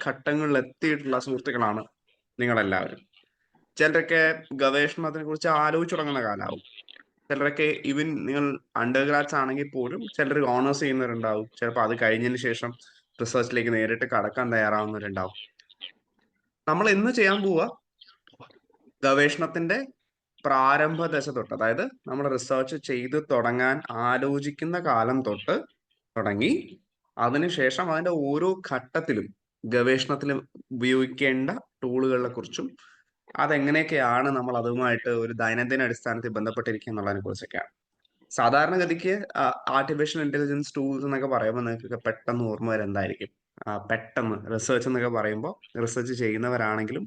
ഘട്ടങ്ങളിൽ എത്തിയിട്ടുള്ള സുഹൃത്തുക്കളാണ് നിങ്ങളെല്ലാവരും. ചിലരൊക്കെ ഗവേഷണത്തിനെ കുറിച്ച് ആലോചിച്ചു തുടങ്ങുന്ന കാലാവും. ചിലരൊക്കെ ഈവൻ നിങ്ങൾ അണ്ടർ ഗ്രാഡ്സ് ആണെങ്കിൽ പോലും ചിലർ ഓണേഴ്സ് ചെയ്യുന്നവരുണ്ടാവും. ചിലപ്പോൾ അത് കഴിഞ്ഞതിന് ശേഷം റിസർച്ചിലേക്ക് നേരിട്ട് കടക്കാൻ തയ്യാറാവുന്നവരുണ്ടാവും. നമ്മൾ ഇന്ന് ചെയ്യാൻ പോവുക ഗവേഷണത്തിന്റെ പ്രാരംഭ ദശ തൊട്ട്, അതായത് നമ്മൾ റിസർച്ച് ചെയ്ത് തുടങ്ങാൻ ആലോചിക്കുന്ന കാലം തൊട്ട് തുടങ്ങി അതിനുശേഷം അതിന്റെ ഓരോ ഘട്ടത്തിലും ഗവേഷണത്തിൽ ഉപയോഗിക്കേണ്ട ടൂളുകളെ കുറിച്ചും അതെങ്ങനെയൊക്കെയാണ് നമ്മൾ അതുമായിട്ട് ഒരു ദൈനംദിന അടിസ്ഥാനത്തിൽ ബന്ധപ്പെട്ടിരിക്കുക എന്നുള്ളതിനെ കുറിച്ചൊക്കെയാണ്. സാധാരണഗതിക്ക് ആർട്ടിഫിഷ്യൽ ഇന്റലിജൻസ് ടൂൾസ് എന്നൊക്കെ പറയുമ്പോൾ നിങ്ങൾക്കൊക്കെ പെട്ടെന്ന് ഓർമ്മ വരെ എന്തായിരിക്കും? പെട്ടെന്ന് റിസർച്ച് എന്നൊക്കെ പറയുമ്പോൾ റിസർച്ച് ചെയ്യുന്നവരാണെങ്കിലും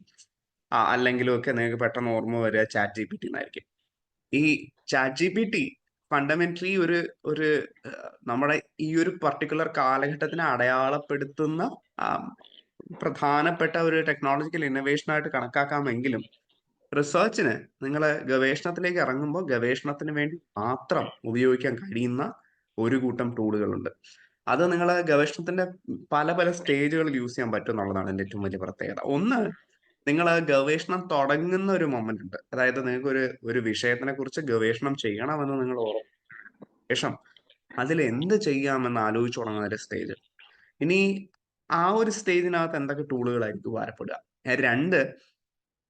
അല്ലെങ്കിലും ഒക്കെ നിങ്ങൾക്ക് പെട്ടെന്ന് ഓർമ്മ വരിക ചാറ്റ് ജി പി ടി എന്നായിരിക്കും. ഈ chat G P T fundamentally ഒരു നമ്മുടെ ഈ ഒരു പർട്ടിക്കുലർ കാലഘട്ടത്തിനെ അടയാളപ്പെടുത്തുന്ന പ്രധാനപ്പെട്ട ഒരു ടെക്നോളജിക്കൽ ഇന്നോവേഷൻ ആയിട്ട് കണക്കാക്കാമെങ്കിലും റിസർച്ചിന് നിങ്ങൾ ഗവേഷണത്തിലേക്ക് ഇറങ്ങുമ്പോൾ ഗവേഷണത്തിന് വേണ്ടി മാത്രം ഉപയോഗിക്കാൻ കഴിയുന്ന ഒരു കൂട്ടം ടൂളുകളുണ്ട്. അത് നിങ്ങൾ ഗവേഷണത്തിന്റെ പല പല സ്റ്റേജുകളിൽ യൂസ് ചെയ്യാൻ പറ്റും എന്നുള്ളതാണ് എൻ്റെ ഏറ്റവും വലിയ പ്രത്യേകത. ഒന്ന്, നിങ്ങൾ ഗവേഷണം തുടങ്ങുന്ന ഒരു മൊമെന്റ് ഉണ്ട്. അതായത് നിങ്ങൾക്ക് ഒരു വിഷയത്തിനെ കുറിച്ച് ഗവേഷണം ചെയ്യണമെന്ന് നിങ്ങൾ ശേഷം അതിൽ എന്ത് ചെയ്യാമെന്ന് ആലോചിച്ചു തുടങ്ങുന്ന ഒരു സ്റ്റേജ്. ഇനി ആ ഒരു സ്റ്റേജിനകത്ത് എന്തൊക്കെ ടൂളുകളായിരിക്കും ഉപകാരപ്പെടുക? രണ്ട്,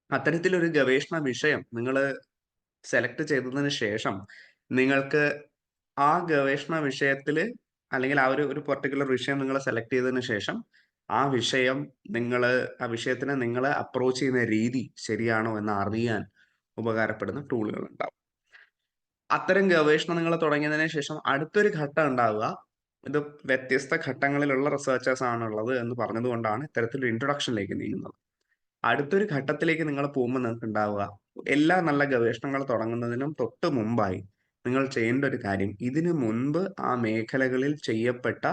അത്തരത്തിലൊരു ഗവേഷണ വിഷയം നിങ്ങൾ സെലക്ട് ചെയ്തതിന് ശേഷം നിങ്ങൾക്ക് ആ ഗവേഷണ വിഷയത്തിൽ അല്ലെങ്കിൽ ആ ഒരു പർട്ടിക്കുലർ വിഷയം നിങ്ങൾ സെലക്ട് ചെയ്തതിന് ശേഷം ആ വിഷയം ആ വിഷയത്തിനെ നിങ്ങൾ അപ്രോച്ച് ചെയ്യുന്ന രീതി ശരിയാണോ എന്ന് അറിയാൻ ഉപകാരപ്പെടുന്ന ടൂളുകൾ ഉണ്ടാവും. അത്തരം ഗവേഷണം നിങ്ങൾ തുടങ്ങിയതിന് ശേഷം അടുത്തൊരു ഘട്ടം ഉണ്ടാവുക, ഇത് വ്യത്യസ്ത ഘട്ടങ്ങളിലുള്ള റിസർച്ചേഴ്സ് ആണുള്ളത് എന്ന് പറഞ്ഞതുകൊണ്ടാണ് ഇത്തരത്തിലൊരു ഇൻട്രൊഡക്ഷനിലേക്ക് നീങ്ങുന്നത്. അടുത്തൊരു ഘട്ടത്തിലേക്ക് നിങ്ങൾ പോകുമ്പോൾ നിങ്ങൾക്ക് ഉണ്ടാവുക, എല്ലാ നല്ല ഗവേഷണങ്ങൾ തുടങ്ങുന്നതിനും തൊട്ട് മുമ്പായി നിങ്ങൾ ചെയ്യേണ്ട ഒരു കാര്യം, ഇതിനു മുൻപ് ആ മേഖലകളിൽ ചെയ്യപ്പെട്ട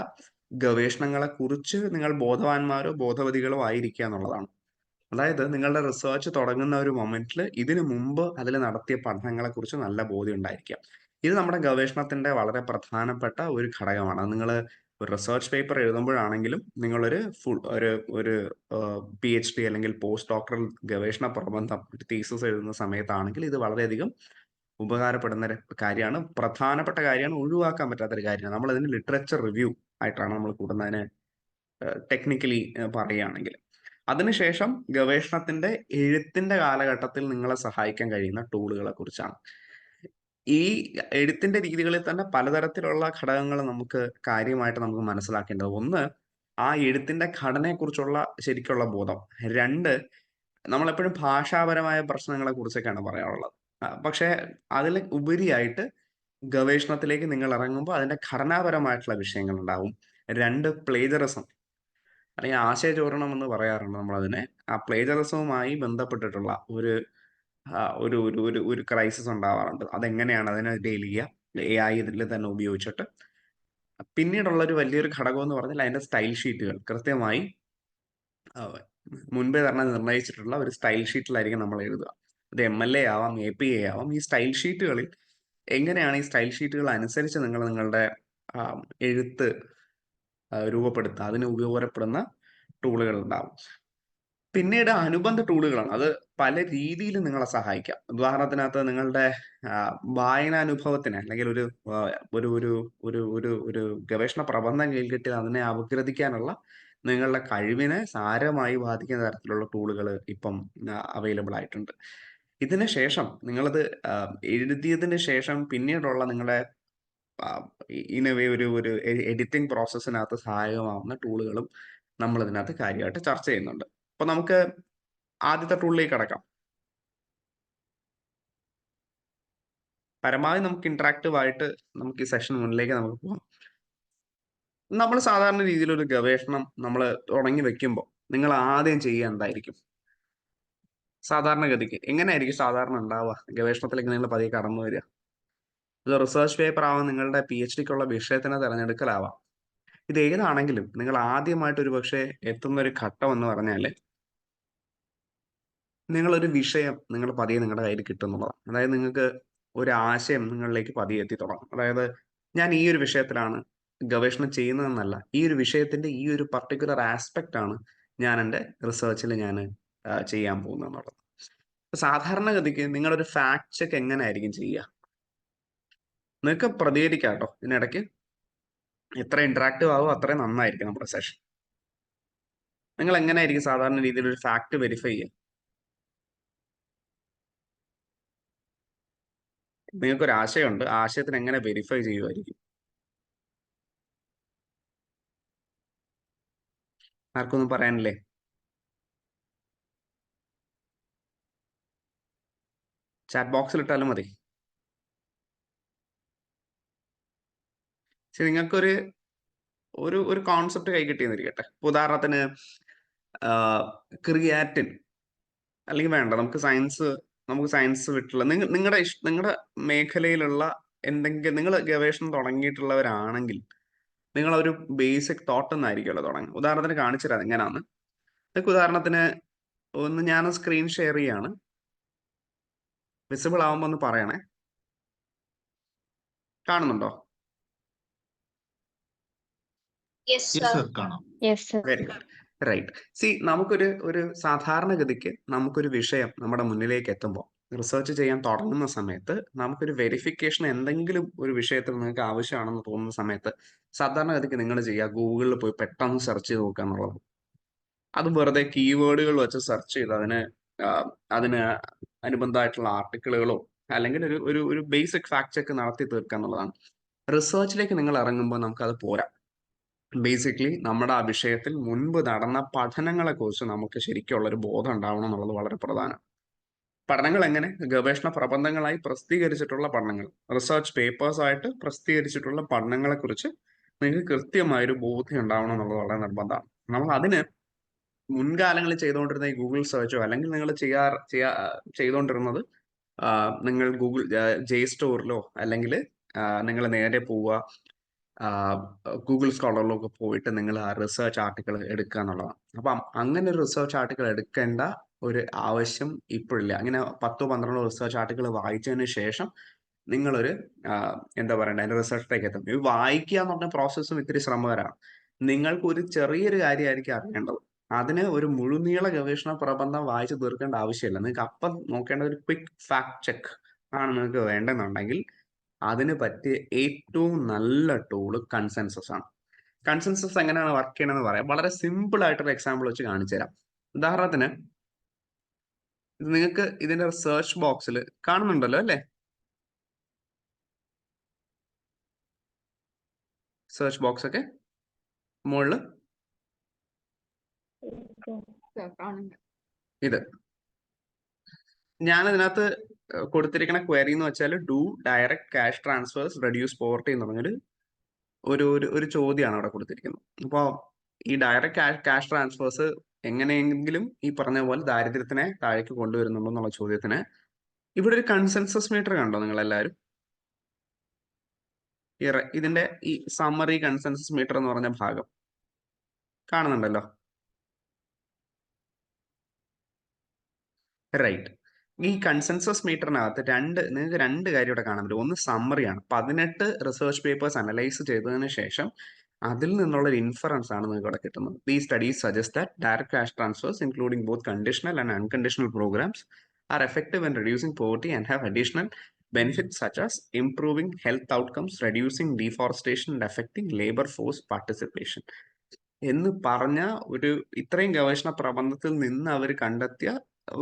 ഗവേഷണങ്ങളെ കുറിച്ച് നിങ്ങൾ ബോധവാന്മാരോ ബോധവതികളോ ആയിരിക്കുക എന്നുള്ളതാണ്. അതായത് നിങ്ങളുടെ റിസർച്ച് തുടങ്ങുന്ന ഒരു മൊമെന്റിൽ ഇതിനു മുമ്പ് അതിൽ നടത്തിയ പഠനങ്ങളെ കുറിച്ച് നല്ല ബോധ്യം ഉണ്ടായിരിക്കുക. ഇത് നമ്മുടെ ഗവേഷണത്തിന്റെ വളരെ പ്രധാനപ്പെട്ട ഒരു ഘടകമാണ്. നിങ്ങൾ ഒരു റിസർച്ച് പേപ്പർ എഴുതുമ്പോഴാണെങ്കിലും നിങ്ങളൊരു ഒരു പി എച്ച് ഡി അല്ലെങ്കിൽ പോസ്റ്റ് ഡോക്ടറൽ ഗവേഷണ പ്രബന്ധം തീസിസ് എഴുതുന്ന സമയത്താണെങ്കിൽ ഇത് വളരെയധികം ഉപകാരപ്പെടുന്ന ഒരു കാര്യമാണ്, പ്രധാനപ്പെട്ട കാര്യമാണ്, ഒഴിവാക്കാൻ പറ്റാത്തൊരു കാര്യമാണ്. നമ്മൾ ഇതിന് ലിറ്ററേച്ചർ റിവ്യൂ ആയിട്ടാണ് നമ്മൾ കൂടുന്നതിന് ടെക്നിക്കലി പറയുകയാണെങ്കിൽ. അതിനുശേഷം ഗവേഷണത്തിന്റെ എഴുത്തിന്റെ കാലഘട്ടത്തിൽ നിങ്ങളെ സഹായിക്കാൻ കഴിയുന്ന ടൂളുകളെ കുറിച്ചാണ്. ഈ എഴുത്തിന്റെ രീതികളിൽ തന്നെ പലതരത്തിലുള്ള ഘടകങ്ങൾ നമുക്ക് കാര്യമായിട്ട് നമുക്ക് മനസ്സിലാക്കേണ്ടത്. ഒന്ന്, ആ എഴുത്തിന്റെ ഘടനയെക്കുറിച്ചുള്ള ശരിക്കുള്ള ബോധം. രണ്ട്, നമ്മളെപ്പോഴും ഭാഷാപരമായ പ്രശ്നങ്ങളെ കുറിച്ചൊക്കെയാണ് പറയാറുള്ളത്. പക്ഷേ അതിൽ ഉപരിയായിട്ട് ഗവേഷണത്തിലേക്ക് നിങ്ങൾ ഇറങ്ങുമ്പോൾ അതിന്റെ ഘടനാപരമായിട്ടുള്ള വിഷയങ്ങൾ ഉണ്ടാവും. രണ്ട്, പ്ലേജറിസം അല്ലെങ്കിൽ ആശയചോരണം എന്ന് പറയാറുണ്ട് നമ്മളതിനെ. ആ പ്ലേജറിസവുമായി ബന്ധപ്പെട്ടിട്ടുള്ള ഒരു ഒരു ഒരു ഒരു ക്രൈസിസ് ഉണ്ടാവാറുണ്ട്. അതെങ്ങനെയാണ് അതിനെ ഡീൽ ചെയ്യുക AI ഇതിൽ തന്നെ ഉപയോഗിച്ചിട്ട്. പിന്നീടുള്ള ഒരു വലിയൊരു ഘടകം എന്ന് പറഞ്ഞാൽ അതിന്റെ സ്റ്റൈൽ ഷീറ്റുകൾ കൃത്യമായി മുൻപേ തന്നെ നിർണ്ണയിച്ചിട്ടുള്ള ഒരു സ്റ്റൈൽ ഷീറ്റിലായിരിക്കും നമ്മൾ എഴുതുക. അത് MLA ആവാം, APA ആവാം. ഈ സ്റ്റൈൽ ഷീറ്റുകളിൽ എങ്ങനെയാണ് ഈ സ്റ്റൈൽ ഷീറ്റുകൾ അനുസരിച്ച് നിങ്ങളുടെ എഴുത്ത് രൂപപ്പെടുത്തുക, അതിന് ഉപയോഗപ്പെടുന്ന ടൂളുകൾ ഉണ്ടാവും. പിന്നീട് അനുബന്ധ ടൂളുകളാണ്. അത് പല രീതിയിൽ നിങ്ങളെ സഹായിക്കാം. ഉദാഹരണത്തിനകത്ത് നിങ്ങളുടെ വായനാനുഭവത്തിന് അല്ലെങ്കിൽ ഒരു ഒരു ഒരു ഒരു ഒരു ഒരു ഗവേഷണ പ്രബന്ധം കയ്യിൽ കിട്ടിയാൽ അതിനെ അപഗ്രഥിക്കാനുള്ള നിങ്ങളുടെ കഴിവിനെ സാരമായി ബാധിക്കുന്ന തരത്തിലുള്ള ടൂളുകൾ ഇപ്പം അവൈലബിൾ ആയിട്ടുണ്ട്. ഇതിന് ശേഷം നിങ്ങളത് എഴുതിയതിന് ശേഷം പിന്നീടുള്ള നിങ്ങളുടെ ഇനവേ ഒരു എഡിറ്റിംഗ് പ്രോസസ്സിനകത്ത് സഹായകമാവുന്ന ടൂളുകളും നമ്മൾ ഇതിനകത്ത് കാര്യമായിട്ട് ചർച്ച ചെയ്യുന്നുണ്ട്. അപ്പൊ നമുക്ക് ആദ്യത്തെ ടൂളിലേക്ക് കടക്കാം. പരമാവധി നമുക്ക് ഇന്ററാക്റ്റീവ് ആയിട്ട് നമുക്ക് ഈ സെഷൻ മുന്നിലേക്ക് നമുക്ക് പോകാം. നമ്മൾ സാധാരണ രീതിയിൽ ഒരു ഗവേഷണം നമ്മൾ തുടങ്ങി വെക്കുമ്പോൾ നിങ്ങൾ ആദ്യം ചെയ്യുക എന്തായിരിക്കും? സാധാരണഗതിക്ക് എങ്ങനെയായിരിക്കും സാധാരണ ഉണ്ടാവുക? ഗവേഷണത്തിലേക്ക് നിങ്ങൾ പതിയെ കടന്നു വരിക. ഇത് റിസർച്ച് പേപ്പർ ആവാം, നിങ്ങളുടെ PhD ക്കുള്ള വിഷയത്തിനെ തിരഞ്ഞെടുക്കലാവാം. ഇത് ഏതാണെങ്കിലും നിങ്ങൾ ആദ്യമായിട്ട് ഒരു പക്ഷേ എത്തുന്ന ഒരു ഘട്ടം എന്ന് പറഞ്ഞാൽ നിങ്ങളൊരു വിഷയം നിങ്ങൾ പതിയെ നിങ്ങളുടെ കയ്യിൽ കിട്ടുന്നുള്ളതാണ്. അതായത് നിങ്ങൾക്ക് ഒരു ആശയം നിങ്ങളിലേക്ക് പതിയെ എത്തി തുടങ്ങും. അതായത് ഞാൻ ഈ ഒരു വിഷയത്തിലാണ് ഗവേഷണം ചെയ്യുന്നതെന്നല്ല, ഈ ഒരു വിഷയത്തിന്റെ ഈ ഒരു പർട്ടിക്കുലർ ആസ്പെക്ട് ആണ് ഞാൻ എൻ്റെ റിസർച്ചിൽ ഞാൻ ചെയ്യാൻ പോകുന്നത് എന്നുള്ളത്. സാധാരണഗതിക്ക് നിങ്ങളൊരു ഫാക്ട് ചെക്ക് എങ്ങനെയായിരിക്കും ചെയ്യുക? നിങ്ങൾക്ക് പ്രതികരിക്കാം കേട്ടോ ഇതിനിടയ്ക്ക്. എത്ര ഇന്ററാക്റ്റീവ് ആവും അത്രയും നന്നായിരിക്കും നമ്മുടെ സെഷൻ. നിങ്ങൾ എങ്ങനെയായിരിക്കും സാധാരണ രീതിയിൽ ഒരു ഫാക്ട് വെരിഫൈ ചെയ്യുക? നിങ്ങൾക്കൊരു ആശയമുണ്ട്, ആശയത്തിന് എങ്ങനെ വെരിഫൈ ചെയ്യുമായിരിക്കും? ആർക്കൊന്നും പറയാനില്ലേ? ചാറ്റ് ബോക്സിൽ ഇട്ടാലും മതി. ശരി, നിങ്ങൾക്കൊരു ഒരു ഒരു കോൺസെപ്റ്റ് കൈ കിട്ടിയെന്നിരിക്കട്ടെ. ഉദാഹരണത്തിന് ക്രിയാറ്റിൻ, അല്ലെങ്കിൽ വേണ്ട, നമുക്ക് സയൻസ് വിട്ടുള്ള നിങ്ങളുടെ മേഖലയിലുള്ള എന്തെങ്കിലും നിങ്ങൾ ഗവേഷണം തുടങ്ങിയിട്ടുള്ളവരാണെങ്കിൽ നിങ്ങൾ ഒരു ബേസിക് തോട്ട് എന്നായിരിക്കുമല്ലോ തുടങ്ങുക. ഉദാഹരണത്തിന് കാണിച്ചു തരാം എങ്ങനെയാന്ന്. നിങ്ങൾക്ക് ഉദാഹരണത്തിന് ഒന്ന് ഞാൻ സ്ക്രീൻ ഷെയർ ചെയ്യാണ്. വിസിബിൾ ആവുമ്പോൾ ഒന്ന് പറയണേ. കാണുന്നുണ്ടോ? Very good. റൈറ്റ്. സി, നമുക്കൊരു സാധാരണഗതിക്ക് നമുക്കൊരു വിഷയം നമ്മുടെ മുന്നിലേക്ക് എത്തുമ്പോൾ, റിസർച്ച് ചെയ്യാൻ തുടങ്ങുന്ന സമയത്ത് നമുക്കൊരു വെരിഫിക്കേഷൻ എന്തെങ്കിലും ഒരു വിഷയത്തിൽ നിങ്ങൾക്ക് ആവശ്യമാണെന്ന് തോന്നുന്ന സമയത്ത് സാധാരണഗതിക്ക് നിങ്ങൾ ചെയ്യുക ഗൂഗിളിൽ പോയി പെട്ടെന്ന് സെർച്ച് ചെയ്ത് നോക്കുക എന്നുള്ളത്. അത് വെറുതെ കീവേഡുകൾ വെച്ച് സെർച്ച് ചെയ്ത് അതിന് അനുബന്ധമായിട്ടുള്ള ആർട്ടിക്കിളുകളോ അല്ലെങ്കിൽ ഒരു ഒരു ഒരു ബേസിക് ഫാക്ട് ചെക്ക് നടത്തി തീർക്കുക എന്നുള്ളതാണ്. റിസർച്ചിലേക്ക് നിങ്ങൾ ഇറങ്ങുമ്പോൾ നമുക്കത് പോരാ. ബേസിക്കലി നമ്മുടെ ആ വിഷയത്തിൽ മുൻപ് നടന്ന പഠനങ്ങളെ കുറിച്ച് നമുക്ക് ശരിക്കുള്ള ഒരു ബോധം ഉണ്ടാവണം എന്നുള്ളത് വളരെ പ്രധാനം. പഠനങ്ങൾ എങ്ങനെ? ഗവേഷണ പ്രബന്ധങ്ങളായി പ്രസിദ്ധീകരിച്ചിട്ടുള്ള പഠനങ്ങൾ, റിസർച്ച് പേപ്പേഴ്സ് ആയിട്ട് പ്രസിദ്ധീകരിച്ചിട്ടുള്ള പഠനങ്ങളെ കുറിച്ച് നിങ്ങൾക്ക് കൃത്യമായൊരു ബോധ്യം ഉണ്ടാവണം എന്നുള്ളത് വളരെ നിർബന്ധമാണ്. നമ്മൾ അതിന് മുൻകാലങ്ങളിൽ ചെയ്തുകൊണ്ടിരുന്ന ഈ ഗൂഗിൾ സെർച്ചോ അല്ലെങ്കിൽ നിങ്ങൾ ചെയ്തുകൊണ്ടിരുന്നത് നിങ്ങൾ ഗൂഗിൾ ജെ സ്റ്റോറിലോ അല്ലെങ്കിൽ നിങ്ങൾ നേരെ പോവുക ഗൂഗിൾ സ്കോളറിലൊക്കെ പോയിട്ട് നിങ്ങൾ ആ റിസർച്ച് ആർട്ടിക്കിൾ എടുക്കുക എന്നുള്ളതാണ്. അപ്പം അങ്ങനെ ഒരു റിസർച്ച് ആർട്ടിക്കിൾ എടുക്കേണ്ട ഒരു ആവശ്യം ഇപ്പോഴില്ല. അങ്ങനെ 10-12 റിസർച്ച് ആർട്ടിക്കിൾ വായിച്ചതിന് ശേഷം നിങ്ങളൊരു എന്താ പറയണ്ടേ, അതിന്റെ റിസൾട്ടിലേക്ക് എത്തും. ഇത് വായിക്കുക എന്ന് പറഞ്ഞ പ്രോസസ്സും ഇത്തിരി ശ്രമകരമാണ്. നിങ്ങൾക്ക് ഒരു ചെറിയൊരു കാര്യമായിരിക്കും അറിയേണ്ടത്. അതിന് ഒരു മുഴുനീള ഗവേഷണ പ്രബന്ധം വായിച്ചു തീർക്കേണ്ട ആവശ്യമില്ല. നിങ്ങൾക്ക് അപ്പം നോക്കേണ്ട ഒരു ക്വിക്ക് ഫാക്ട് ചെക്ക് ആണ് നിങ്ങൾക്ക് വേണ്ടെന്നുണ്ടെങ്കിൽ അതിന് പറ്റിയ ഏറ്റവും നല്ല ടൂള് കൺസെൻസസ് ആണ്. കൺസെൻസസ് എങ്ങനെയാണ് വർക്ക് ചെയ്യണമെന്ന് പറയാം. വളരെ സിമ്പിൾ ആയിട്ടൊരു എക്സാമ്പിൾ വെച്ച് കാണിച്ചു തരാം. ഉദാഹരണത്തിന് നിങ്ങൾക്ക് ഇതിന്റെ സെർച്ച് ബോക്സിൽ കാണുന്നുണ്ടല്ലോ അല്ലേ? സെർച്ച് ബോക്സ് ഒക്കെ മുകളില് ഇത് ഞാൻ ഇതിനകത്ത് കൊടുത്തിരിക്കുന്ന ക്വയറി എന്ന് വെച്ചാൽ do direct cash transfers reduce poverty എന്ന് പറഞ്ഞൊരു ഒരു ചോദ്യമാണ് അവിടെ കൊടുത്തിരിക്കുന്നത്. അപ്പോൾ ഈ ഡയറക്റ്റ് ക്യാഷ് ട്രാൻസ്ഫേഴ്സ് എങ്ങനെയെങ്കിലും ഈ പറഞ്ഞ പോലെ ദാരിദ്ര്യത്തിനെ താഴേക്ക് കൊണ്ടുവരുന്നുണ്ടോ എന്നുള്ള ചോദ്യത്തിന് ഇവിടെ ഒരു കൺസെൻസസ് മീറ്റർ കണ്ടോ നിങ്ങൾ എല്ലാവരും? ഇതിന്റെ ഈ സമ്മറി കൺസെൻസസ് മീറ്റർ എന്ന് പറഞ്ഞ ഭാഗം കാണുന്നുണ്ടല്ലോ? റൈറ്റ്. ഈ കൺസെൻസസ് മീറ്ററിനകത്ത് നിങ്ങൾക്ക് രണ്ട് കാര്യം ഇവിടെ കാണാൻ പറ്റും. ഒന്ന് സമ്മറിയാണ്. 18 റിസർച്ച് പേപ്പേഴ്സ് അനലൈസ് ചെയ്തതിന് ശേഷം അതിൽ നിന്നുള്ള ഒരു ഇൻഫറൻസ് ആണ് നിങ്ങൾക്ക് ഇവിടെ കിട്ടുന്നത്. ഈ studies suggest that direct cash transfers including both conditional and unconditional programs are effective in reducing poverty and have additional benefits such as improving health outcomes, reducing deforestation and affecting labor force participation എന്ന് പറഞ്ഞ ഇത്രയും ഗവേഷണ പ്രബന്ധത്തിൽ നിന്ന് അവർ കണ്ടെത്തിയ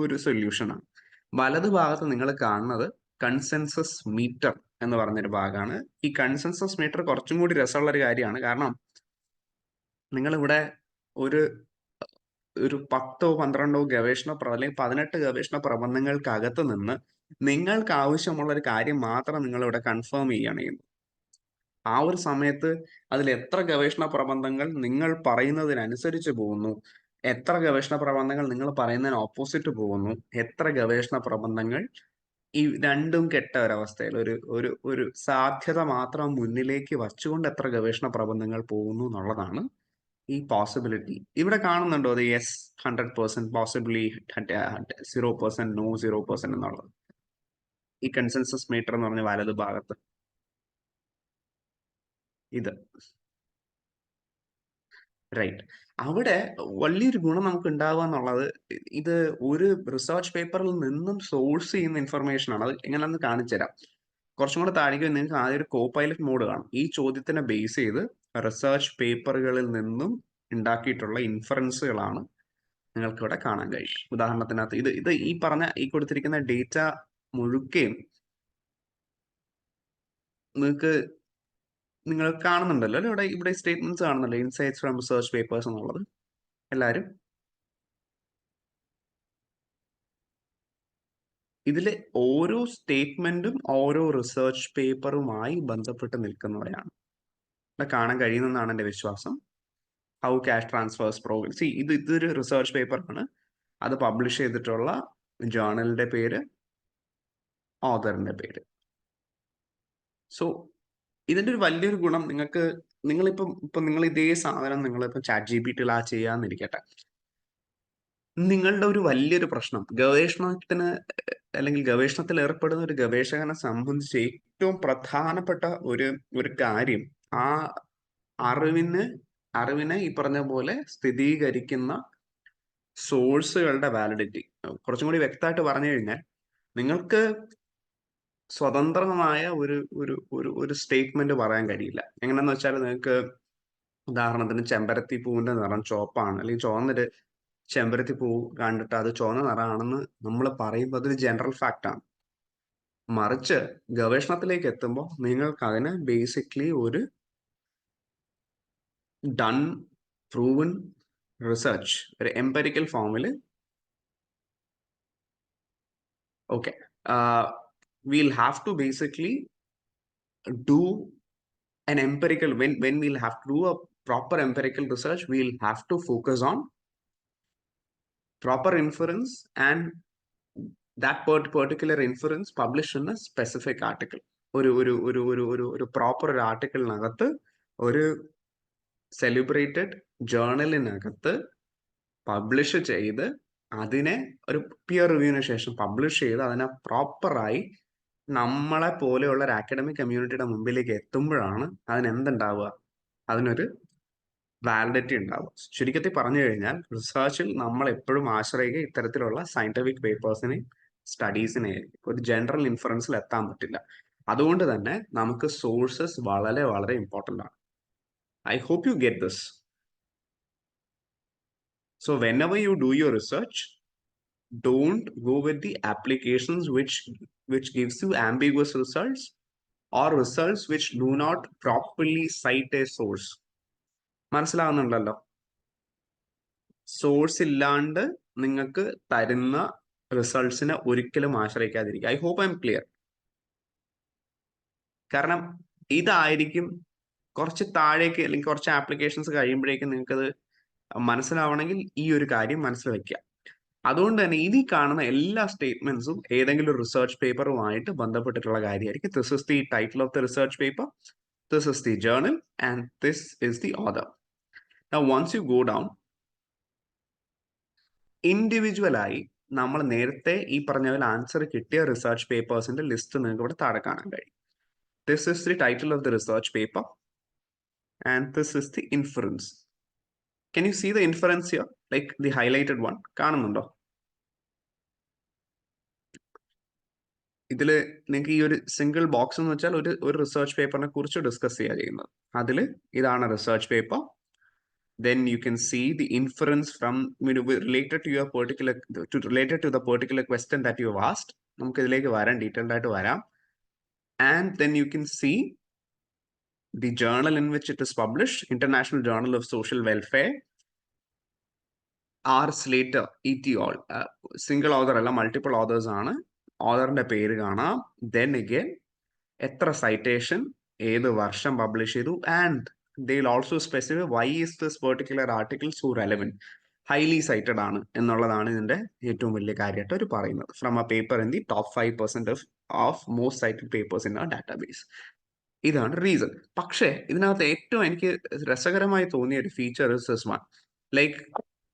ഒരു സൊല്യൂഷനാണ്. വലതു ഭാഗത്ത് നിങ്ങൾ കാണുന്നത് കൺസെൻസസ് മീറ്റർ എന്ന് പറഞ്ഞൊരു ഭാഗമാണ്. ഈ കൺസെൻസസ് മീറ്റർ കുറച്ചും കൂടി രസമുള്ള ഒരു കാര്യമാണ്. കാരണം നിങ്ങളിവിടെ ഒരു 10-12 അല്ലെങ്കിൽ 18 ഗവേഷണ പ്രബന്ധങ്ങൾക്കകത്ത് നിന്ന് നിങ്ങൾക്ക് ആവശ്യമുള്ള ഒരു കാര്യം മാത്രം നിങ്ങൾ ഇവിടെ കൺഫേം ചെയ്യുകയാണ് ചെയ്യുന്നത്. ആ ഒരു സമയത്ത് അതിൽ എത്ര ഗവേഷണ പ്രബന്ധങ്ങൾ നിങ്ങൾ പറയുന്നതിനനുസരിച്ച് പോകുന്നു, എത്ര ഗവേഷണ പ്രബന്ധങ്ങൾ നിങ്ങൾ പറയുന്നതിന് ഓപ്പോസിറ്റ് പോകുന്നു, എത്ര ഗവേഷണ പ്രബന്ധങ്ങൾ ഈ രണ്ടും കെട്ട ഒരവസ്ഥയിൽ ഒരു സാധ്യത മാത്രം മുന്നിലേക്ക് വച്ചുകൊണ്ട് എത്ര ഗവേഷണ പ്രബന്ധങ്ങൾ പോകുന്നു എന്നുള്ളതാണ് ഈ പോസിബിലിറ്റി. ഇവിടെ കാണുന്നുണ്ടോ അത് യെസ് 100%, പോസിബിളി 0%, നോ 0% എന്നുള്ളത്? ഈ കൺസെൻസസ് മീറ്റർ എന്ന് പറഞ്ഞ വലത് ഭാഗത്ത് ഇത് റൈറ്റ്. അവിടെ വലിയൊരു ഗുണം നമുക്ക് ഉണ്ടാവുക എന്നുള്ളത് ഇത് ഒരു റിസർച്ച് പേപ്പറിൽ നിന്നും സോഴ്സ് ചെയ്യുന്ന ഇൻഫർമേഷൻ ആണ്. അത് എങ്ങനെയാണെന്ന് കാണിച്ചു തരാം. കുറച്ചും കൂടെ താഴേക്ക് നിങ്ങൾക്ക് ആദ്യം ഒരു കോപൈലറ്റ് മോഡ് കാണും. ഈ ചോദ്യത്തിനെ ബേസ് ചെയ്ത് റിസർച്ച് പേപ്പറുകളിൽ നിന്നും ഉണ്ടാക്കിയിട്ടുള്ള ഇൻഫറൻസുകളാണ് നിങ്ങൾക്ക് ഇവിടെ കാണാൻ കഴിയും. ഉദാഹരണത്തിനകത്ത് ഇത് ഈ കൊടുത്തിരിക്കുന്ന ഡേറ്റ മുഴുക്കയും നിങ്ങൾ കാണുന്നുണ്ടല്ലോ അല്ലെ? ഇവിടെ സ്റ്റേറ്റ്മെന്റ്സ് കാണുന്നുണ്ടല്ലോ, ഇൻസൈറ്റ്സ് ഫ്രം റിസർച്ച് പേപ്പേഴ്സ് എന്നുള്ളത്. എല്ലാവരും ഇതിലെ ഓരോ സ്റ്റേറ്റ്മെന്റും ഓരോ റിസർച്ച് പേപ്പറുമായി ബന്ധപ്പെട്ട് നിൽക്കുന്നവയാണ്. ഇവിടെ കാണാൻ കഴിയുന്നതാണ് എൻ്റെ വിശ്വാസം. How cash transfers program. ഇതൊരു റിസർച്ച് പേപ്പറാണ്. അത് പബ്ലിഷ് ചെയ്തിട്ടുള്ള ജേർണലിന്റെ പേര്, ഓതറിന്റെ പേര്. സോ ഇതിന്റെ ഒരു വലിയൊരു ഗുണം നിങ്ങൾ ഇതേ സാധനം നിങ്ങളിപ്പം ChatGPT ചെയ്യാന്നിരിക്കട്ടെ. നിങ്ങളുടെ ഒരു വലിയൊരു പ്രശ്നം അല്ലെങ്കിൽ ഗവേഷണത്തിൽ ഏർപ്പെടുന്ന ഒരു ഗവേഷകനെ സംബന്ധിച്ച് ഏറ്റവും പ്രധാനപ്പെട്ട ഒരു കാര്യം ആ അറിവിനെ ഈ പറഞ്ഞ പോലെ സ്ഥിരീകരിക്കുന്ന സോഴ്സുകളുടെ വാലിഡിറ്റി. കുറച്ചും കൂടി വ്യക്തമായിട്ട് പറഞ്ഞു കഴിഞ്ഞാൽ, നിങ്ങൾക്ക് സ്വതന്ത്രമായ ഒരു സ്റ്റേറ്റ്മെന്റ് പറയാൻ കഴിയില്ല. എങ്ങനെയാന്ന് വെച്ചാൽ, നിങ്ങൾക്ക് ഉദാഹരണത്തിന് ചെമ്പരത്തി പൂവിന്റെ നിറം ചുവപ്പാണ്, അല്ലെങ്കിൽ ചുവന്നൊരു ചെമ്പരത്തി പൂ കണ്ടിട്ട് അത് ചുവന്ന നിറമാണെന്ന് നമ്മൾ പറയുമ്പോൾ അതൊരു ജനറൽ ഫാക്റ്റ് ആണ്. മറിച്ച് ഗവേഷണത്തിലേക്ക് എത്തുമ്പോൾ നിങ്ങൾക്ക് അതിനെ ബേസിക്കലി ഒരു ഡൺ പ്രൂവൻ റിസർച്ച്, ഒരു എംപെരിക്കൽ ഫോമിൽ we'll have to basically do an empirical, when we'll have to do a proper empirical research, we'll have to focus on proper inference and that particular inference published in a specific article. ഒരു proper ഒരു ആർട്ടിക്കിളിനകത്ത്, ഒരു celebrated ജേർണലിനകത്ത് publish ചെയ്ത് അതിനെ ഒരു peer റിവ്യൂവിന് ശേഷം publish ചെയ്ത് അതിനെ പ്രോപ്പറായി നമ്മളെ പോലെയുള്ള ഒരു അക്കാഡമിക് കമ്മ്യൂണിറ്റിയുടെ മുമ്പിലേക്ക് എത്തുമ്പോഴാണ് അതിനെന്തുണ്ടാവുക, അതിനൊരു വാലിഡിറ്റി ഉണ്ടാവുക. ചുരുക്കത്തിൽ പറഞ്ഞു കഴിഞ്ഞാൽ, റിസർച്ചിൽ നമ്മൾ എപ്പോഴും ആശ്രയിക്കുക ഇത്തരത്തിലുള്ള സയന്റിഫിക് പേപ്പേഴ്സിനെയും സ്റ്റഡീസിനെയും. ഒരു ജനറൽ ഇൻഫറൻസിൽ എത്താൻ പറ്റില്ല. അതുകൊണ്ട് തന്നെ നമുക്ക് സോഴ്സസ് വളരെ വളരെ ഇമ്പോർട്ടൻ്റ് ആണ്. I hope you get this. So whenever you do your research, don't go with the applications which gives you ambiguous results or results which do not properly cite a source. മനസ്സിലാവുന്നുണ്ടല്ലോ? Source ഇല്ലാണ്ട് നിങ്ങൾക്ക് തരുന്ന റിസൾട്ട്സിനെ ഒരിക്കലും ആശ്രയിക്കാതിരിക്കുക. I hope I'm clear. കാരണം ഇതായിരിക്കും കുറച്ച് താഴേക്ക്, അല്ലെങ്കിൽ കുറച്ച് ആപ്ലിക്കേഷൻസ് കഴിയുമ്പോഴേക്കും നിങ്ങൾക്കത് മനസ്സിലാവണമെങ്കിൽ ഈ ഒരു കാര്യം മനസ്സിൽ വെക്കുക. അതുകൊണ്ട് തന്നെ ഇനി കാണുന്ന എല്ലാ സ്റ്റേറ്റ്മെന്റ്സും ഏതെങ്കിലും ഒരു റിസർച്ച് പേപ്പറുമായിട്ട് ബന്ധപ്പെട്ടിട്ടുള്ള കാര്യമായിരിക്കും. This is the title of the research paper, this is the journal, and this is the author. Now once you go down, ഇൻഡിവിജ്വലായി നമ്മൾ നേരത്തെ ഈ പറഞ്ഞ പോലെ ആൻസർ കിട്ടിയ റിസർച്ച് പേപ്പേഴ്സിന്റെ ലിസ്റ്റ് നിങ്ങൾക്ക് ഇവിടെ താഴെ കാണാൻ കഴിയും. This is the title of the research paper and this is the inference. Can you see the inference here, like the highlighted one? കാണുന്നുണ്ടോ? ഇതില് നിങ്ങൾക്ക് ഈ ഒരു സിംഗിൾ ബോക്സ് എന്ന് വെച്ചാൽ ഒരു റിസർച്ച് പേപ്പറിനെ കുറിച്ച് ഡിസ്കസ് ചെയ്യുക ചെയ്യുന്നത്. അതിൽ ഇതാണ് research paper. Then you can see the inference from related to the particular question that you have asked. നമുക്ക് ഇതിലേക്ക് വരാം, ഡീറ്റെയിൽഡ് ആയിട്ട് വരാം. And then you can see the journal in which it is published, International Journal of Social Welfare, R. Slater et al. Single author അല്ല, multiple authors ആണ്. ഓതറിന്റെ പേര് കാണാം. Then again എത്ര സൈറ്റേഷൻ, ഏത് വർഷം പബ്ലിഷ് ചെയ്തു, and they will also specify why is this particular article so relevant, highly cited ആണ് എന്നുള്ളതാണ് ഇതിന്റെ ഏറ്റവും വലിയ കാര്യമായിട്ട് അവർ പറയുന്നത്. From A paper in the top 5% of most cited papers in our database. ഇതാണ് റീസൺ. പക്ഷേ ഇതിനകത്ത് ഏറ്റവും എനിക്ക് രസകരമായി തോന്നിയ ഒരു feature is this one. Like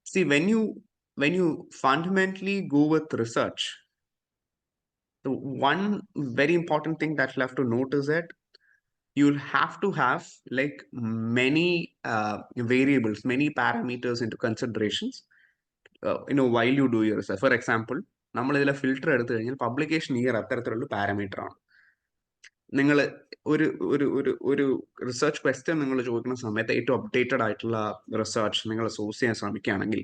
see, when you fundamentally go with research, the one very important thing that you'll have to note is that you'll have to have like many variables, many parameters into considerations, while you do your research. For example, നമ്മൾ ഇതിലെ filter എടുത്തു കഴിഞ്ഞാൽ publication year അത്തരത്തിലുള്ള parameter ആണ്. നിങ്ങൾ ഒരു ഒരു ഒരു ഒരു റിസർച്ച് ക്വസ്റ്റ്യൻ നിങ്ങൾ ചോദിക്കുന്ന സമയത്ത് ഏറ്റവും അപ്ഡേറ്റഡ് ആയിട്ടുള്ള റിസർച്ച് നിങ്ങൾ സോഴ്സ് ചെയ്യാൻ ശ്രമിക്കുകയാണെങ്കിൽ,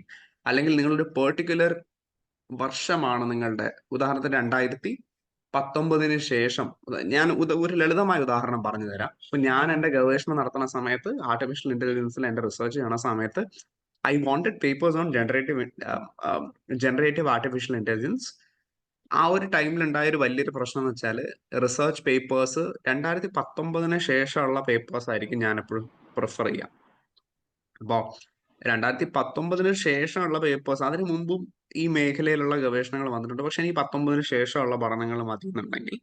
അല്ലെങ്കിൽ നിങ്ങളൊരു പെർട്ടിക്കുലർ വർഷമാണ് നിങ്ങളുടെ, ഉദാഹരണത്തിന് 2019 ശേഷം, ഞാൻ ഒരു ലളിതമായ ഉദാഹരണം പറഞ്ഞു തരാം. അപ്പൊ ഞാൻ എന്റെ ഗവേഷണം നടത്തുന്ന സമയത്ത് ആർട്ടിഫിഷ്യൽ ഇന്റലിജൻസിൽ എന്റെ റിസർച്ച് ചെയ്യുന്ന സമയത്ത് I wanted papers on generative artificial intelligence. ആ ഒരു ടൈമിൽ ഉണ്ടായ ഒരു വലിയൊരു പ്രശ്നം എന്ന് വെച്ചാൽ റിസർച്ച് പേപ്പേഴ്സ് 2019 ശേഷമുള്ള പേപ്പേഴ്സ് ആയിരിക്കും ഞാൻ എപ്പോഴും പ്രിഫർ ചെയ്യാം. അപ്പോൾ 2019 ശേഷമുള്ള പേപ്പേഴ്സ്, അതിനു മുമ്പും ഈ മേഖലയിലുള്ള ഗവേഷണങ്ങൾ വന്നിട്ടുണ്ട്, പക്ഷെ ഈ 19 ശേഷമുള്ള പഠനങ്ങൾ മതി എന്നുണ്ടെങ്കിൽ,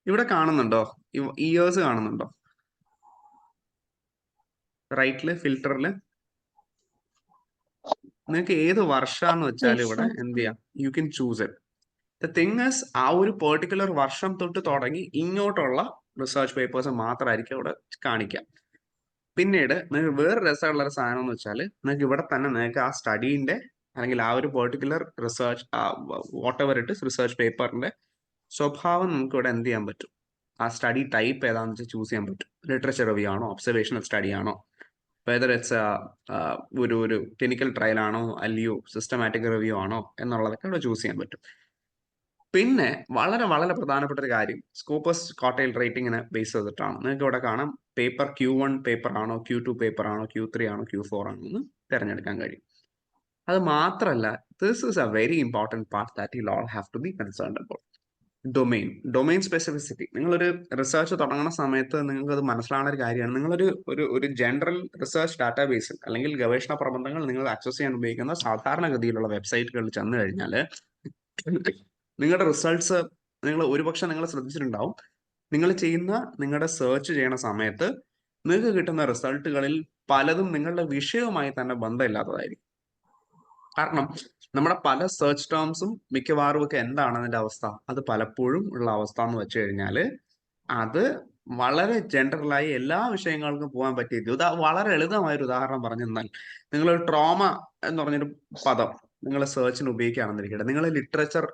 ഇവിടെ കാണുന്നുണ്ടോ ഇയേഴ്സ് കാണുന്നുണ്ടോ റൈറ്റില് ഫിൽറ്ററിൽ? നിങ്ങൾക്ക് ഏത് വർഷാന്ന് വെച്ചാൽ ഇവിടെ എന്ത് ചെയ്യാം, you can choose it. The thing is, ആ ഒരു പെർട്ടിക്കുലർ വർഷം തൊട്ട് തുടങ്ങി ഇങ്ങോട്ടുള്ള റിസർച്ച് പേപ്പേഴ്സ് മാത്രമായിരിക്കും ഇവിടെ കാണിക്കാം. പിന്നീട് നിങ്ങൾക്ക് വേറെ രസമുള്ള ഒരു സാധനം എന്ന് വെച്ചാൽ, നിങ്ങൾക്ക് ഇവിടെ തന്നെ നിങ്ങൾക്ക് ആ സ്റ്റഡീന്റെ അല്ലെങ്കിൽ ആ ഒരു particular research what ever it is research പേപ്പറിന്റെ സ്വഭാവം നമുക്ക് ഇവിടെ എന്ത് ചെയ്യാൻ പറ്റും, ആ സ്റ്റഡി ടൈപ്പ് ഏതാണെന്ന് വെച്ചാൽ ചൂസ് ചെയ്യാൻ പറ്റും. ലിറ്ററേച്ചർ റിവ്യൂ ആണോ, ഒബ്സർവേഷണൽ സ്റ്റഡി ആണോ, വെദർ ഇറ്റ്സ് ഒരു ക്ലിനിക്കൽ ട്രയൽ ആണോ, അല്ലയോ സിസ്റ്റമാറ്റിക് റിവ്യൂ ആണോ എന്നുള്ളതൊക്കെ ഇവിടെ ചൂസ് ചെയ്യാൻ പറ്റും. പിന്നെ വളരെ വളരെ പ്രധാനപ്പെട്ട ഒരു കാര്യം, സ്കോപ്പസ് കോട്ടൈൽ റേറ്റിംഗിനെ ബേസ് ചെയ്തിട്ടാണ്. നിങ്ങൾക്ക് ഇവിടെ കാണാം പേപ്പർ Q1 പേപ്പർ ആണോ, Q2 പേപ്പർ ആണോ, Q3 ആണോ, Q4 ആണോ എന്ന് തിരഞ്ഞെടുക്കാൻ കഴിയും. അത് മാത്രമല്ല, this is a very important part that you all have to be concerned about. Domain specificity. നിങ്ങളൊരു റിസർച്ച് തുടങ്ങുന്ന സമയത്ത് നിങ്ങൾക്ക് അത് മനസ്സിലാവുന്ന ഒരു കാര്യമാണ്. നിങ്ങളൊരു ഒരു ജനറൽ റിസർച്ച് ഡാറ്റാബേസിൽ അല്ലെങ്കിൽ ഗവേഷണ പ്രബന്ധങ്ങൾ നിങ്ങൾ ആക്സസ് ചെയ്യാൻ ഉപയോഗിക്കുന്ന സാധാരണഗതിയിലുള്ള വെബ്സൈറ്റുകളിൽ ചെന്ന് കഴിഞ്ഞാൽ നിങ്ങളുടെ റിസൾട്ട്സ് ഒരുപക്ഷെ നിങ്ങൾ ശ്രദ്ധിച്ചിട്ടുണ്ടാവും, നിങ്ങൾ നിങ്ങളുടെ സെർച്ച് ചെയ്യണ സമയത്ത് നിങ്ങൾക്ക് കിട്ടുന്ന റിസൾട്ടുകളിൽ പലതും നിങ്ങളുടെ വിഷയവുമായി തന്നെ ബന്ധമില്ലാത്തതായിരിക്കും. കാരണം നമ്മുടെ പല സെർച്ച് ടേംസും മിക്കവാറും ഒക്കെ എന്താണ് അതിന്റെ അവസ്ഥ, അത് പലപ്പോഴും ഉള്ള അവസ്ഥ എന്ന് വെച്ച് കഴിഞ്ഞാൽ അത് വളരെ ജനറലായി എല്ലാ വിഷയങ്ങൾക്കും പോകാൻ പറ്റിയത്. വളരെ ലളിതമായ ഒരു ഉദാഹരണം പറഞ്ഞു തന്നാൽ, നിങ്ങളൊരു ട്രോമ എന്ന് പറഞ്ഞൊരു പദം നിങ്ങൾ സെർച്ചിന് ഉപയോഗിക്കുകയാണെന്നിരിക്കട്ടെ. നിങ്ങൾ ലിറ്ററേച്ചർ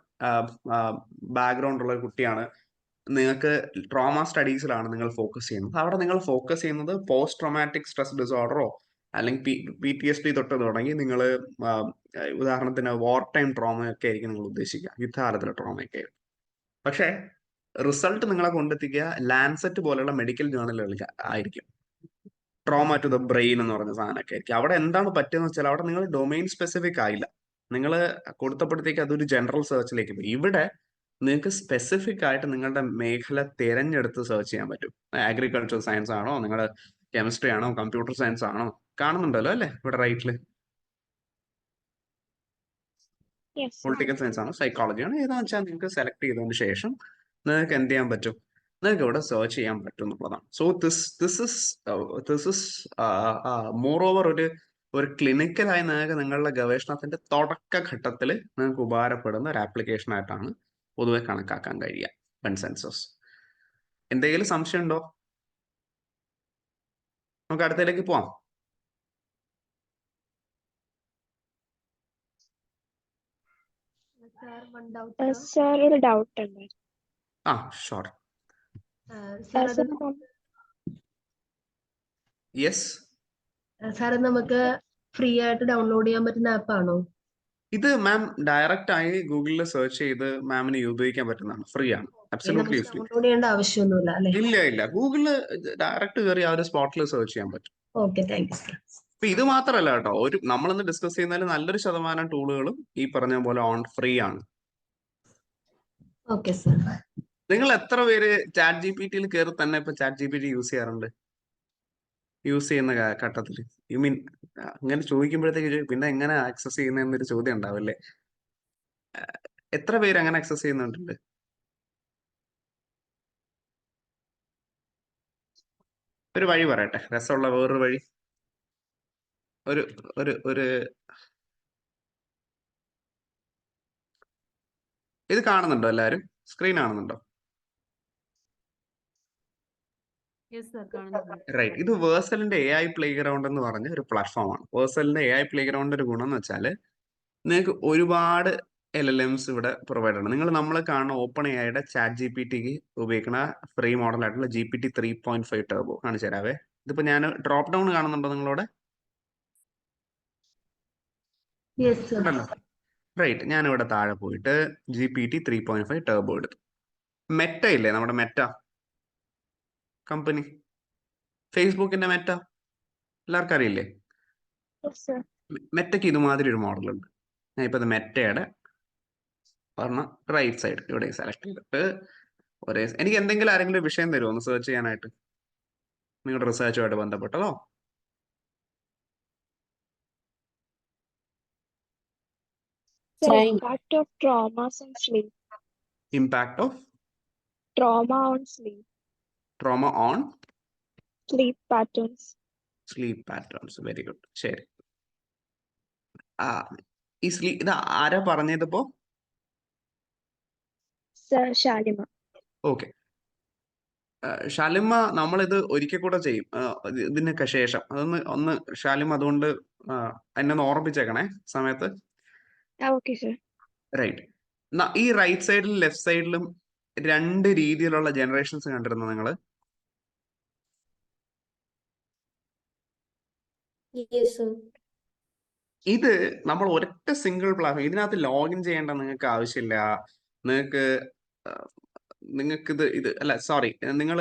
ബാക്ക്ഗ്രൗണ്ട് ഉള്ള ഒരു കുട്ടിയാണ്, നിങ്ങൾക്ക് ട്രോമ സ്റ്റഡീസിലാണ് നിങ്ങൾ ഫോക്കസ് ചെയ്യുന്നത്. അവിടെ നിങ്ങൾ ഫോക്കസ് ചെയ്യുന്നത് പോസ്റ്റ് ട്രോമാറ്റിക് സ്ട്രെസ് ഡിസോർഡറോ അല്ലെങ്കിൽ PTSD തൊട്ട് തുടങ്ങി നിങ്ങൾ ഉദാഹരണത്തിന് വാർ ടൈം ട്രോമയൊക്കെ ആയിരിക്കും നിങ്ങൾ ഉദ്ദേശിക്കുക, യുദ്ധകാലത്തിലെ ട്രോമയൊക്കെ. പക്ഷേ റിസൾട്ട് നിങ്ങളെ കൊണ്ടെത്തിക്കുക ലാൻസെറ്റ് പോലെയുള്ള മെഡിക്കൽ ജേർണലുകളിൽ ആയിരിക്കും. ട്രോമ ടു ദ ബ്രെയിൻ എന്ന് പറഞ്ഞ സാധനമൊക്കെ ആയിരിക്കും. അവിടെ എന്താണ് പറ്റുന്നത് വെച്ചാൽ അവിടെ നിങ്ങൾ ഡൊമെയിൻ സ്പെസിഫിക് ആയില്ല, നിങ്ങൾ കൊടുത്തപ്പോഴത്തേക്ക് അതൊരു ജനറൽ സെർച്ചിലേക്ക് പോയി. ഇവിടെ നിങ്ങൾക്ക് സ്പെസിഫിക് ആയിട്ട് നിങ്ങളുടെ മേഖല തിരഞ്ഞെടുത്ത് സെർച്ച് ചെയ്യാൻ പറ്റും. അഗ്രികൾച്ചർ സയൻസ് ആണോ, നിങ്ങളുടെ കെമിസ്ട്രി ആണോ, കമ്പ്യൂട്ടർ സയൻസ് ആണോ, കാണുന്നുണ്ടല്ലോ അല്ലെ ഇവിടെ റൈറ്റില്. പൊളിറ്റിക്കൽ സയൻസ് ആണോ, സൈക്കോളജി ആണോ, ഏതാണെന്ന് വെച്ചാൽ നിങ്ങൾക്ക് സെലക്ട് ചെയ്തതിന് ശേഷം നിങ്ങൾക്ക് എന്ത് ചെയ്യാൻ പറ്റും, നിങ്ങൾക്ക് ഇവിടെ സെർച്ച് ചെയ്യാൻ പറ്റും എന്നുള്ളതാണ്. So this is more over ഒരു ക്ലിനിക്കലായി നിങ്ങൾക്ക് നിങ്ങളുടെ ഗവേഷണത്തിന്റെ തുടക്കഘട്ടത്തിൽ നിങ്ങൾക്ക് ഉപകാരപ്പെടുന്ന ഒരു ആപ്ലിക്കേഷൻ ആയിട്ടാണ് പൊതുവെ കണക്കാക്കാൻ കഴിയുക കൺസെൻസസ്. എന്തെങ്കിലും സംശയം ഉണ്ടോ? നമുക്ക് അടുത്തതിലേക്ക് പോവാം. സാർ ഒരു ഡൗട്ട് ഉണ്ട്. ഷുവർ. യെസ് സാർ, നമുക്ക് ഫ്രീ ആയിട്ട് ഡൗൺലോഡ് ചെയ്യാൻ പറ്റുന്ന ആപ്പ് ആണോ ഇത്? മാം ഡയറക്റ്റ് ആയി ഗൂഗിളിൽ സെർച്ച് ചെയ്ത് മാമിന് ഉപയോഗിക്കാൻ പറ്റുന്നതാണ്, ഫ്രീ ആണ്, അബ്സല്യൂട്ട്ലി ഫ്രീ. ഡൗൺലോഡ് ചെയ്യേണ്ട ആവശ്യമൊന്നുമില്ല അല്ലേ? ഇല്ല, ഗൂഗിളിൽ ഡയറക്റ്റ് കയറി ആ ഒരു സ്പോട്ടിൽ സെർച്ച് ചെയ്യാൻ പറ്റും. Okay, thank you sir. ഇപ്പൊ ഇത് മാത്രമല്ല കേട്ടോ, നമ്മളിന്ന് ഡിസ്കസ് ചെയ്യുന്നതിൽ നല്ലൊരു ശതമാനം ടൂളുകളും ഈ പറഞ്ഞ പോലെ ഫ്രീ ആണ്. Okay sir. നിങ്ങൾ എത്ര പേര് ChatGPT കയറി തന്നെ ഇപ്പൊ ChatGPT യൂസ് ചെയ്യാറുണ്ട്? യൂസ് ചെയ്യുന്ന ഘട്ടത്തിൽ മീൻ അങ്ങനെ ചോദിക്കുമ്പോഴത്തേക്ക് പിന്നെ എങ്ങനെ ആക്സസ് ചെയ്യുന്നതെന്നൊരു ചോദ്യം ഉണ്ടാവില്ലേ? എത്ര പേര് അങ്ങനെ ആക്സസ് ചെയ്യുന്നുണ്ട്? ഒരു വഴി പറയട്ടെ, രസമുള്ള വേറൊരു വഴി. ഒരു ഇത് കാണുന്നുണ്ടോ? എല്ലാവരും സ്ക്രീൻ കാണുന്നുണ്ടോ? റൈറ്റ്. ഇത് വേഴ്സലിന്റെ AI പ്ലേ ഗ്രൗണ്ട് എന്ന് പറഞ്ഞ ഒരു പ്ലാറ്റ്ഫോമാണ്. വേഴ്സലിന്റെ AI പ്ലേ ഗ്രൗണ്ടിന്റെ ഒരു ഗുണം എന്ന് വെച്ചാൽ നിങ്ങൾക്ക് ഒരുപാട് LLMs ഇവിടെ പ്രൊവൈഡ് ആണ്. നമ്മൾ കാണുന്ന ഓപ്പൺ എഐയുടെ ചാറ്റ് GPT ഉപയോഗിക്കുന്ന ഫ്രീ മോഡൽ ആയിട്ടുള്ള GPT 3.5 ടർബോ കാണിച്ചു തരാവേ. ഇതിപ്പോ ഞാൻ ഡ്രോപ്പ് ഡൗൺ കാണുന്നുണ്ടോ നിങ്ങളോട്? ഉണ്ടല്ലോ. റൈറ്റ്. ഞാനിവിടെ താഴെ പോയിട്ട് GPT 3.5 ടർബോ എടുത്തു. മെറ്റ ഇല്ലേ, നമ്മുടെ മെറ്റ കമ്പനി, ഫേസ്ബുക്കിന്റെ മെറ്റ എല്ലാവർക്കും അറിയില്ലേ? Yes, sir. മെറ്റയ്ക്ക് ഇതുമാതിരി ഒരു മോഡൽ ഉണ്ട്. ഞാൻ ഇപ്പൊ മെറ്റയുടെ പറഞ്ഞ റൈറ്റ് സൈഡ് ഇവിടെ സെലക്ട് ചെയ്തിട്ട് എനിക്ക് എന്തെങ്കിലും ആരെങ്കിലും വിഷയം തരുമോ ഒന്ന് സെർച്ച് ചെയ്യാനായിട്ട്, നിങ്ങളുടെ റിസർച്ചുമായിട്ട് ബന്ധപ്പെട്ടതോ? The impact of traumas on sleep. Impact of Trauma on sleep. Trauma on Sleep patterns. Sleep patterns. Very good. ശരി. ഈ ഇത് ആരാ പറഞ്ഞതിപ്പോ? Sir Shalima. ഓക്കെ. ഷാലിമ, നമ്മളിത് ഒരിക്കൽ കൂടെ ചെയ്യും ഇതിനൊക്കെ ശേഷം. ഒന്ന് ഷാലിമ അതുകൊണ്ട് എന്നെ ഒന്ന് ഓർമ്മിപ്പിച്ചേക്കണേ സമയത്ത്. Okay, sir. റൈറ്റ്. ഈ റൈറ്റ് സൈഡിലും ലെഫ്റ്റ് സൈഡിലും രണ്ട് രീതിയിലുള്ള ജനറേഷൻസ് കണ്ടിരുന്നു നിങ്ങള്? ഇത് നമ്മൾ ഒരൊറ്റ സിംഗിൾ പ്ലാറ്റ്ഫോം, ഇതിനകത്ത് ലോഗിൻ ചെയ്യേണ്ട നിങ്ങൾക്ക് ആവശ്യമില്ല. നിങ്ങൾക്ക് ഇത് അല്ല, സോറി, നിങ്ങൾ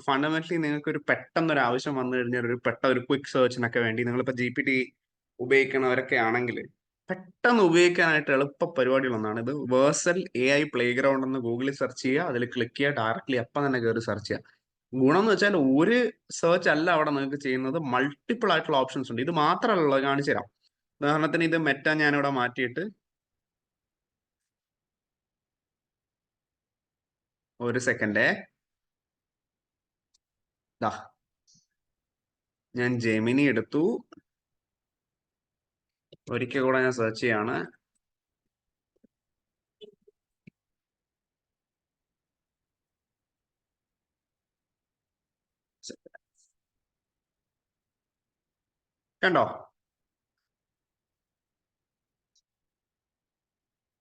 ഫണ്ടമെന്റലി നിങ്ങൾക്ക് ഒരു പെട്ടെന്നൊരു ആവശ്യം വന്നു കഴിഞ്ഞാൽ ഒരു ക്വിക്ക് സെർച്ചിനൊക്കെ വേണ്ടി നിങ്ങളിപ്പോ GPT ഉപയോഗിക്കണവരൊക്കെ ആണെങ്കിൽ പെട്ടെന്ന് ഉപയോഗിക്കാനായിട്ട് എളുപ്പ പരിപാടികളൊന്നാണ് ഇത്. വേഴ്സൽ AI പ്ലേ ഗ്രൗണ്ട് എന്ന് ഗൂഗിളിൽ സെർച്ച് ചെയ്യുക, അതിൽ ക്ലിക്ക് ചെയ്യുക, ഡയറക്ട്ലി അപ്പം തന്നെ കയറി സെർച്ച് ചെയ്യുക. ഗുണം എന്ന് വെച്ചാൽ ഒരു സെർച്ച് അല്ല അവിടെ നിങ്ങൾക്ക് ചെയ്യുന്നത്, മൾട്ടിപ്പിൾ ആയിട്ടുള്ള ഓപ്ഷൻസ് ഉണ്ട്. ഇത് മാത്രമല്ല, കാണിച്ചു തരാം. ഉദാഹരണത്തിന് ഇത് മെറ്റ ഞാനിവിടെ മാറ്റിയിട്ട് ഒരു സെക്കൻഡേ, ഞാൻ ജെമിനി എടുത്തു. ഒരിക്കൽ കൂടെ ഞാൻ സെർച്ച് ചെയ്യാണ്. കണ്ടോ?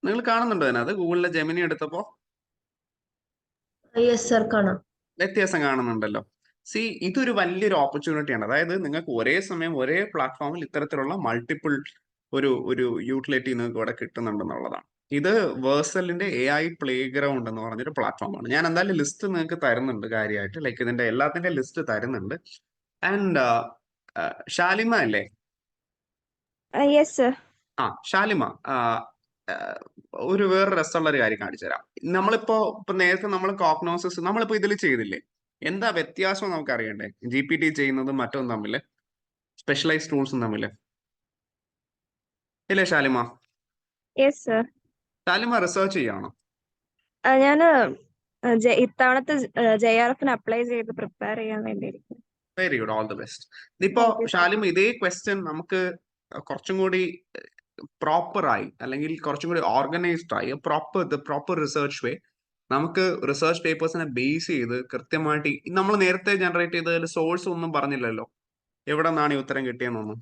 നിങ്ങൾ കാണുന്നുണ്ടോ അതിനകത്ത്? ഗൂഗിളിലെ ജെമിനി എടുത്തപ്പോ കാണാം. വ്യത്യാസം കാണുന്നുണ്ടല്ലോ. ഇതൊരു വലിയൊരു ഓപ്പർച്യൂണിറ്റിയാണ്. അതായത് നിങ്ങൾക്ക് ഒരേ സമയം ഒരേ പ്ലാറ്റ്ഫോമിൽ ഇത്തരത്തിലുള്ള മൾട്ടിപ്പിൾ ഒരു യൂട്ടിലിറ്റി നിങ്ങൾക്ക് ഇവിടെ കിട്ടുന്നുണ്ടെന്നുള്ളതാണ്. ഇത് വേഴ്സലിന്റെ AI പ്ലേ ഗ്രൗണ്ട് എന്ന് പറഞ്ഞൊരു പ്ലാറ്റ്ഫോമാണ്. ഞാൻ എന്തായാലും ലിസ്റ്റ് നിങ്ങൾക്ക് തരുന്നുണ്ട്, കാര്യമായിട്ട് ലൈക്ക് ഇതിന്റെ എല്ലാത്തിന്റെ ലിസ്റ്റ് തരുന്നുണ്ട്. ആൻഡ് ഷാലിമ അല്ലേ? Yes, sir. ഷാലിമ, വേറെ രസമുള്ള ഒരു കാര്യം കാണിച്ചു തരാം. ഇപ്പൊ നേരത്തെ നമ്മൾ കോഗ്നോസിസ് നമ്മളിപ്പോ ഇതിൽ ചെയ്തില്ലേ? എന്താ വ്യത്യാസം നമുക്ക് അറിയണ്ടേ? GPT ചെയ്യുന്നതും മറ്റൊന്നും തമ്മില്, സ്പെഷ്യലൈസ് ടൂൾസും തമ്മില്, ഇല്ലേ Shalima? Yes, sir. Shalima research ചെയ്യാണോ? ഞാന് ഇത്തവണത്തെ JRF അപ്ലൈ ചെയ്ത് പ്രിപ്പയർ ചെയ്യാൻ വേണ്ടിയിരിക്കും. Very good, all the best. ഇപ്പോ ഷാലിമ, ഇതേ ക്വസ്റ്റ്യൻ നമുക്ക് കുറച്ചും കൂടി പ്രോപ്പറായി അല്ലെങ്കിൽ കുറച്ചും കൂടി ഓർഗനൈസ്ഡ് ആയി പ്രോപ്പർ റിസർച്ച് വേ നമുക്ക് റിസർച്ച് പേപ്പേഴ്സിനെ ബേസ് ചെയ്ത് കൃത്യമായിട്ട് നമ്മൾ നേരത്തെ ജനറേറ്റ് ചെയ്തതിൽ സോഴ്സ് ഒന്നും പറഞ്ഞില്ലല്ലോ, എവിടെ നിന്നാണ് ഈ ഉത്തരം കിട്ടിയെന്നൊന്നും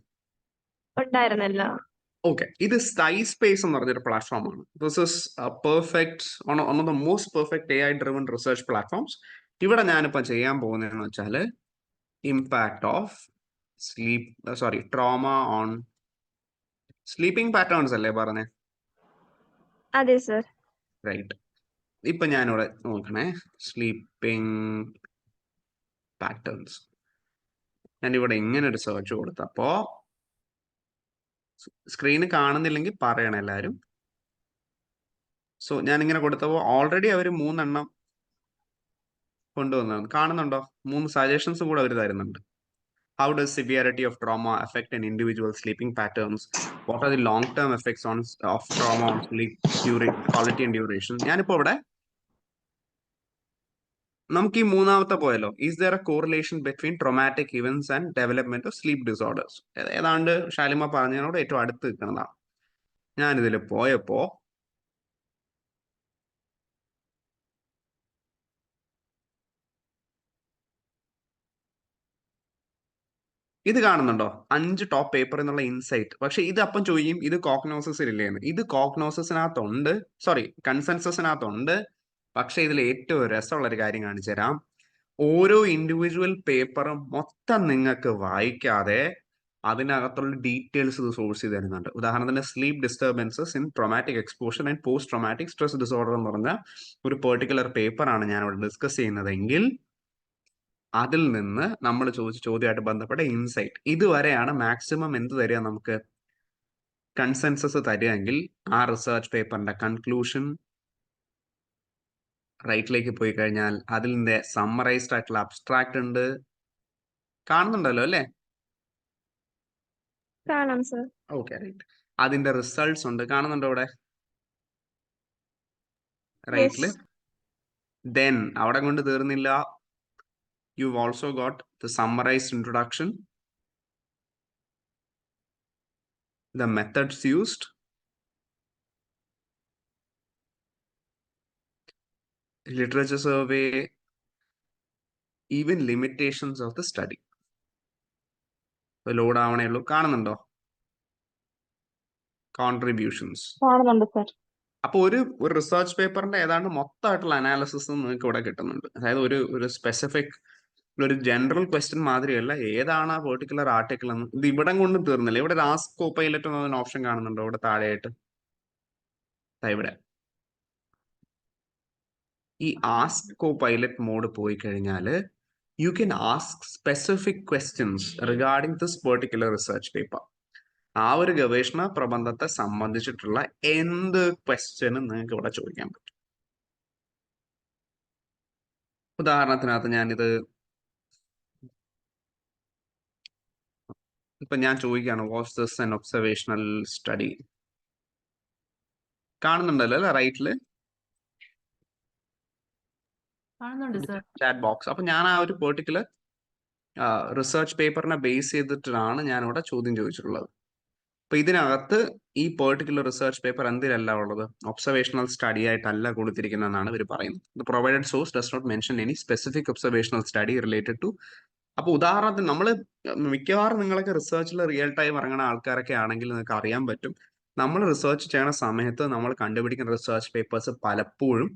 ഉണ്ടായിരുന്നല്ലോ. ഓക്കെ. ഇത് SciSpace എന്ന് പറഞ്ഞൊരു പ്ലാറ്റ്ഫോമാണ്. This is perfect, one of the most perfect AI driven research platforms. ഇവിടെ ഞാനിപ്പോ ചെയ്യാൻ പോകുന്നതെന്ന് വെച്ചാൽ impact of trauma on sleeping patterns അല്ലേ പറഞ്ഞേ? അതെ സർ. റൈറ്റ്. ഇപ്പൊ ഞാനിവിടെ നോക്കണേ, സ്ലീപ്പിംഗ് പാറ്റേൺസ്. ഞാനിവിടെ ഇങ്ങനെ ഒരു സെർച്ച് കൊടുത്തപ്പോ സ്ക്രീന് കാണുന്നില്ലെങ്കിൽ പറയണം എല്ലാവരും. ഞാൻ ഇങ്ങനെ കൊടുത്തപ്പോ ഓൾറെഡി അവർ 3 എണ്ണം കൊണ്ടുവന്നത് കാണുന്നുണ്ടോ? 3 സജഷൻസ് കൂടെ അവർ തരുന്നുണ്ട്. How does severity of trauma affect an individual's sleeping patterns? What are the long-term effects of trauma on sleep quality and duration? ഞാനിപ്പോ ഇവിടെ നമുക്ക് ഈ മൂന്നാമത്തെ പോയല്ലോ, is there A correlation between traumatic events and development of sleep disorders? ഏതാണ്ട് ഷാലിമ പറഞ്ഞതിനോട് ഏറ്റവും അടുത്ത് നിൽക്കുന്നതാണ്. ഞാനിതിൽ പോയപ്പോ ഇത് കാണുന്നുണ്ടോ? 5 ടോപ്പ് പേപ്പർ എന്നുള്ള ഇൻസൈറ്റ്. പക്ഷെ ഇത് അപ്പം ചോദിക്കും ഇത് കോഗ്നോസിസിൽ ഇല്ലേന്ന്. ഇത് കോഗ്നോസിസിനകത്തുണ്ട്, സോറി കൺസെൻസസിനകത്തുണ്ട്. പക്ഷെ ഇതിൽ ഏറ്റവും രസമുള്ള ഒരു കാര്യം കാണിച്ചു തരാം. ഓരോ ഇൻഡിവിജ്വൽ പേപ്പറും മൊത്തം നിങ്ങൾക്ക് വായിക്കാതെ അതിനകത്തുള്ള ഡീറ്റെയിൽസ് ഇത് സോഴ്സ് ചെയ്ത് തരുന്നുണ്ട്. ഉദാഹരണത്തിന് sleep disturbances in traumatic exposure and post traumatic stress disorder എന്ന് പറഞ്ഞ ഒരു പെർട്ടിക്കുലർ പേപ്പറാണ് ഞാൻ ഇവിടെ ഡിസ്കസ് ചെയ്യുന്നതെങ്കിൽ അതിൽ നിന്ന് നമ്മൾ ചോദിച്ച ചോദ്യമായിട്ട് ബന്ധപ്പെട്ട ഇൻസൈറ്റ് ഇതുവരെയാണ് മാക്സിമം എന്ത് തരിക നമുക്ക് കൺസെൻസസ് തരികയെങ്കിൽ ആ റിസർച്ച് പേപ്പറിന്റെ കൺക്ലൂഷൻ റൈറ്റിലേക്ക് പോയി കഴിഞ്ഞാൽ അതിന്റെ സമ്മറൈസ്ഡ് ആയിട്ടുള്ള അബ്സ്ട്രാക്ട് ഉണ്ട്. കാണുന്നുണ്ടല്ലോ അല്ലേ? കാണാം സർ. Okay, right. അതിന്റെ റിസൾട്ട്സ് ഉണ്ട്, കാണുന്നുണ്ടോ ഇവിടെ റൈറ്റില്? ദെൻ അവിടെ കൊണ്ട് തീർന്നില്ല. You've also got the summarized introduction, the methods used, literature survey, even limitations of the study. Load ആവണേ ഉള്ളൂ. കാണുന്നുണ്ടോ? കോൺട്രിബ്യൂഷൻസ് കാണുന്നുണ്ട് സർ. അപ്പൊ ഒരു റിസർച്ച് പേപ്പറിന്റെ ഏതാണ്ട് മൊത്തമായിട്ടുള്ള അനാലിസിസ് നിങ്ങൾക്ക് ഇവിടെ കിട്ടുന്നുണ്ട്. അതായത് ഒരു സ്പെസിഫിക് ഒരു ജനറൽ ക്വസ്റ്റ്യൻ മാതിരിയല്ല, ഏതാണ് ആ പെർട്ടിക്കുലർ ആർട്ടിക്കിൾ എന്ന്. ഇത് ഇവിടെ കൊണ്ട് തീർന്നില്ല. ഇവിടെ ആസ്ക് കോപൈലറ്റ് എന്നൊരു ഓപ്ഷൻ കാണുന്നുണ്ടോ ഇവിടെ താഴെയായിട്ട്? ഇവിടെ ഈ ആസ്ക് കോപൈലറ്റ് മോഡ് പോയി കഴിഞ്ഞാൽ you can ask specific questions regarding this particular research paper. ആ ഒരു ഗവേഷണ പ്രബന്ധത്തെ സംബന്ധിച്ചിട്ടുള്ള എന്ത് ക്വസ്റ്റ്യനും നിങ്ങൾക്ക് ഇവിടെ ചോദിക്കാൻ പറ്റും. ഉദാഹരണത്തിനകത്ത് ഞാനിത് ഇപ്പൊ ഞാൻ ചോദിക്കുകയാണ് was this an observational study. കാണുന്നുണ്ടല്ലോ അല്ലെ റൈറ്റില് ചാറ്റ് ബോക്സ്. അപ്പൊ ഞാൻ ആ ഒരു പെർട്ടിക്കുലർ റിസർച്ച് പേപ്പറിനെ ബേസ് ചെയ്തിട്ടാണ് ഞാൻ ഇവിടെ ചോദ്യം ചോദിച്ചിട്ടുള്ളത്. അപ്പൊ ഇതിനകത്ത് ഈ പെർട്ടിക്കുലർ റിസർച്ച് പേപ്പർ എന്തിനല്ല ഉള്ളത്? ഒബ്സർവേഷണൽ സ്റ്റഡി ആയിട്ടല്ല കൊടുത്തിരിക്കുന്നതെന്നാണ് ഇവർ പറയുന്നത്. The provided source does not mention any specific observational study related to. അപ്പൊ ഉദാഹരണത്തിന് നമ്മൾ മിക്കവാറും നിങ്ങളൊക്കെ റിസർച്ചിൽ റിയൽ ടൈം ഇറങ്ങുന്ന ആൾക്കാരൊക്കെ ആണെങ്കിൽ നിങ്ങൾക്ക് അറിയാൻ പറ്റും, നമ്മൾ റിസർച്ച് ചെയ്യണ സമയത്ത് നമ്മൾ കണ്ടുപിടിക്കുന്ന റിസർച്ച് പേപ്പേഴ്സ് പലപ്പോഴും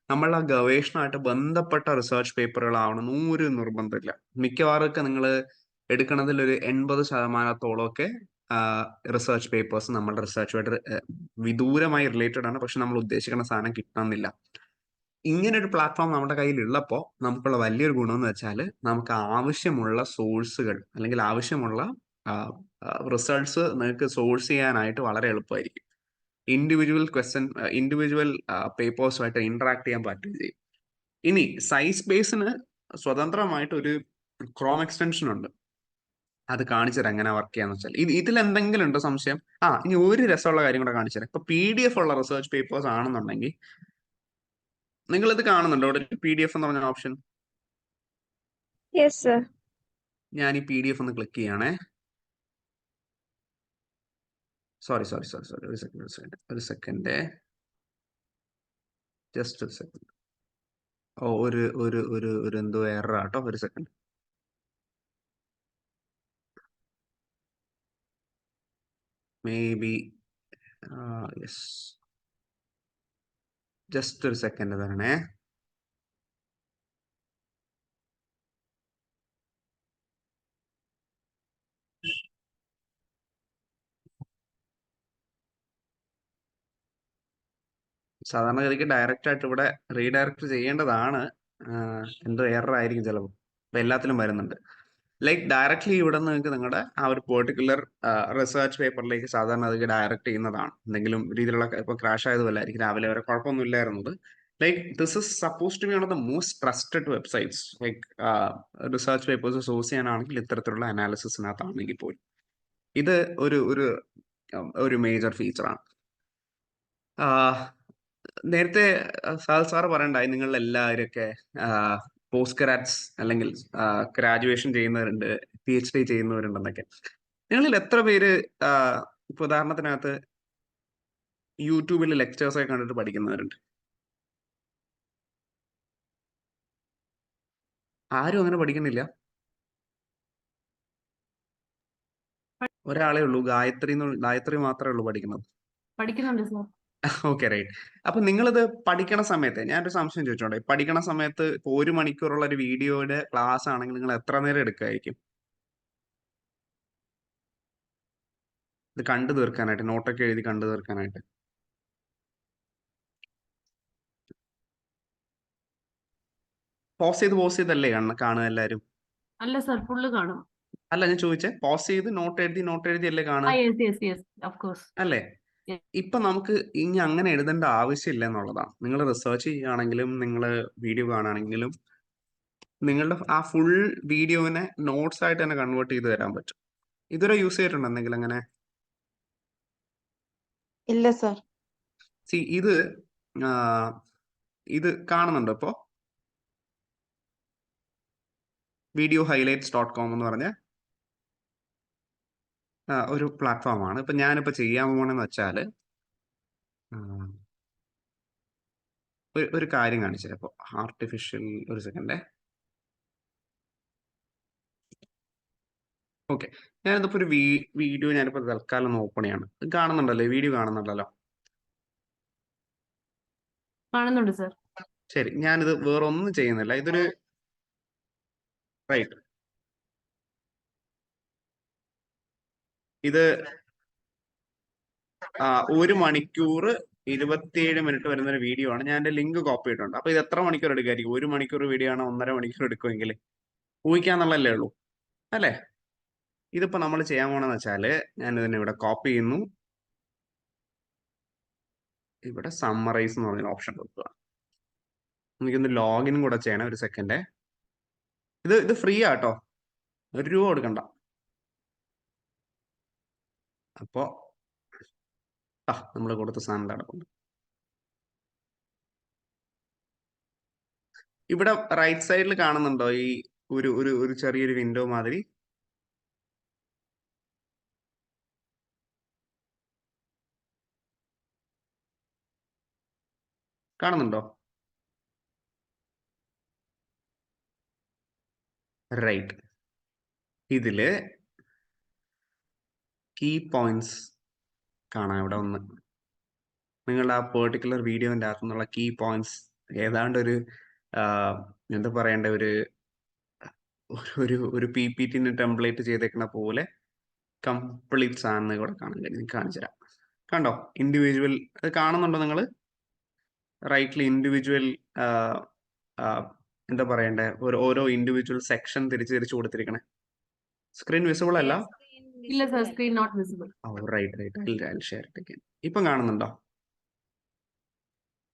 നമ്മളുടെ ഗവേഷണമായിട്ട് ബന്ധപ്പെട്ട റിസർച്ച് പേപ്പറുകളാവണമെന്ന് ഒരു നിർബന്ധമില്ല. മിക്കവാറൊക്കെ നിങ്ങൾ എടുക്കണതിൽ ഒരു 80% റിസർച്ച് പേപ്പേഴ്സ് നമ്മളുടെ റിസർച്ചുമായിട്ട് വിദൂരമായി റിലേറ്റഡ് ആണ്. പക്ഷെ നമ്മൾ ഉദ്ദേശിക്കുന്ന സാധനം കിട്ടണമെന്നില്ല. ഇങ്ങനെ ഒരു പ്ലാറ്റ്ഫോം നമ്മുടെ കയ്യിൽ ഉള്ളപ്പോൾ നമുക്കുള്ള വലിയൊരു ഗുണം എന്ന് വെച്ചാൽ നമുക്ക് ആവശ്യമുള്ള സോഴ്സുകൾ അല്ലെങ്കിൽ ആവശ്യമുള്ള റിസൾട്ട്സ് നിങ്ങൾക്ക് സോഴ്സ് ചെയ്യാനായിട്ട് വളരെ എളുപ്പമായിരിക്കും. ഇൻഡിവിജ്വൽ പേപ്പേഴ്സുമായിട്ട് ഇന്ററാക്ട് ചെയ്യാൻ പറ്റുകയും ചെയ്യും. ഇനി സൈസ് സ്പേസിന് സ്വതന്ത്രമായിട്ട് ഒരു ക്രോം എക്സ്റ്റൻഷൻ ഉണ്ട്. അത് കാണിച്ചുതരാം എങ്ങനെ വർക്ക് ചെയ്യാന്ന് വെച്ചാൽ. ഇതിൽ എന്തെങ്കിലും ഉണ്ടോ സംശയം? ഇനി ഒരു രസമുള്ള കാര്യം കൂടെ കാണിച്ചുതരാം. ഇപ്പൊ PDF ഉള്ള റിസർച്ച് പേപ്പേഴ്സ് ആണെന്നുണ്ടെങ്കിൽ നിങ്ങൾ ഇത് കാണുന്നുണ്ടോ ഇവിടെ PDF എന്ന് പറഞ്ഞ ഓപ്ഷൻ? ഞാൻ ഈ PDF ഒന്ന് ക്ലിക്ക് ചെയ്യണേ. സോറി ഒരു സെക്കൻഡ് ജസ്റ്റ് ഒരു സെക്കൻഡ്. ഒരു എന്തോ എറർ ആട്ടോ, ഒരു സെക്കൻഡ്. മേബി യെസ്, ജസ്റ്റ് ഒരു സെക്കൻഡ് തരണേ. സാധാരണഗതിക്ക് ഡയറക്റ്റ് ആയിട്ട് ഇവിടെ റീഡയറക്ട് ചെയ്യേണ്ടതാണ്. എന്തോ എറർ ആയിരിക്കും ചിലപ്പോൾ. അപ്പൊ എല്ലാത്തിലും വരുന്നുണ്ട്. ലൈക്ക് ഡയറക്ട്ലി ഇവിടെ നിങ്ങൾക്ക് നിങ്ങളുടെ ആ ഒരു പെർട്ടിക്കുലർ റിസർച്ച് പേപ്പറിലേക്ക് സാധാരണ അതൊക്കെ ഡയറക്റ്റ് ചെയ്യുന്നതാണ്. എന്തെങ്കിലും രീതിയിലുള്ള ഇപ്പൊ ക്രാഷ് ആയതുപോലായിരിക്കും. രാവിലെ വരെ കുഴപ്പമൊന്നും ഇല്ലായിരുന്നത്. Like this is suppose to be one of the most trusted websites. Like research papers source ചെയ്യാനാണെങ്കിൽ ഇത്തരത്തിലുള്ള അനാലിസിസിനകത്താണെങ്കിൽ പോലും ഇത് ഒരു മേജർ ഫീച്ചറാണ്. നേരത്തെ സാറ് പറയണ്ടായി നിങ്ങൾ എല്ലാവരൊക്കെ പോസ്റ്റ് ഗ്രാഡ്സ് അല്ലെങ്കിൽ ഗ്രാജുവേഷൻ ചെയ്യുന്നവരുണ്ട്, PhD ചെയ്യുന്നവരുണ്ടെന്നൊക്കെ. നിങ്ങളിൽ എത്ര പേര് ഇപ്പൊ ഉദാഹരണത്തിനകത്ത് യൂട്യൂബിൽ ലെക്ചേഴ്സ് ഒക്കെ കണ്ടിട്ട് പഠിക്കുന്നവരുണ്ട്? ആരും അങ്ങനെ പഠിക്കുന്നില്ല. ഒരാളേ ഉള്ളൂ, ഗായത്രി മാത്രമേ ഉള്ളൂ പഠിക്കുന്നത്. പഠിക്കുന്നുണ്ട് സർ. Okay, right. അപ്പൊ നിങ്ങളിത് പഠിക്കണ സമയത്ത് ഞാനൊരു സംശയം ചോദിച്ചോട്ടെ, പഠിക്കണ സമയത്ത് ഇപ്പൊ 1 മണിക്കൂറുള്ള ഒരു വീഡിയോയുടെ ക്ലാസ് ആണെങ്കിൽ നിങ്ങൾ എത്ര നേരം എടുക്കുമായിരിക്കും ഇത് കണ്ടു തീർക്കാനായിട്ട്, നോട്ടൊക്കെ എഴുതി കണ്ടു തീർക്കാനായിട്ട്? പോസ് ചെയ്തല്ലേ കാണുക എല്ലാരും? അല്ല സർ, ഫുള്ള് കാണും. അല്ല, ഞാൻ ചോദിച്ചേ, പോസ് ചെയ്ത് നോട്ട് എഴുതി അല്ലേ കാണുക? Yes of course. അല്ലേ? ഇപ്പൊ നമുക്ക് ഇനി അങ്ങനെ എഴുതേണ്ട ആവശ്യമില്ല എന്നുള്ളതാണ്. നിങ്ങൾ റിസർച്ച് ചെയ്യുകയാണെങ്കിലും നിങ്ങൾ വീഡിയോ കാണുകയാണെങ്കിലും നിങ്ങളുടെ ആ ഫുൾ വീഡിയോനെ നോട്ട്സ് ആയിട്ട് തന്നെ കൺവേർട്ട് ചെയ്ത് തരാൻ പറ്റും. ഇതുവരെ യൂസ് ചെയ്തിട്ടുണ്ടോ എന്തെങ്കിലും അങ്ങനെ? ഇല്ല സർ. ഇത് കാണുന്നുണ്ടോ ഇപ്പോ? videohighlights.com എന്ന് പറഞ്ഞ ഒരു പ്ലാറ്റ്ഫോമാണ്. ഇപ്പൊ ഞാനിപ്പോ ചെയ്യാൻ പോകണമെന്ന് വെച്ചാൽ ഒരു കാര്യം കാണിച്ചു തരാം. ആർട്ടിഫിഷ്യൽ, ഒരു സെക്കൻഡേ. ഓക്കെ, ഞാനിതിപ്പോ ഒരു വീഡിയോ ഞാനിപ്പോ തൽക്കാലം ഒന്ന് ഓപ്പൺ ചെയ്യാണ്. കാണുന്നുണ്ടല്ലോ, വീഡിയോ കാണുന്നുണ്ടല്ലോ? കാണുന്നുണ്ട് സർ. ശരി, ഞാനിത് വേറൊന്നും ചെയ്യുന്നില്ല. ഇതൊരു റൈറ്റ്, ഇത് 1 മണിക്കൂർ 27 മിനിറ്റ് വരുന്ന ഒരു വീഡിയോ ആണ്. ഞാൻ എന്റെ ലിങ്ക് കോപ്പി ചെയ്തിട്ടുണ്ട്. അപ്പൊ ഇത് എത്ര മണിക്കൂർ എടുക്കായിരിക്കും? 1 മണിക്കൂർ വീഡിയോ ആണ്, 1.5 മണിക്കൂർ എടുക്കുമെങ്കിൽ ഊഹിക്കാന്നുള്ളല്ലേ ഉള്ളൂ, അല്ലേ? ഇതിപ്പോ നമ്മൾ ചെയ്യാൻ പോണെന്ന് വെച്ചാല് ഞാൻ ഇതിനെ ഇവിടെ കോപ്പി ചെയ്യുന്നു, ഇവിടെ സമ്മറൈസ് എന്ന് പറഞ്ഞ ഓപ്ഷൻ കൊടുക്കുക. എനിക്കൊന്ന് ലോഗിൻ കൂടെ ചെയ്യണം, ഒരു സെക്കൻഡ്. ഇത് ഫ്രീ ആട്ടോ, 1 രൂപ കൊടുക്കണ്ട. അപ്പോ നമ്മൾ കൊടുത്ത സാധനം നടക്കുന്നു. ഇവിടെ റൈറ്റ് സൈഡിൽ കാണുന്നുണ്ടോ ഈ ഒരു ചെറിയൊരു വിൻഡോ മാതിരി? കാണുന്നുണ്ടോ? റൈറ്റ്, ഇതില് കീ പോയിന്റ്സ് കാണാം. ഇവിടെ ഒന്ന് നിങ്ങളുടെ ആ പെർട്ടിക്കുലർ വീഡിയോന്റെ അകത്തു നിന്നുള്ള കീ പോയിന്റ്സ് ഏതാണ്ട് ഒരു എന്താ പറയണ്ട, ഒരു PPT ടെംപ്ലേറ്റ് ചെയ്തേക്കുന്ന പോലെ കംപ്ലീറ്റ് സാധനം ഇവിടെ കാണാൻ കഴിയും. കാണിച്ചു തരാം. കണ്ടോ? ഇൻഡിവിജ്വൽ കാണുന്നുണ്ടോ നിങ്ങൾ? റൈറ്റിൽ ഇൻഡിവിജ്വൽ എന്താ പറയണ്ടേ, ഓരോ ഇൻഡിവിജ്വൽ സെക്ഷൻ തിരിച്ചു കൊടുത്തിരിക്കണേ. സ്ക്രീൻ വിസിബിൾ അല്ല? ഇല്ല sir, screen not visible. Right, share it again. ഇപ്പം കാണുന്നുണ്ടോ?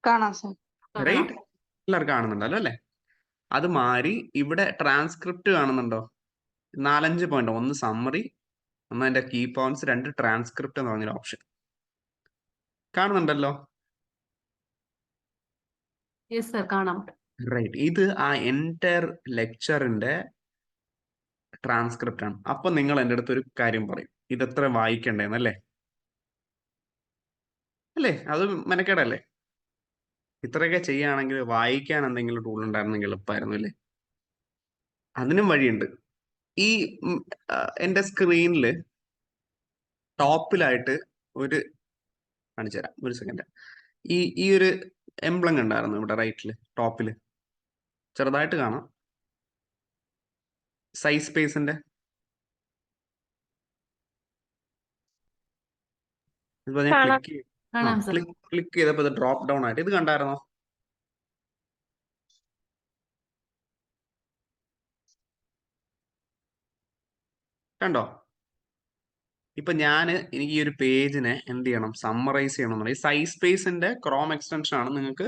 കാണാം സർ. റൈറ്റ്, എല്ലാവരും കാണുന്നുണ്ടല്ലോ അല്ലേ? അത് മാറി ഇവിടെ ട്രാൻസ്ക്രിപ്റ്റ് കാണുന്നുണ്ടോ? 4-5 പോയിന്റ്, ഒന്ന് സമ്മറി, ഒന്ന് അതിന്റെ കീ പോയിന്റ്സ്, 2 ട്രാൻസ്ക്രിപ്റ്റ് എന്ന് പറഞ്ഞൊരു ഓപ്ഷൻ കാണുന്നുണ്ടല്ലോ? യെസ് സർ, കാണാം. റൈറ്റ്, ഇത് ആ എൻറ്റയർ ലെക്ചറിന്റെ ട്രാൻസ്ക്രിപ്റ്റ് ആണ്. അപ്പൊ നിങ്ങൾ എൻ്റെ അടുത്ത് ഒരു കാര്യം പറയും, ഇതെത്ര വായിക്കണ്ടേന്നല്ലേ? അല്ലേ? അത് മെനക്കേടല്ലേ? ഇത്രയൊക്കെ ചെയ്യുകയാണെങ്കിൽ വായിക്കാൻ എന്തെങ്കിലും ടൂൾ ഉണ്ടായിരുന്നെങ്കിൽ എളുപ്പമായിരുന്നു അല്ലേ? അതിനും വഴിയുണ്ട്. ഈ എൻ്റെ സ്ക്രീനിൽ ടോപ്പിലായിട്ട് ഒരു കാണിച്ചു തരാം, ഒരു സെക്കൻഡ്. ഈ ഒരു എംബ്ലം കണ്ടായിരുന്നു ഇവിടെ റൈറ്റില് ടോപ്പില്, ചെറുതായിട്ട് കാണാം, സൈസ് സ്പേസിന്റെ. ഇപ്പൊ ഞാൻ കാണാം. ക്ലിക്ക് ചെയ്തപ്പോ ഇത് ഡ്രോപ്പ് ഡൗൺ ആയിട്ട് ഇത് കണ്ടായിരുന്നോ? കണ്ടോ? ഇപ്പൊ എനിക്ക് ഈ ഒരു പേജിനെ എന്ത് ചെയ്യണം, സമ്മറൈസ് ചെയ്യണം എന്നുണ്ടെങ്കിൽ സൈസ് സ്പേസിന്റെ ക്രോം എക്സ്റ്റൻഷൻ ആണ്. നിങ്ങൾക്ക്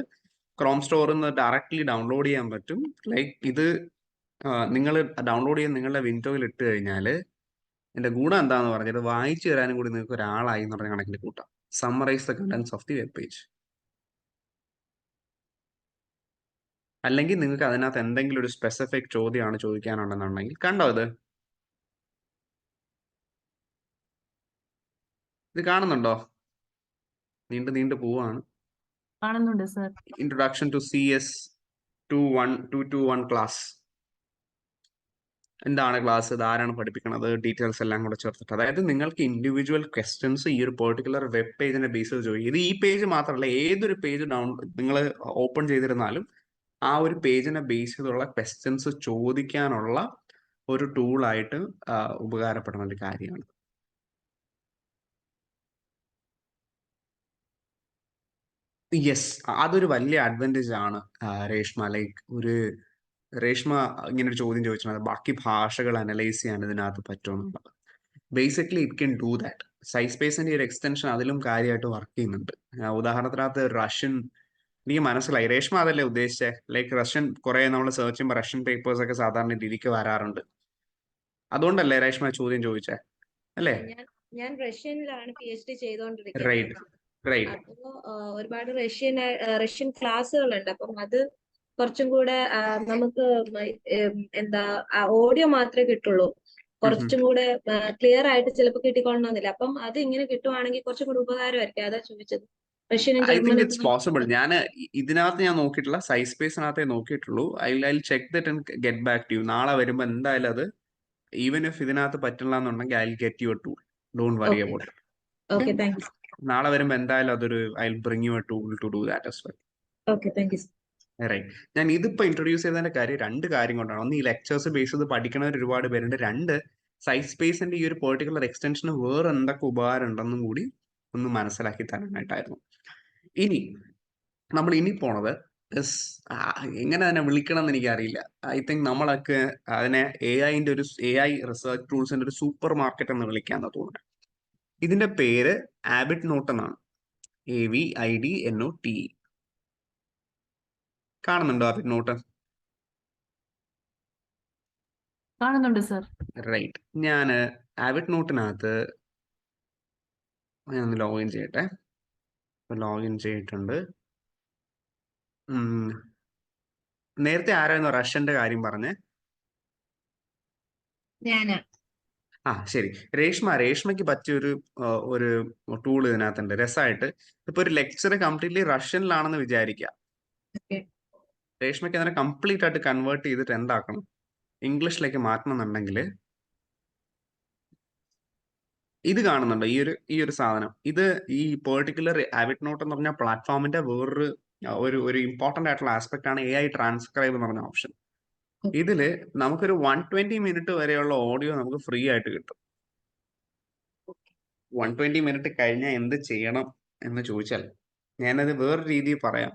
ക്രോം സ്റ്റോറിൽ നിന്ന് ഡയറക്ട്ലി ഡൗൺലോഡ് ചെയ്യാൻ പറ്റും. ലൈക്ക് ഇത് നിങ്ങൾ ഡൗൺലോഡ് ചെയ്യാൻ നിങ്ങളുടെ വിൻഡോയിൽ ഇട്ട് കഴിഞ്ഞാൽ എന്റെ ഗുണം എന്താന്ന് പറഞ്ഞാൽ വായിച്ചു തരാനും കൂടി നിങ്ങൾക്ക് ഒരാളായി എന്ന് പറഞ്ഞ കണക്കിൽ കൂട്ടാം. Summarise the contents of the web page. അല്ലെങ്കിൽ നിങ്ങൾക്ക് അതിനകത്ത് എന്തെങ്കിലും ഒരു സ്പെസിഫിക് ചോദ്യമാണ് ചോദിക്കാനുണ്ടെന്നുണ്ടെങ്കിൽ, കണ്ടോ ഇത് കാണുന്നുണ്ടോ? നീണ്ടു പോവാണ്. കാണുന്നുണ്ട് sir. Introduction to CS 221 class. എന്താണ് ക്ലാസ്, ഇത് ആരാണ് പഠിപ്പിക്കുന്നത്, ഡീറ്റെയിൽസ് എല്ലാം കൂടെ ചേർത്തിട്ട്. അതായത് നിങ്ങൾക്ക് ഇൻഡിവിജ്വൽ ക്വസ്റ്റ്യൻസ് ഈ ഒരു പെർട്ടിക്കുലർ വെബ് പേജിന്റെ ബേസിൽ ചോദിക്കും. ഇത് ഈ പേജ് മാത്രമല്ല, ഏതൊരു പേജ് നിങ്ങൾ ഓപ്പൺ ചെയ്തിരുന്നാലും ആ ഒരു പേജിനെ ബേസ് ചെയ്തുള്ള ക്വസ്റ്റ്യൻസ് ചോദിക്കാനുള്ള ഒരു ടൂളായിട്ട് ഉപകാരപ്പെടുന്ന ഒരു കാര്യമാണ്. യെസ്, അതൊരു വലിയ അഡ്വാൻറ്റേജ് ആണ് രേഷ്മ. രേഷ്മ ഇങ്ങനെ ഒരു ചോദ്യം ചോദിച്ചാൽ ബാക്കി ഭാഷകൾ അനലൈസ് ചെയ്യാൻ ഇതിനകത്ത് പറ്റുമെന്നുള്ളത്. Basically it can do that. സൈസ്പേസിന്റെ ഒരു എക്സ്റ്റൻഷൻ അതിലും കാര്യമായിട്ട് വർക്ക് ചെയ്യുന്നുണ്ട്. ഉദാഹരണത്തിനകത്ത് റഷ്യൻ, എനിക്ക് മനസ്സിലായി രേഷ്മ അതല്ലേ ഉദ്ദേശിച്ചത്. റഷ്യൻ കുറെ നമ്മൾ സെർച്ച് ചെയ്യുമ്പോൾ റഷ്യൻ പേപ്പേഴ്സ് ഒക്കെ സാധാരണ രീതിക്ക് വരാറുണ്ട്. അതുകൊണ്ടല്ലേ രേഷ്മ ചോദ്യം ചോദിച്ചേ, അല്ലേ? ഞാൻ റഷ്യനിലാണ് PhD ചെയ്തുകൊണ്ടിരിക്കുന്നത്. Right right. അപ്പോ ഒരുപാട് റഷ്യൻ ക്ലാസ്സുകളുണ്ട്. അപ്പം അത് കുറച്ചും കൂടെ നമുക്ക് എന്താ ഓഡിയോ മാത്രമേ കിട്ടുള്ളൂ. കുറച്ചും കൂടെ ക്ലിയർ ആയിട്ട് ചിലപ്പോൾ കിട്ടിക്കൊള്ളണമെന്നില്ല. അപ്പം അത് ഇങ്ങനെ കിട്ടുവാണെങ്കിൽ കുറച്ചും കൂടെ ഉപകാരമായിരിക്കും. അതാ ചോദിച്ചത്. റഷ്യനും ഐ തിങ്ക് ഇറ്റ്സ് ജർമ്മനും പോസിബിൾ. ഞാൻ ഇതിനകത്ത് ഞാൻ നോക്കിയിട്ടില്ല, സൈസ്പേസിനകത്തേ നോക്കിയിട്ടുള്ളൂ. I check that and get back to you. നാളെ വരുമ്പോൾ എന്തായാലും അത്, ഈവൻ ഇഫ് ഇതിനകത്ത് പറ്റില്ല എന്നുണ്ടെങ്കിൽ I get you a tool. Don't worry about it. Okay, thank you. നാളെ വരുമ്പോൾ എന്തായാലും അതൊരു I bring you a tool to do that as well. Okay, thank you. Right. ഞാൻ ഇതിപ്പോ ഇൻട്രൊഡ്യൂസ് ചെയ്തതിന്റെ കാര്യം രണ്ട് കാര്യം കൊണ്ടാണ്. ഒന്ന്, ഈ ലെക്ചേഴ്സ് ബേസ് ചെയ്ത് പഠിക്കുന്നവർ ഒരുപാട് പേരുണ്ട്. രണ്ട്, സൈസ്പേസിന്റെ ഈ ഒരു പെർട്ടിക്കുലർ എക്സ്റ്റൻഷന് വേറെ എന്തൊക്കെ ഉപകാരം ഉണ്ടെന്നും കൂടി ഒന്ന് മനസ്സിലാക്കി തരാനായിട്ടായിരുന്നു. ഇനി നമ്മൾ ഇനി പോണത് എങ്ങനെ അതിനെ വിളിക്കണം എന്ന് എനിക്കറിയില്ല. ഐ തിങ്ക് നമ്മളൊക്കെ അതിനെ AI റിസർച്ച് ടൂൾസിന്റെ ഒരു സൂപ്പർ മാർക്കറ്റ് എന്ന് വിളിക്കാന്ന് തോന്നുന്നു. ഇതിന്റെ പേര് ആബിറ്റ് നോട്ട് എന്നാണ്. AVIDNOTE. കാണുന്നുണ്ടോ ആബിറ്റ് നോട്ട്? കാണുന്നുണ്ട് സർ. റൈറ്റ്. ഞാൻ ആബിറ്റ് നോട്ടിനകത്ത് ഞാനൊന്ന് ലോഗിൻ ചെയ്യട്ടെ. ലോഗിൻ ചെയ്തിട്ടുണ്ട്. നേരത്തെ ആരായിരുന്നു റഷ്യന്റെ കാര്യം പറഞ്ഞേ? ഞാന്. ശരി. രേഷ്മയ്ക്ക് പറ്റിയൊരു ഒരു ടൂൾ ഇതിനകത്തുണ്ട് രസമായിട്ട്. ഇപ്പൊ ഒരു ലെക്ചർ കംപ്ലീറ്റ്ലി റഷ്യനിലാണെന്ന് വിചാരിക്കുക. രേഷ്മയ്ക്ക് അതിനെ കംപ്ലീറ്റ് ആയിട്ട് കൺവേർട്ട് ചെയ്തിട്ട് എന്താക്കണം, ഇംഗ്ലീഷിലേക്ക് മാറ്റണം എന്നുണ്ടെങ്കിൽ ഇത് കാണുന്നുണ്ടോ, ഈ ഒരു സാധനം. ഇത് ഈ പെർട്ടിക്കുലർ ആബിറ്റ് നോട്ട് എന്ന് പറഞ്ഞ പ്ലാറ്റ്ഫോമിന്റെ വേറൊരു ഒരു ഇമ്പോർട്ടന്റ് ആയിട്ടുള്ള ആസ്പെക്ട് ആണ് AI ട്രാൻസ്ക്രൈബ് എന്ന് പറഞ്ഞ ഓപ്ഷൻ. ഇതില് നമുക്കൊരു 120 മിനിറ്റ് വരെയുള്ള ഓഡിയോ നമുക്ക് ഫ്രീ ആയിട്ട് കിട്ടും. 120 മിനിറ്റ് കഴിഞ്ഞാൽ എന്ത് ചെയ്യണം എന്ന് ചോദിച്ചാൽ ഞാനത് വേറെ രീതിയിൽ പറയാം.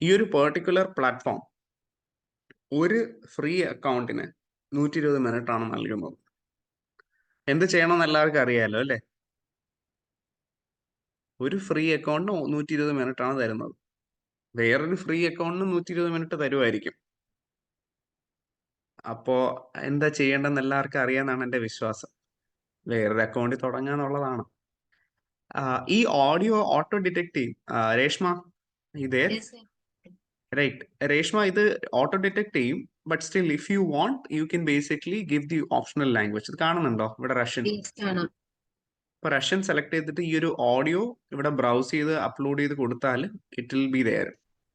ഈ ഒരു പെർട്ടിക്കുലർ പ്ലാറ്റ്ഫോം ഒരു ഫ്രീ അക്കൗണ്ടിന് 120 മിനിറ്റ് ആണ് നൽകുന്നത്. എന്ത് ചെയ്യണമെന്ന് എല്ലാവർക്കും അറിയാലോ, അല്ലേ? ഒരു ഫ്രീ അക്കൗണ്ടിന് 120 മിനിറ്റ് ആണ് തരുന്നത്. വേറൊരു ഫ്രീ അക്കൗണ്ടിന് 120 മിനിറ്റ് തരുമായിരിക്കും. അപ്പോ എന്താ ചെയ്യേണ്ടതെന്ന് എല്ലാവർക്കും അറിയാമെന്നാണ് എൻ്റെ വിശ്വാസം. വേറൊരു അക്കൗണ്ടിൽ തുടങ്ങാന്നുള്ളതാണ്. ഈ ഓഡിയോ ഓട്ടോ ഡിറ്റക്ട് ചെയ്യും. രേഷ്മ ഇതേ റൈറ്റ്. രേഷ്മ ഇത് ഓട്ടോ ഡിറ്റക്ട് ചെയ്യും. But still if you want you can basically give the optional language. ഇത് കാണുന്നുണ്ടോ ഇവിടെ റഷ്യൻ? ഇപ്പൊ റഷ്യൻ സെലക്ട് ചെയ്തിട്ട് ഈ ഒരു ഓഡിയോ ഇവിടെ ബ്രൗസ് ചെയ്ത് അപ്ലോഡ് ചെയ്ത് കൊടുത്താൽ it will be there.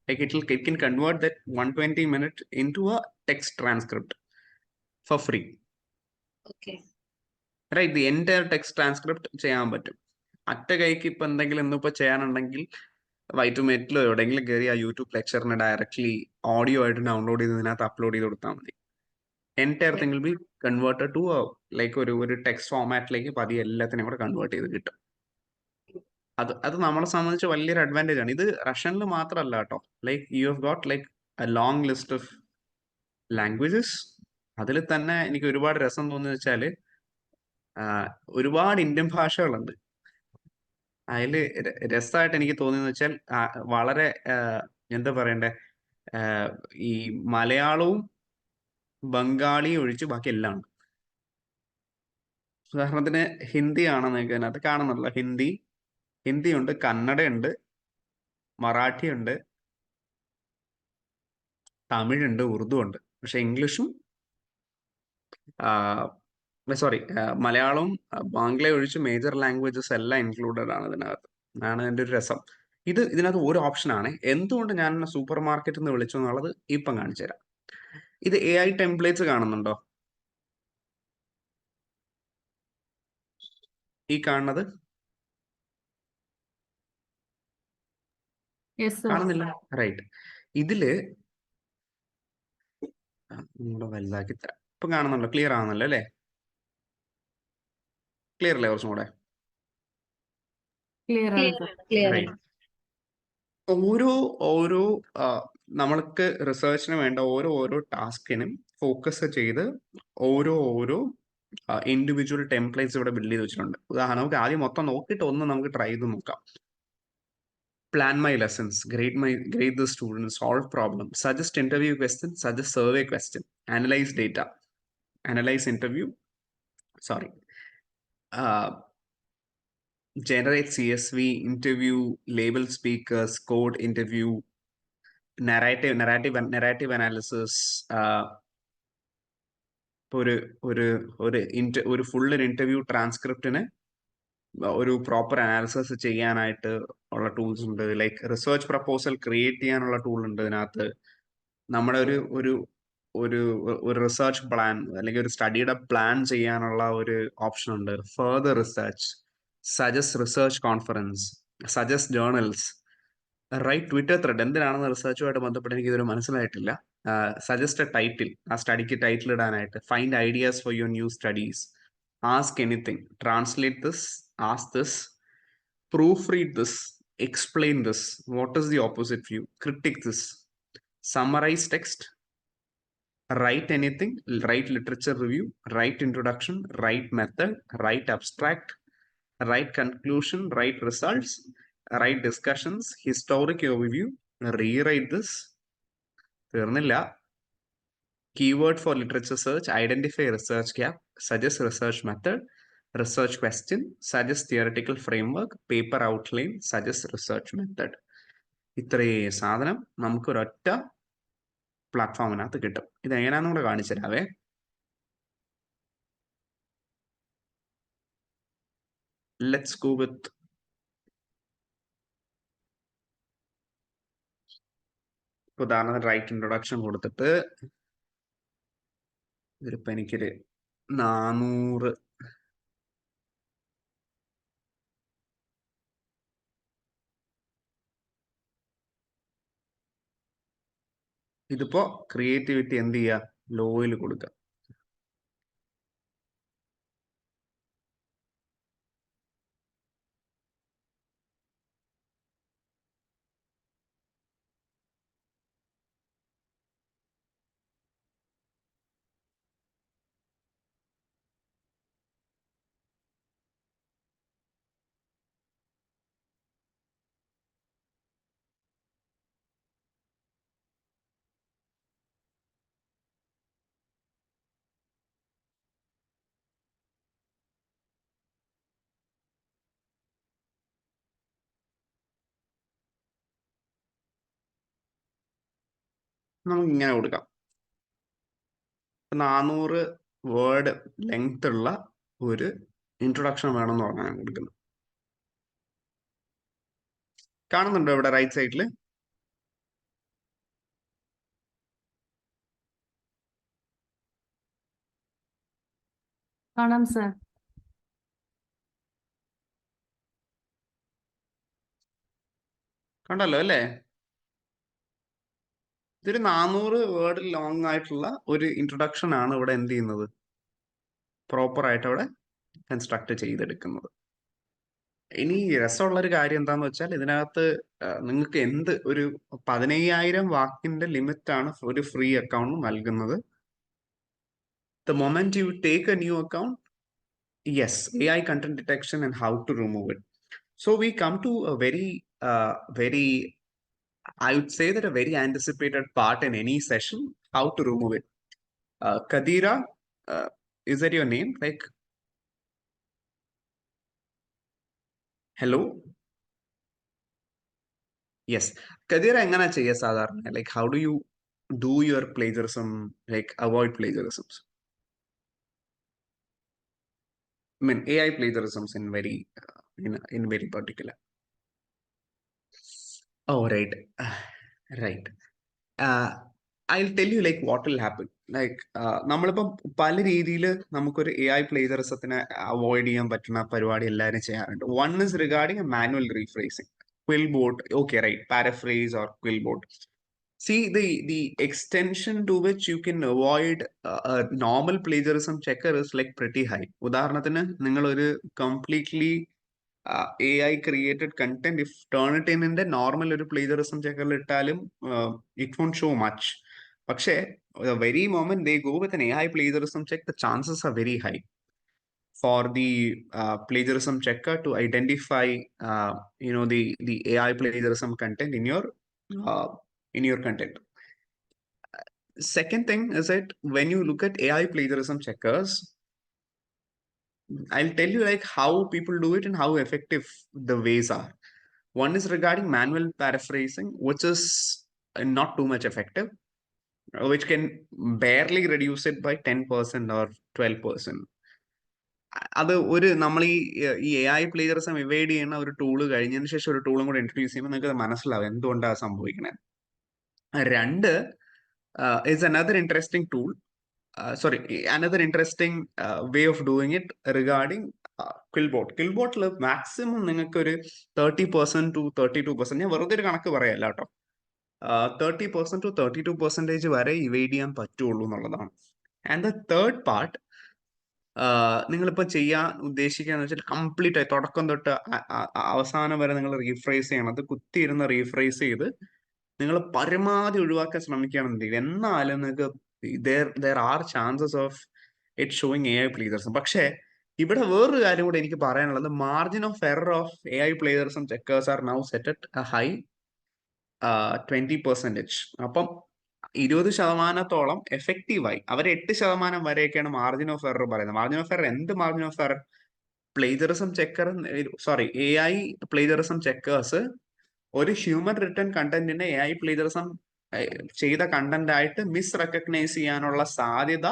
It can convert that 120 minute into a text transcript for free. Okay. Right, the entire text transcript ചെയ്യാൻ പറ്റും. അറ്റ കൈക്ക് ഇപ്പൊ എന്തെങ്കിലും ഇന്നിപ്പോ ചെയ്യാനുണ്ടെങ്കിൽ വൈറ്റുമേറ്റിലോ എവിടെയെങ്കിലും കയറി ആ യൂട്യൂബ് ലെക്ചറിനെ ഡയറക്ട്ലി ഓഡിയോ ആയിട്ട് ഡൗൺലോഡ് ചെയ്ത് ഇതിനകത്ത് അപ്ലോഡ് ചെയ്ത് കൊടുത്താൽ മതി. Entire thing will be converted to ഒരു ടെക്സ്റ്റ് ഫോമാറ്റിലേക്ക് പതിയെ എല്ലാത്തിനെയും കൂടെ കൺവേർട്ട് ചെയ്ത് കിട്ടും. അത് നമ്മളെ സംബന്ധിച്ച് വലിയൊരു അഡ്വാൻറ്റേജ് ആണ്. ഇത് റഷ്യനിൽ മാത്രമല്ല കേട്ടോ. You have got A long list of languages. അതിൽ തന്നെ എനിക്ക് ഒരുപാട് രസം തോന്നുന്നത് വെച്ചാല് ഒരുപാട് ഇന്ത്യൻ ഭാഷകളുണ്ട്. അതിൽ രസമായിട്ട് എനിക്ക് തോന്നിയെന്ന് വെച്ചാൽ വളരെ എന്താ പറയണ്ടേ, ഈ മലയാളവും ബംഗാളിയും ഒഴിച്ച് ബാക്കി എല്ലാം ഉണ്ട്. ഉദാഹരണത്തിന് ഹിന്ദി ആണെന്ന് നിങ്ങൾക്ക് അതിനകത്ത് കാണുന്നുണ്ടല്ലോ. ഹിന്ദി ഉണ്ട്, കന്നഡയുണ്ട്, മറാഠി ഉണ്ട്, തമിഴുണ്ട്, ഉറുദു ഉണ്ട്. പക്ഷെ ഇംഗ്ലീഷും മലയാളവും ബാംഗ്ലയും ഒഴിച്ച് മേജർ ലാംഗ്വേജസ് എല്ലാം ഇൻക്ലൂഡഡ് ആണ് ഇതിനകത്ത്. അതാണ് എൻ്റെ ഒരു രസം. ഇതിനകത്ത് ഒരു ഓപ്ഷനാണ്. എന്തുകൊണ്ട് ഞാൻ സൂപ്പർ മാർക്കറ്റ് എന്ന് വിളിച്ചു എന്നുള്ളത് ഇപ്പം കാണിച്ചു തരാം. ഇത് AI ടെംപ്ലേറ്റ്സ് കാണുന്നുണ്ടോ? ഈ കാണുന്നത് യെസ് സർ. കാണുന്നില്ല, റൈറ്റ്. ഇതില് നിങ്ങളുടെ വലുതാക്കി തരാം. ഇപ്പൊ കാണുന്നുണ്ടോ? ക്ലിയർ ആവുന്നല്ലോ അല്ലേ? ക്ലിയർ അല്ലേ? കുറച്ചും കൂടെ ക്ലിയർ ആണ് സർ. ക്ലിയർ ആണ്. റൈറ്റ്. ഓരോ നമ്മൾക്ക് റിസർച്ചിന് വേണ്ട ഓരോ ടാസ്കിനും ഫോക്കസ് ചെയ്ത് ഓരോ ഇൻഡിവിജ്വൽ ടെംപ്ലേറ്റ്സ് ഇവിടെ ബിൽഡ് ചെയ്ത് വെച്ചിട്ടുണ്ട്. ഉദാഹരണം നമുക്ക് ആദ്യം മൊത്തം നോക്കിയിട്ട് ഒന്ന് നമുക്ക് ട്രൈ ചെയ്ത് നോക്കാം. Plan my lessons, grade the students, solve problems, suggest interview questions, suggest survey question, analyze data, analyze interview, generate CSV, interview, label speakers, code interview, narrative analysis, ഒരു ഫുൾ ഇന്റർവ്യൂ ട്രാൻസ്ക്രിപ്റ്റിന് ഒരു പ്രോപ്പർ അനാലിസിസ് ചെയ്യാനായിട്ട് ഉള്ള tools ഉണ്ട്. Like research proposal create ചെയ്യാനുള്ള tool ഉണ്ട് ഇതിനകത്ത്. നമ്മുടെ ഒരു റിസർച്ച് പ്ലാൻ അല്ലെങ്കിൽ ഒരു സ്റ്റഡിയുടെ പ്ലാൻ ചെയ്യാനുള്ള ഒരു ഓപ്ഷൻ ഉണ്ട്. Further research, suggest research conference, suggest journals, write Twitter thread. എന്തിനാണെന്ന് റിസർച്ചുമായിട്ട് ബന്ധപ്പെട്ട് എനിക്ക് ഇതുവരെ മനസ്സിലായിട്ടില്ല. സജസ്റ്റ് എ ടൈറ്റിൽ, ആ സ്റ്റഡിക്ക് ടൈറ്റിൽ ഇടാനായിട്ട്. Find ideas for your new studies, ask anything, translate this, ask this, proofread this, explain this, what is the opposite view, critique this, summarize text, write anything, write literature review, write introduction, write method, write abstract, write conclusion, write results, write discussions, historic overview, rewrite this. തീർന്നില്ല. Keyword for literature search, identify research gap, suggest research method, research question, suggest theoretical framework, paper outline, suggest research method. ഇത്രയും സാധനം നമുക്ക് ഒരൊറ്റ പ്ലാറ്റ്ഫോമിനകത്ത് കിട്ടും. ഇത് എങ്ങനെയാണെന്ന് കൂടെ കാണിച്ചു തരാവേ. ലെറ്റ്സ് ഗോ വിത്ത് ഉദാഹരണത്തിന് റൈറ്റ് ഇൻട്രൊഡക്ഷൻ കൊടുത്തിട്ട് ഇതിലിപ്പോ എനിക്കൊരു 400 ഇതിപ്പോ ക്രിയേറ്റിവിറ്റി എന്ത് ചെയ്യുക, ലോയിൽ കൊടുക്കുക. നമുക്ക് ഇങ്ങനെ കൊടുക്കാം. 400 വേർഡ് ലെങ്ത് ഉള്ള ഒരു ഇൻട്രൊഡക്ഷൻ വേണമെന്ന് പറഞ്ഞാൽ ഞാൻ കൊടുക്കുന്നത്. കാണുന്നുണ്ടോ ഇവിടെ റൈറ്റ് സൈഡിൽ? കാണാം സർ. കണ്ടല്ലോ അല്ലേ? ഇതൊരു 400 വേർഡ് ലോങ് ആയിട്ടുള്ള ഒരു ഇൻട്രൊഡക്ഷൻ ആണ് ഇവിടെ എന്ത് ചെയ്യുന്നത്, പ്രോപ്പർ ആയിട്ട് അവിടെ കൺസ്ട്രക്ട് ചെയ്തെടുക്കുന്നത്. ഇനി രസമുള്ള ഒരു കാര്യം എന്താന്ന് വെച്ചാൽ ഇതിനകത്ത് നിങ്ങൾക്ക് എന്ത് ഒരു 15,000 വാക്കിന്റെ ലിമിറ്റ് ആണ് ഒരു ഫ്രീ അക്കൗണ്ട് നൽകുന്നത്. The moment you take a new account, yes, AI content detection and how to remove it. So we come to a very I would say that a very anticipated part in any session, how to remove it. Kadira, is that your name? Like, hello? Yes. Kadira, engana cheya sadharana? Like, how do you do your plagiarism, like avoid plagiarisms? I mean, AI plagiarisms in very particular. Oh, right. Right. I'll tell you like what will happen. Like നമ്മളിപ്പം പല രീതിയിൽ നമുക്കൊരു AI പ്ലേജറിസത്തിനെ avoid ചെയ്യാൻ പറ്റുന്ന പരിപാടി എല്ലാവരും ചെയ്യാറുണ്ട്. One is regarding a manual rephrasing. Quillbot, okay, right, paraphrase or Quillbot. See, the extension to which you can avoid a normal plagiarism checker is like pretty high. ഉദാഹരണത്തിന് നിങ്ങൾ ഒരു completely AI created content, if turn it in the normal ഒരു plagiarism checker ഇട്ടാലും it won't show much. പക്ഷേ the very moment they go with an AI plagiarism check, the chances are very high for the plagiarism checker to identify the AI plagiarism content in your content. Second thing is that when you look at AI plagiarism checkers, I'll tell you like how people do it and how effective the ways are. One is regarding manual paraphrasing, which is not too much effective, which can barely reduce it by 10% or 12%. അത് ഒരു നമ്മൾ ഈ AI plagiarism ഇവൈഡ് ചെയ്യുന്ന ഒരു tool കഴിഞ്ഞതിന് ശേഷം ഒരു ടൂളും കൂടെ ഇൻട്രൊഡ്യൂസ് ചെയ്യുമ്പോൾ നിങ്ങൾക്ക് മനസ്സിലാവും എന്തുകൊണ്ടാണ് സംഭവിക്കുന്നത്. രണ്ട് is another interesting tool. Another interesting way of doing it regarding Quillbot. Quillbotൽ മാക്സിമം നിങ്ങൾക്ക് ഒരു 30% to 32%, ഞാൻ വെറുതെ ഒരു കണക്ക് പറയല്ല കേട്ടോ, 30% to 32% വരെ ഇവൈഡ് ചെയ്യാൻ പറ്റുള്ളൂ എന്നുള്ളതാണ്. ആൻഡ് ദ തേർഡ് പാർട്ട് നിങ്ങളിപ്പോൾ ചെയ്യാൻ ഉദ്ദേശിക്കുകയെന്ന് വെച്ചാൽ കംപ്ലീറ്റ് ആയി തുടക്കം തൊട്ട് അവസാനം വരെ നിങ്ങൾ റീഫ്രേസ് ചെയ്യണം. അത് കുത്തിയിരുന്ന് റീഫ്രേസ് ചെയ്ത് നിങ്ങൾ പരമാവധി ഒഴിവാക്കാൻ ശ്രമിക്കുകയാണെന്നുണ്ടെങ്കിൽ എന്നാലും നിങ്ങൾക്ക് there are chances of it showing AI plagiarism. പക്ഷേ ഇവിടെ വേറൊരു കാര്യം കൂടെ എനിക്ക് പറയാനുള്ളത്, margin of error of AI plagiarism checkers are now set at a high 20%. അപ്പം 20%-ഓളം എഫക്റ്റീവായി അവർ 8% വരെയൊക്കെയാണ് മാർജിൻ ഓഫ് എറർ പറയുന്നത്. മാർജിൻ ഓഫ് എറർ എന്ത് margin of error? Plagiarism checker AI plagiarism checkers ഒരു ഹ്യൂമൻ റിട്ടേൺ കണ്ടന്റിനെ AI പ്ലേജറിസം ചെയ്ത കണ്ടന്റ് ആയിട്ട് മിസ് റെക്കഗ്നൈസ് ചെയ്യാനുള്ള സാധ്യത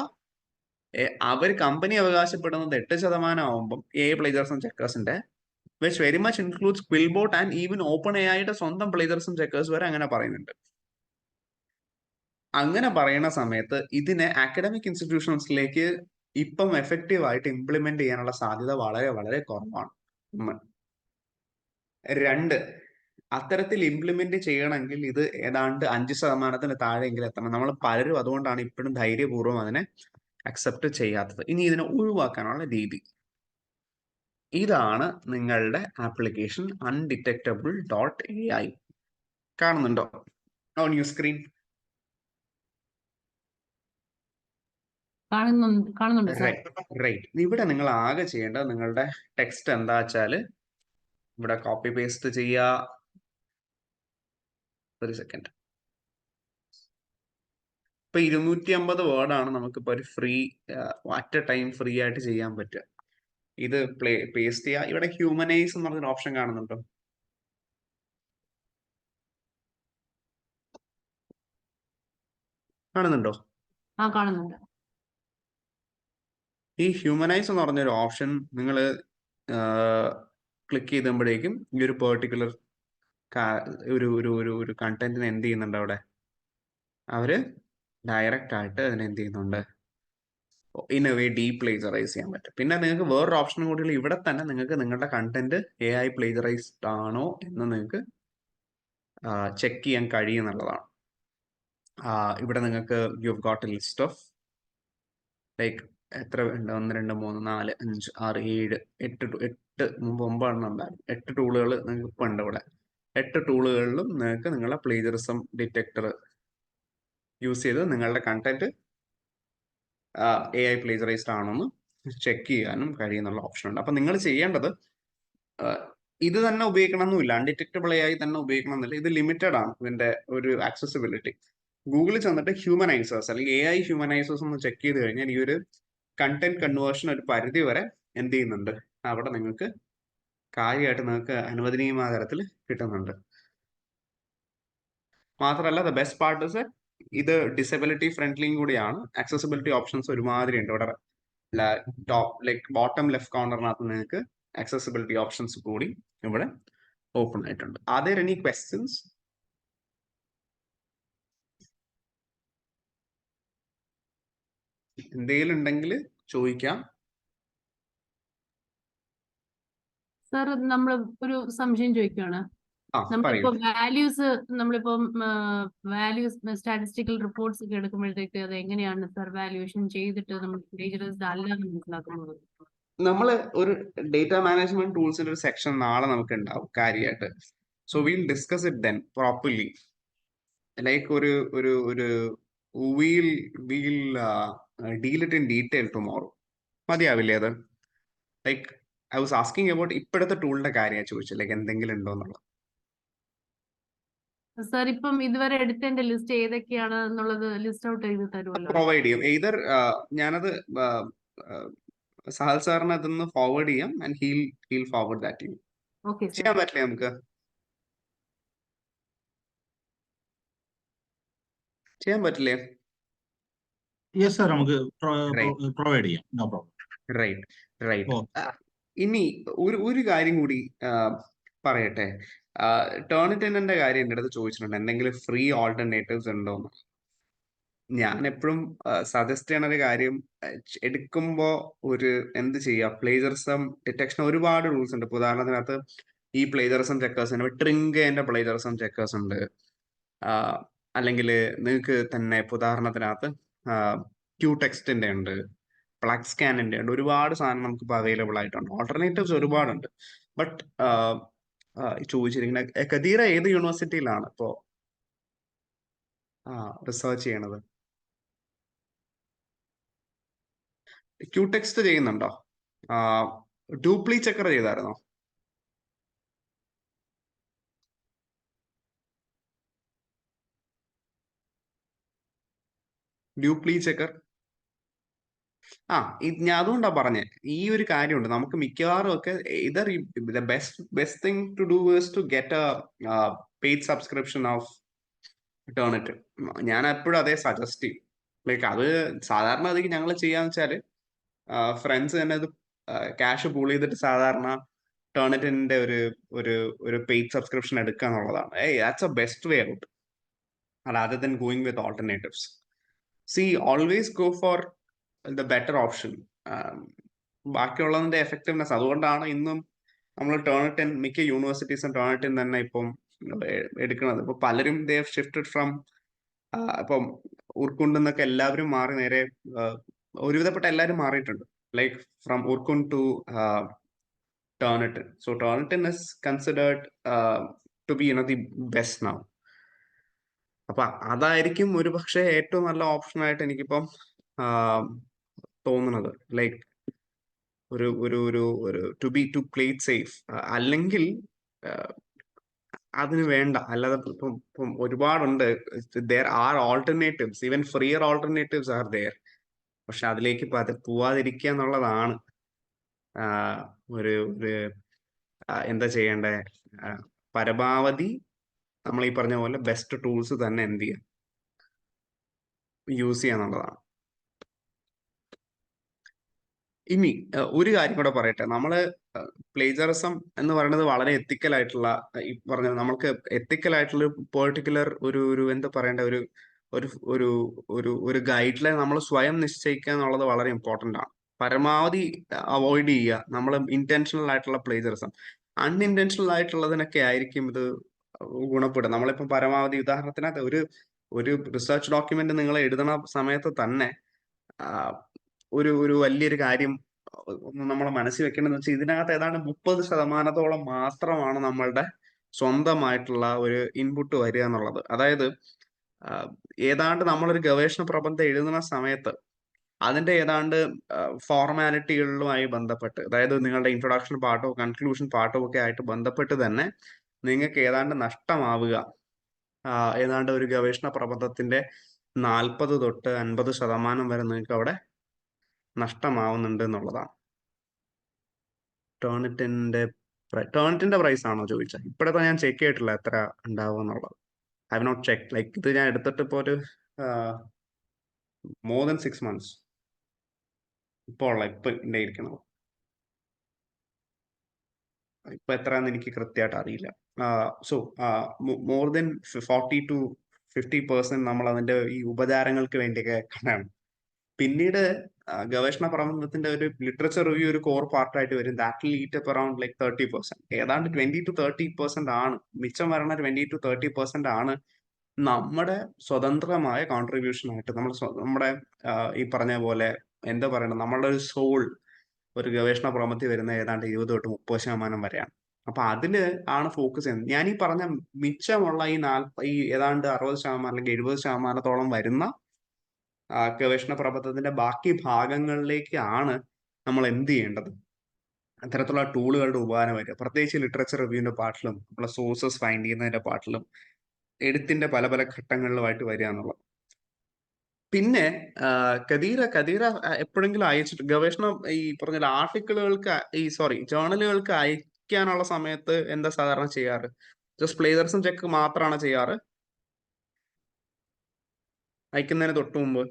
അവർ കമ്പനി അവകാശപ്പെടുന്നത് 8% ആവുമ്പം AI പ്ലേജറിസം ചെക്കേഴ്സിന്റെ, which very much includes Quillbot and even OpenAIയുടെ സ്വന്തം പ്ലേജറിസം ചെക്കേഴ്സ് വരെ അങ്ങനെ പറയുന്നുണ്ട്. അങ്ങനെ പറയുന്ന സമയത്ത് ഇതിനെ അക്കാഡമിക് ഇൻസ്റ്റിറ്റ്യൂഷൻസിലേക്ക് ഇപ്പം എഫക്റ്റീവ് ആയിട്ട് ഇംപ്ലിമെന്റ് ചെയ്യാനുള്ള സാധ്യത വളരെ വളരെ കുറവാണ്. രണ്ട്, അത്തരത്തിൽ ഇംപ്ലിമെന്റ് ചെയ്യണമെങ്കിൽ ഇത് ഏതാണ്ട് 5% താഴെയെങ്കിലും എത്തണം. നമ്മൾ പലരും അതുകൊണ്ടാണ് ഇപ്പോഴും ധൈര്യപൂർവ്വം അതിനെ അക്സെപ്റ്റ് ചെയ്യാത്തത്. ഇനി ഇതിനെ ഒഴിവാക്കാനുള്ള രീതി ഇതാണ്. നിങ്ങളുടെ ആപ്ലിക്കേഷൻ undetectable.ai കാണുന്നുണ്ടോ ഓൺ യുവർ സ്ക്രീൻ? കാണുന്നുണ്ട് സർ. റൈറ്റ്. ഇവിടെ നിങ്ങൾ ആകെ ചെയ്യേണ്ടത് നിങ്ങളുടെ ടെക്സ്റ്റ് എന്താ വെച്ചാല് ഇവിടെ കോപ്പി പേസ്റ്റ് ചെയ്യുക. ഒരു സെക്കൻഡ്. ഇപ്പൊ 250 വേർഡാണ് നമുക്കിപ്പോ ഒരു free at A time free ആയിട്ട് ചെയ്യാൻ പറ്റുക. ഇത് പേസ്റ്റ് ചെയ്യുക. ഇവിടെ ഹ്യൂമനൈസ് എന്ന് പറഞ്ഞൊരു ഓപ്ഷൻ കാണുന്നുണ്ടോ? കാണുന്നുണ്ടോ? കാണുന്നുണ്ട്. ഈ ഹ്യൂമനൈസ് എന്ന് പറഞ്ഞൊരു ഓപ്ഷൻ നിങ്ങൾ ക്ലിക്ക് ചെയ്തുമ്പോഴേക്കും ഈ ഒരു പെർട്ടിക്കുലർ ഒരു കണ്ടന്റിന് എന്ത് ചെയ്യുന്നുണ്ട് അവിടെ അവര് ഡയറക്റ്റ് ആയിട്ട് അതിനെ എന്ത് ചെയ്യുന്നുണ്ട് ഇൻ എ വേ ഡീപ്ലേജറൈസ് ചെയ്യാൻ പറ്റും. പിന്നെ നിങ്ങൾക്ക് വേറൊരു ഓപ്ഷനും കൂടി ഇവിടെ തന്നെ നിങ്ങൾക്ക് നിങ്ങളുടെ കണ്ടന്റ് AI പ്ലേജറൈസ്ഡ് ആണോ എന്ന് നിങ്ങൾക്ക് ചെക്ക് ചെയ്യാൻ കഴിയുന്നുള്ളതാണ്. ഇവിടെ നിങ്ങൾക്ക് you have got A list of like എത്ര ഉണ്ട്? 1 2 3 4 5 6 7 8 മുമ്പ് 9 എണ്ണം ഉണ്ടായിരുന്നു. 8 ടൂളുകൾ നിങ്ങൾക്ക് ഇപ്പം ഉണ്ട് ഇവിടെ. 8 ടൂളുകളിലും നിങ്ങൾക്ക് നിങ്ങളുടെ പ്ലേജറിസം ഡിറ്റക്ടർ യൂസ് ചെയ്ത് നിങ്ങളുടെ കണ്ടന്റ് AI പ്ലേജറൈസ്ഡ് ആണെന്ന് ചെക്ക് ചെയ്യാനും കഴിയുന്നുള്ള ഓപ്ഷൻ ഉണ്ട്. അപ്പൊ നിങ്ങൾ ചെയ്യേണ്ടത് ഇത് തന്നെ ഉപയോഗിക്കണമെന്നില്ല, അൺഡിറ്റക്റ്റബിൾ AI തന്നെ ഉപയോഗിക്കണം എന്നില്ല. ഇത് ലിമിറ്റഡ് ആണ് ഇതിന്റെ ഒരു ആക്സസിബിലിറ്റി. ഗൂഗിളിൽ ചെന്നിട്ട് ഹ്യൂമനൈസേഴ്സ് അല്ലെങ്കിൽ AI ഹ്യൂമനൈസേഴ്സ് ഒന്ന് ചെക്ക് ചെയ്ത് കഴിഞ്ഞാൽ ഈ ഒരു കണ്ടന്റ് കൺവേർഷൻ ഒരു പരിധി വരെ എന്ത് ചെയ്യുന്നുണ്ട്, അവിടെ നിങ്ങൾക്ക് കാര്യമായിട്ട് നിങ്ങൾക്ക് അനുവദനീയമായ തരത്തിൽ കിട്ടുന്നുണ്ട്. മാത്രമല്ല ദ ബെസ്റ്റ് പാർട്ട് ഇസ് ഇത് ഡിസബിലിറ്റി ഫ്രണ്ട്ലിയും കൂടിയാണ്. ആക്സസിബിലിറ്റി ഓപ്ഷൻസ് ഒരുമാതിരി ഉണ്ട്. ഇവിടെ ബോട്ടം ലെഫ്റ്റ് കോർണറിനകത്ത് നിങ്ങൾക്ക് ആക്സസിബിലിറ്റി ഓപ്ഷൻസ് കൂടി ഇവിടെ ഓപ്പൺ ആയിട്ടുണ്ട്. Are there any questions? എന്തെങ്കിലും ഉണ്ടെങ്കിൽ ചോദിക്കാം. സാർ നമ്മൾ ഒരു സംശയം ചോദിക്കുകയാണ്. പറയൂ. നമ്മളിപ്പം വാല്യൂസ് സ്റ്റാറ്റിസ്റ്റിക്കൽ റിപ്പോർട്ട്സ് ഒക്കെ എടുക്കുമ്പോഴത്തേക്ക് അത് എങ്ങനെയാണ് സാർ വാല്യൂഷൻ ചെയ്തിട്ട് നമ്മൾ പ്ലേജറിസ്റ്റ് അല്ലാന്ന് മനസ്സിലാക്കുന്നത്? നമ്മൾ ഒരു ഡേറ്റ മാനേജ്മെന്റ് ടൂൾസിന്റെ ഒരു സെക്ഷൻ നാളെ നമുക്ക് ഉണ്ടാവും കാര്യമായിട്ട്. So we'll discuss it then properly. Like ഒരു we'll deal it in detail tomorrow. മതിയാവില്ലേ അത്? Like I was asking about ഇപ്പോഴത്തെ ടൂളിന്റെ കാര്യമാണ് ചോദിച്ചത്, ലൈക്ക് എന്തെങ്കിലും ഉണ്ടോ എന്നുള്ളത്. സാർ ഇപ്പം ഇതുവരെ എടുത്തതിന്റെ ലിസ്റ്റ് ഏതൊക്കെയാണ് എന്നുള്ളത് ലിസ്റ്റ് ഔട്ട് ചെയ്ത് തരുമല്ലോ? പ്രൊവൈഡ് ചെയ്യും. either ഞാനത് സഹൽ സാറിന് അതൊന്ന് ഫോർവേഡ് ചെയ്യാം ആൻഡ് ഹീൽ ഫോർവേഡ് ദാറ്റ് ചെയ്യും. Okay sir. ചെയ്യാൻ പറ്റില്ലേ നമുക്ക്? ചെയ്യാൻ പറ്റില്ലേ? യെസ് സാർ, നമുക്ക് പ്രൊവൈഡ് ചെയ്യാം. No problem. റൈറ്റ്. ഇനി ഒരു കാര്യം കൂടി പറയട്ടെ. ടേണിറ്റിന്റെ കാര്യം എൻ്റെ അടുത്ത് ചോദിച്ചിട്ടുണ്ട്, എന്തെങ്കിലും ഫ്രീ ഓൾട്ടർനേറ്റീവ്സ് ഉണ്ടോന്ന്. ഞാൻ എപ്പോഴും സജസ്റ്റ് ചെയ്യണ ഒരു കാര്യം, എടുക്കുമ്പോ ഒരു എന്ത് ചെയ്യുക, പ്ലേജറിസം ഡിറ്റക്ഷൻ ഒരുപാട് റൂൾസ് ഉണ്ട്. ഇപ്പൊ ഉദാഹരണത്തിനകത്ത് ഈ പ്ലേജറിസം ചെക്കേഴ്സ് ഉണ്ട്, ട്രിങ്കേന്റെ പ്ലേജറിസം ചെക്കേഴ്സ് ഉണ്ട്. അല്ലെങ്കിൽ നിങ്ങൾക്ക് തന്നെ ഇപ്പൊ ഉദാഹരണത്തിനകത്ത് ക്യൂ ടെക്സ്റ്റിന്റെ ഉണ്ട്, പ്ലഗ് സ്കാനിന്റെ ഉണ്ട്, ഒരുപാട് സാധനം നമുക്ക് ഇപ്പോൾ അവൈലബിൾ ആയിട്ടുണ്ട്. ഓൾട്ടർനേറ്റീവ്സ് ഒരുപാടുണ്ട്. ബട്ട് ചോദിച്ചിരിക്കുന്ന കദീറ ഏത് യൂണിവേഴ്സിറ്റിയിലാണ് ഇപ്പോ റിസർച്ച് ചെയ്യണത്? ക്യൂ ടെക്സ്റ്റ് ചെയ്യുന്നുണ്ടോ? ഡ്യൂപ്ലി ചെക്കർ ചെയ്തായിരുന്നോ? ഡ്യൂപ്ലി ചെക്കർ ഞാൻ അതുകൊണ്ടാ പറഞ്ഞേ, ഈ ഒരു കാര്യമുണ്ട്. നമുക്ക് മിക്കവാറും ഒക്കെ either best thing to do is to get a paid subscription of Turnitin. ഞാൻ എപ്പോഴും അതേ സജസ്റ്റ് ചെയ്യും. ലൈക്ക് അത് സാധാരണ അത് ഞങ്ങൾ ചെയ്യാന്ന് വെച്ചാല് ഫ്രണ്ട്സ് തന്നെ അത് ക്യാഷ് പൂൾ ചെയ്തിട്ട് സാധാരണ ടേണിറ്റിന്റെ ഒരു പെയ്ഡ് സബ്സ്ക്രിപ്ഷൻ എടുക്കുക എന്നുള്ളതാണ്. That's A best way out rather than going with alternatives. See, always go for the better option. ബാക്കിയുള്ളതിന്റെ എഫക്റ്റീവ്നെസ്, അതുകൊണ്ടാണ് ഇന്നും നമ്മൾ ടേണിറ്റിൻ മിക്ക യൂണിവേഴ്സിറ്റീസും ടേണിറ്റിൻ തന്നെ ഇപ്പം എടുക്കുന്നത്. ഇപ്പൊ പലരും ദേ ഹാവ് ഷിഫ്റ്റഡ് ഫ്രം ഇപ്പം ഉർക്കുണ്ട് എന്നൊക്കെ എല്ലാവരും മാറി നേരെ ഒരുവിധപ്പെട്ട എല്ലാവരും മാറിയിട്ടുണ്ട്. Like from Urkund to Turnitin. So Turnitin is considered to be the best now. അപ്പൊ അതായിരിക്കും ഒരു പക്ഷേ ഏറ്റവും നല്ല ഓപ്ഷൻ ആയിട്ട് എനിക്കിപ്പം തോന്നുന്നത്. Like to play it safe. അല്ലെങ്കിൽ അതിന് വേണ്ട, അല്ലാതെ ഇപ്പം ഒരുപാടുണ്ട്. there are alternatives, even freer alternatives are there. പക്ഷെ അതിലേക്ക് പോവാതിരിക്കുക എന്നുള്ളതാണ് ഒരു എന്താ ചെയ്യേണ്ടേ. പരമാവധി നമ്മൾ ഈ പറഞ്ഞ പോലെ ബെസ്റ്റ് ടൂൾസ് തന്നെ എന്ത് ചെയ്യാം, യൂസ് ചെയ്യാന്നുള്ളതാണ്. ഇനി ഒരു കാര്യം കൂടെ പറയട്ടെ. നമ്മള് പ്ലേജറിസം എന്ന് പറയുന്നത് വളരെ എത്തിക്കൽ ആയിട്ടുള്ള, ഈ പറഞ്ഞ നമുക്ക് എത്തിക്കൽ ആയിട്ടുള്ള പെർട്ടിക്കുലർ ഒരു എന്താ പറയേണ്ട ഒരു ഗൈഡ് ലൈൻ നമ്മൾ സ്വയം നിശ്ചയിക്കുക എന്നുള്ളത് വളരെ ഇമ്പോർട്ടന്റ് ആണ്. പരമാവധി അവോയ്ഡ് ചെയ്യുക നമ്മൾ ഇന്റൻഷണൽ ആയിട്ടുള്ള പ്ലേജറിസം. അൺഇന്റൻഷണൽ ആയിട്ടുള്ളതിനൊക്കെ ആയിരിക്കും ഇത് ഗുണപ്പെടുക. നമ്മളിപ്പം പരമാവധി ഉദാഹരണത്തിനകത്ത് ഒരു റിസർച്ച് ഡോക്യുമെന്റ് നിങ്ങൾ എഴുതണ സമയത്ത് തന്നെ ഒരു വലിയൊരു കാര്യം നമ്മൾ മനസ്സിൽ വെക്കേണ്ടതെന്ന് വെച്ചാൽ, ഇതിനകത്ത് ഏതാണ്ട് 30% മാത്രമാണ് നമ്മളുടെ സ്വന്തമായിട്ടുള്ള ഒരു ഇൻപുട്ട് വരിക എന്നുള്ളത്. അതായത് ഏതാണ്ട് നമ്മളൊരു ഗവേഷണ പ്രബന്ധം എഴുതുന്ന സമയത്ത് അതിന്റെ ഏതാണ്ട് ഫോർമാലിറ്റികളിലുമായി ബന്ധപ്പെട്ട്, അതായത് നിങ്ങളുടെ ഇൻട്രൊഡക്ഷൻ പാർട്ടോ കൺക്ലൂഷൻ പാർട്ടോ ഒക്കെ ആയിട്ട് ബന്ധപ്പെട്ട് തന്നെ നിങ്ങൾക്ക് ഏതാണ്ട് നഷ്ടമാവുക ഏതാണ്ട് ഒരു ഗവേഷണ പ്രബന്ധത്തിന്റെ 40 തൊട്ട് 50% വരെ നിങ്ങൾക്ക് അവിടെ നഷ്ടമാവുന്നുണ്ട് എന്നുള്ളതാണ്. ടേണിറ്റിന്റെ പ്രൈസ് ആണോ ചോദിച്ചത്? ഇപ്പോഴത്തെ ഞാൻ ചെക്ക് ചെയ്തിട്ടില്ല എത്ര ഉണ്ടാവും എന്നുള്ളത്. I have not check. Like ഇത് ഞാൻ എടുത്തിട്ട് ഇപ്പോൾ ഒരു മോർ ദൻ 6 months ഇപ്പൊ ഇരിക്കണത്. ഇപ്പൊ എത്രയാന്ന് എനിക്ക് കൃത്യമായിട്ട് അറിയില്ല. സോ മോർ ദൻ 40 to 50% നമ്മൾ അതിന്റെ ഈ ഉപചാരങ്ങൾക്ക് വേണ്ടിയൊക്കെ കാണാണ്. പിന്നീട് ഗവേഷണ പ്രബന്ധത്തിന്റെ ഒരു ലിറ്ററേച്ചർ റിവ്യൂ ഒരു കോർ പാർട്ടായിട്ട് വരും. That will eat up around like 30%. ഏതാണ്ട് 20 to 30% ആണ് മിച്ചം വരണ 20 to 30% ആണ് നമ്മുടെ സ്വതന്ത്രമായ കോൺട്രിബ്യൂഷൻ ആയിട്ട് നമ്മുടെ ഈ പറഞ്ഞ പോലെ എന്താ പറയണത്, നമ്മളുടെ ഒരു സോൾ ഒരു ഗവേഷണ പ്രബന്ധത്തിൽ വരുന്ന ഏതാണ്ട് 20 തൊട്ട് 30% വരെയാണ്. അപ്പൊ അതില് ആണ് ഫോക്കസ് ചെയ്യുന്നത്. ഞാൻ ഈ പറഞ്ഞ മിച്ചമുള്ള ഈ ഏതാണ്ട് 60% അല്ലെങ്കിൽ 70%-ഓളം വരുന്ന ഗവേഷണ പ്രബന്ധത്തിന്റെ ബാക്കി ഭാഗങ്ങളിലേക്കാണ് നമ്മൾ എന്ത് ചെയ്യേണ്ടത്, അത്തരത്തിലുള്ള ടൂളുകളുടെ ഉപകാരം വരിക. പ്രത്യേകിച്ച് ലിറ്ററേച്ചർ റിവ്യൂവിന്റെ പാർട്ടിലും നമ്മളെ സോഴ്സസ് ഫൈൻഡ് ചെയ്യുന്നതിന്റെ പാർട്ടിലും എഴുത്തിന്റെ പല പല ഘട്ടങ്ങളിലുമായിട്ട് വരിക എന്നുള്ളത്. പിന്നെ കദീറ എപ്പോഴെങ്കിലും അയച്ചിട്ട് ഗവേഷണം ഈ പറഞ്ഞ ആർട്ടിക്കിളുകൾക്ക് ജേർണലുകൾക്ക് അയക്കാനുള്ള സമയത്ത് എന്താ സാധാരണ ചെയ്യാറ്? ജസ്റ്റ് പ്ലേജറിസം ചെക്ക് മാത്രമാണ് ചെയ്യാറ് അയക്കുന്നതിന് തൊട്ട് മുമ്പ്?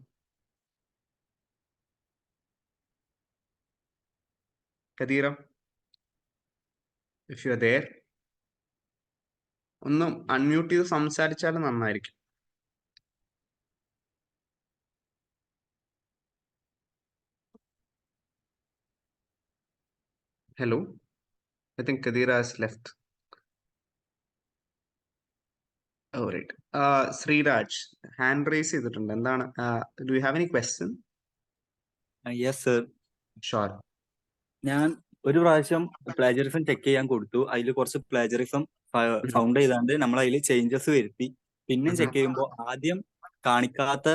Kadeera, if you are there, ഒന്ന് അൺമ്യൂട്ട് ചെയ്ത് സംസാരിച്ചാലും നന്നായിരിക്കും. Hello, I think Kadeera has left. Oh, right. Sreeraj hand raise ചെയ്തിട്ടുണ്ട്. എന്താണ്? Do you have any question? Yes sir. Sure. ഞാൻ ഒരു പ്രാവശ്യം പ്ലാജറിസം ചെക്ക് ചെയ്യാൻ കൊടുത്തു. അതിൽ കുറച്ച് പ്ലാജറിസം ഫൗണ്ട് ചെയ്താണ്ട് നമ്മൾ അതിൽ ചേഞ്ചസ് വരുത്തി. പിന്നെ ചെക്ക് ചെയ്യുമ്പോൾ ആദ്യം കാണിക്കാത്ത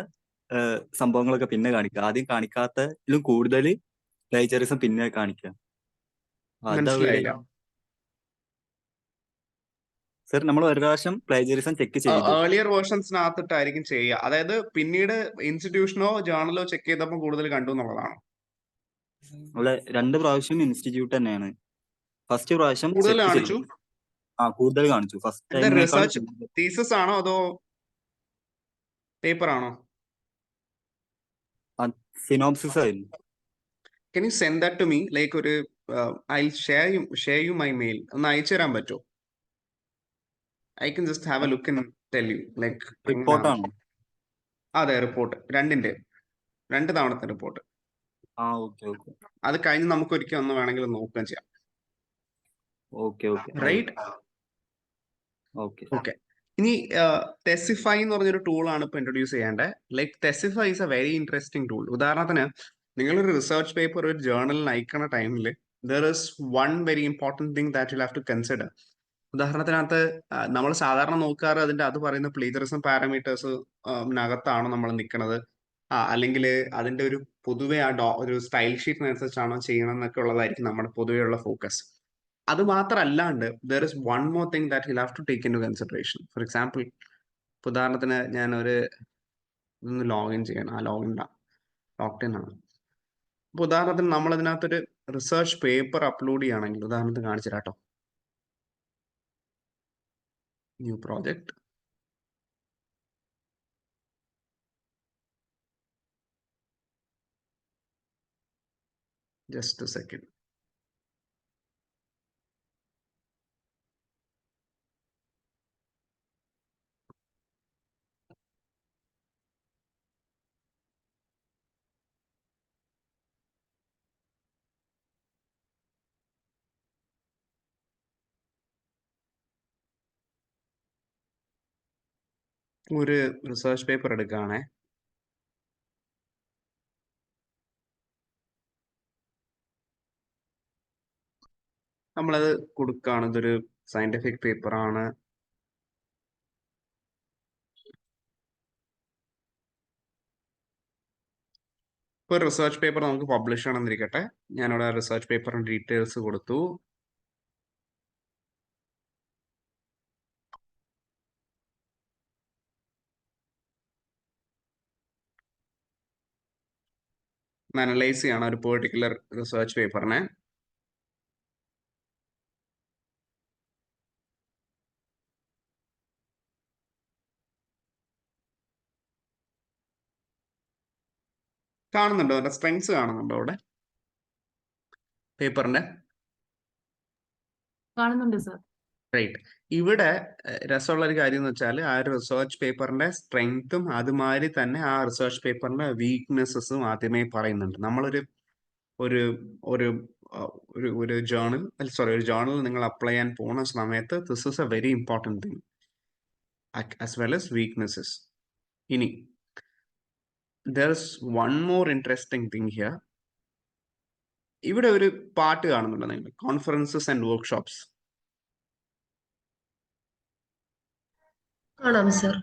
സംഭവങ്ങളൊക്കെ പിന്നെ കാണിക്കുക. ആദ്യം കാണിക്കാത്തതിലും കൂടുതൽ പ്ലാജറിസം പിന്നെ കാണിക്കുക. മനസ്സിലായില്ല. സർ, നമ്മൾ ഒരു പ്രാവശ്യം പ്ലാജറിസം ചെക്ക് ചെയ്തു. ഏർലിയർ വേർഷൻസിനകത്തിട്ടായിരിക്കും ചെയ്യുക. അതായത് പിന്നീട് ഇൻസ്റ്റിറ്റ്യൂഷനോ ജേർണലോ ചെക്ക് ചെയ്തപ്പോൾ കൂടുതൽ കണ്ടു എന്നുള്ളതാണോ? നമ്മളെ 2 പ്രാവശ്യം ഇൻസ്റ്റിറ്റ്യൂട്ട് തന്നെയാണ്. ഫസ്റ്റ് പ്രാവശ്യം കൂടുതൽ കാണിച്ചു? കൂടുതൽ കാണിച്ചു. ഫസ്റ്റ് റിസർച്ച് തീസിസ് ആണോ അതോ പേപ്പർ ആണോ? സിനോപ്സിസ് ആയിരുന്നു. Can you send that to me? Like ഒരു I'll share you my mail. ഒന്ന് അയച്ചു തരാൻ പറ്റുമോ? I can just have a look and tell you. Like റിപ്പോർട്ടാണോ? അതെ, റിപ്പോർട്ട്. 2 തവണത്തെ റിപ്പോർട്ട്. ഓക്കെ. അത് കഴിഞ്ഞ് നമുക്ക് ഒരിക്കൽ ഒന്ന് വേണമെങ്കിൽ നോക്കുകയും ചെയ്യാം. ഓക്കെ. റൈറ്റ്. ഓക്കെ. ഇനി ടെസിഫൈ എന്ന് പറഞ്ഞൊരു ടൂളാണ് ഇപ്പൊ ഇൻട്രൊഡ്യൂസ് ചെയ്യേണ്ടത്. Like Tessify is a very interesting tool. ഉദാഹരണത്തിന് നിങ്ങളൊരു റിസർച്ച് പേപ്പർ ഒരു ജേർണലിൽ അയക്കുന്ന ടൈമിൽ there is one very important thing that you have to consider. ഉദാഹരണത്തിനകത്ത് നമ്മൾ സാധാരണ നോക്കാറ് അത് പറയുന്ന പ്ലേജറിസം പാരാമീറ്റേഴ്സ് നകത്താണോ നമ്മൾ നിൽക്കുന്നത്, അല്ലെങ്കിൽ അതിന്റെ ഒരു പൊതുവെ ഒരു സ്റ്റൈൽ ഷീറ്റിനനുസരിച്ചാണോ ചെയ്യണം എന്നൊക്കെ ഉള്ളതായിരിക്കും നമ്മുടെ പൊതുവെയുള്ള ഫോക്കസ്. അത് മാത്രമല്ലാണ്ട് there is one more thing that you have to take into consideration. For example, ഉദാഹരണത്തിന് ഞാൻ ഇതൊന്ന് ലോഗിൻ ചെയ്യണം. ലോഗ്ഇൻ ആണ്. അപ്പൊ ഉദാഹരണത്തിന് നമ്മൾ അതിനകത്തൊരു റിസർച്ച് പേപ്പർ അപ്ലോഡ് ചെയ്യുകയാണെങ്കിൽ, ഉദാഹരണത്തിന് കാണിച്ചു തരാം കേട്ടോ. New project. Just A second. ഒരു റിസർച്ച് പേപ്പർ എടുക്കുകയാണേ. നമ്മളത് കൊടുക്കുകയാണ്. ഇതൊരു സയന്റിഫിക് പേപ്പർ ആണ്. ഇപ്പൊ ഒരു റിസർച്ച് പേപ്പർ നമുക്ക് പബ്ലിഷ് ചെയ്യണമെന്നിരിക്കട്ടെ. ഞാനിവിടെ റിസർച്ച് പേപ്പറിന്റെ ഡീറ്റെയിൽസ് കൊടുത്തു. അനലൈസ് ചെയ്യണം ഒരു പെർട്ടിക്കുലർ റിസർച്ച് പേപ്പറിനെ. കാണുന്നുണ്ടോ? അതിന്റെ സ്ട്രെങ്സ് കാണുന്നുണ്ടോ അവിടെ പേപ്പറിന്റെ? കാണുന്നുണ്ട് സർ. റൈറ്റ്. ഇവിടെ രസമുള്ള ഒരു കാര്യം എന്ന് വെച്ചാൽ ആ ഒരു റിസർച്ച് പേപ്പറിന്റെ സ്ട്രെങ്ത്തും അതുമാതിരി തന്നെ ആ റിസർച്ച് പേപ്പറിന്റെ വീക്ക്നെസ്സസും ആദ്യമേ പറയുന്നുണ്ട്. നമ്മളൊരു ഒരു ഒരു ഒരു ജേർണൽ ഒരു ജേർണൽ നിങ്ങൾ അപ്ലൈ ചെയ്യാൻ പോകുന്ന സമയത്ത് this is a very important thing as well as weaknesses. ഇനി there is one more interesting thing here. ഇവിടെ ഒരു പാട്ട് കാണുന്നുണ്ട് നിങ്ങൾ, കോൺഫറൻസസ് ആൻഡ് വർക്ക്ഷോപ്സ്. കാണാം സർ.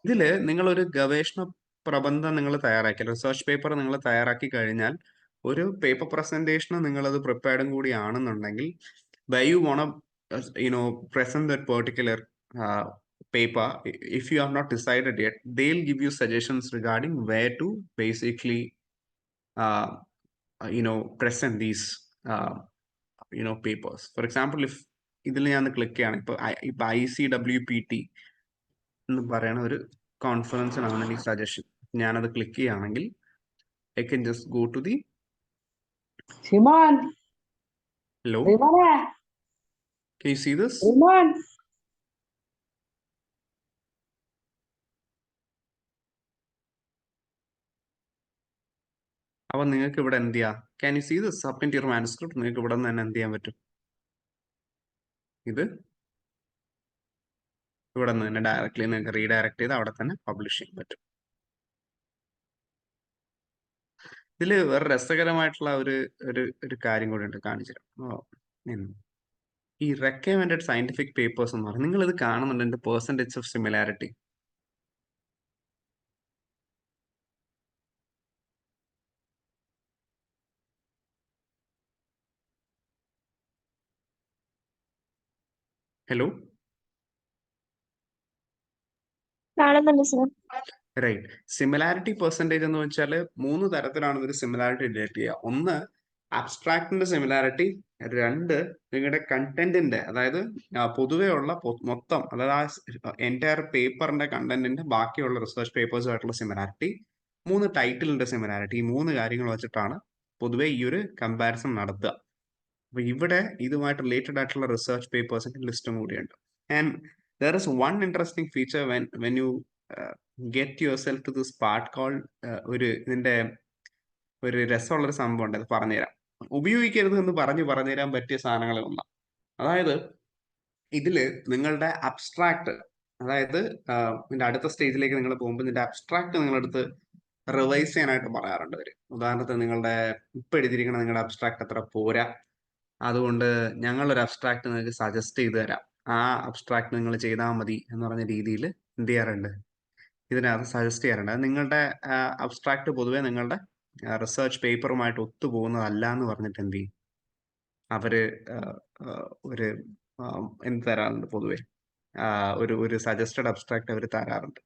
ഇതില് നിങ്ങളൊരു ഗവേഷണ പ്രബന്ധം നിങ്ങൾ തയ്യാറാക്കി, റിസർച്ച് പേപ്പർ നിങ്ങൾ തയ്യാറാക്കി കഴിഞ്ഞാൽ ഒരു പേപ്പർ പ്രസന്റേഷന് നിങ്ങളത് പ്രിപ്പയർഡും കൂടി ആണെന്നുണ്ടെങ്കിൽ where you want to present that particular paper, if you have not decided yet, they'll give you suggestions regarding where to basically present these papers. For example, if ഇതിൽ ഞാൻ click ചെയ്യാണ്, ഇപ്പൊ ICWPT എന്ന് പറയുന്ന ഒരു കോൺഫറൻസിനാണ് ഈ സജഷൻ. ഞാനത് click ചെയ്യുകയാണെങ്കിൽ I can just go to the hello. Can you see this? അപ്പൊ നിങ്ങൾക്ക് ഇവിടെ എന്ത് ചെയ്യാം? Can you see this? Submit your manuscript. നിങ്ങൾക്ക് ഇവിടെ നിന്ന് തന്നെ എന്ത് ചെയ്യാൻ പറ്റും? ഇത് ഇവിടെ നിന്ന് തന്നെ ഡയറക്റ്റ്ലി നിങ്ങൾക്ക് റീഡയറക്ട് ചെയ്ത് അവിടെ തന്നെ പബ്ലിഷ് ചെയ്യാൻ പറ്റും. ഇതിൽ വേറെ രസകരമായിട്ടുള്ള ഒരു കാര്യം കൂടി ഉണ്ട്, കാണിച്ചു തരാം. ഈ റെക്കമെൻഡഡ് സയന്റിഫിക് പേപ്പേഴ്സ് എന്ന് പറഞ്ഞാൽ നിങ്ങൾ ഇത് കാണുന്നുണ്ട്, എന്റെ പെർസെന്റേജ് ഓഫ് സിമിലാരിറ്റി. ഹലോ, കാണുന്നുണ്ട് സർ. റൈറ്റ്. സിമിലാരിറ്റി പെർസെൻറ്റേജ് എന്ന് വെച്ചാൽ 3 തരത്തിലാണ് ഒരു സിമിലാരിറ്റി ഡിറ്റക്ട് ചെയ്യുക. ഒന്ന് അബ്സ്ട്രാക്റ്റിന്റെ സിമിലാരിറ്റി, 2 നിങ്ങളുടെ കണ്ടന്റിന്റെ, അതായത് പൊതുവെ ഉള്ള മൊത്തം, അതായത് ആ എൻറ്റയർ പേപ്പറിന്റെ കണ്ടന്റിന്റെ ബാക്കിയുള്ള റിസർച്ച് പേപ്പേഴ്സുമായിട്ടുള്ള സിമിലാരിറ്റി, 3 ടൈറ്റിലിന്റെ സിമിലാരിറ്റി. ഈ 3 കാര്യങ്ങൾ വെച്ചിട്ടാണ് പൊതുവെ ഈ ഒരു കമ്പാരിസൺ നടത്തുക. അപ്പൊ ഇവിടെ ഇതുമായിട്ട് റിലേറ്റഡ് ആയിട്ടുള്ള റിസർച്ച് പേപ്പേഴ്സിന്റെ ലിസ്റ്റും കൂടിയുണ്ട്. And there is one interesting feature when you get yourself to this part called ഇതിന്റെ ഒരു രസമുള്ളൊരു സംഭവം ഉണ്ട്, അത് പറഞ്ഞുതരാം. ഉപയോഗിക്കരുത് എന്ന് പറഞ്ഞുതരാൻ പറ്റിയ സാധനങ്ങളിൽ ഒന്നാണ്. അതായത് ഇതില് നിങ്ങളുടെ അബ്സ്ട്രാക്ട്, അതായത് ഇതിന്റെ അടുത്ത സ്റ്റേജിലേക്ക് നിങ്ങൾ പോകുമ്പോൾ ഇതിന്റെ അബ്സ്ട്രാക്ട് നിങ്ങളെടുത്ത് റിവൈസ് ചെയ്യാനായിട്ട് പറയാറുണ്ട് അവര്. ഉദാഹരണത്തിന് നിങ്ങളുടെ ഇപ്പൊ എഴുതിയിരിക്കുന്ന നിങ്ങളുടെ അബ്സ്ട്രാക്ട് അത്ര പോരാ, അതുകൊണ്ട് ഞങ്ങളൊരു അബ്സ്ട്രാക്ട് നിങ്ങൾക്ക് സജസ്റ്റ് ചെയ്ത് തരാം, ആ അബ്സ്ട്രാക്ട് നിങ്ങൾ ചെയ്താൽ മതി എന്ന് പറഞ്ഞ രീതിയിൽ എന്ത് ചെയ്യാറുണ്ട്, ഇതിനകത്ത് സജസ്റ്റ് ചെയ്യാറുണ്ട്. അത് നിങ്ങളുടെ അബ്സ്ട്രാക്ട് പൊതുവെ നിങ്ങളുടെ റിസർച്ച് പേപ്പറുമായിട്ട് ഒത്തുപോകുന്നതല്ല എന്ന് പറഞ്ഞിട്ട് എന്ത് ചെയ്യും, അവര് ഒരു എന്ത് തരാറുണ്ട്, പൊതുവെ ഒരു സജസ്റ്റഡ് അബ്സ്ട്രാക്ട് അവർ തരാറുണ്ട്.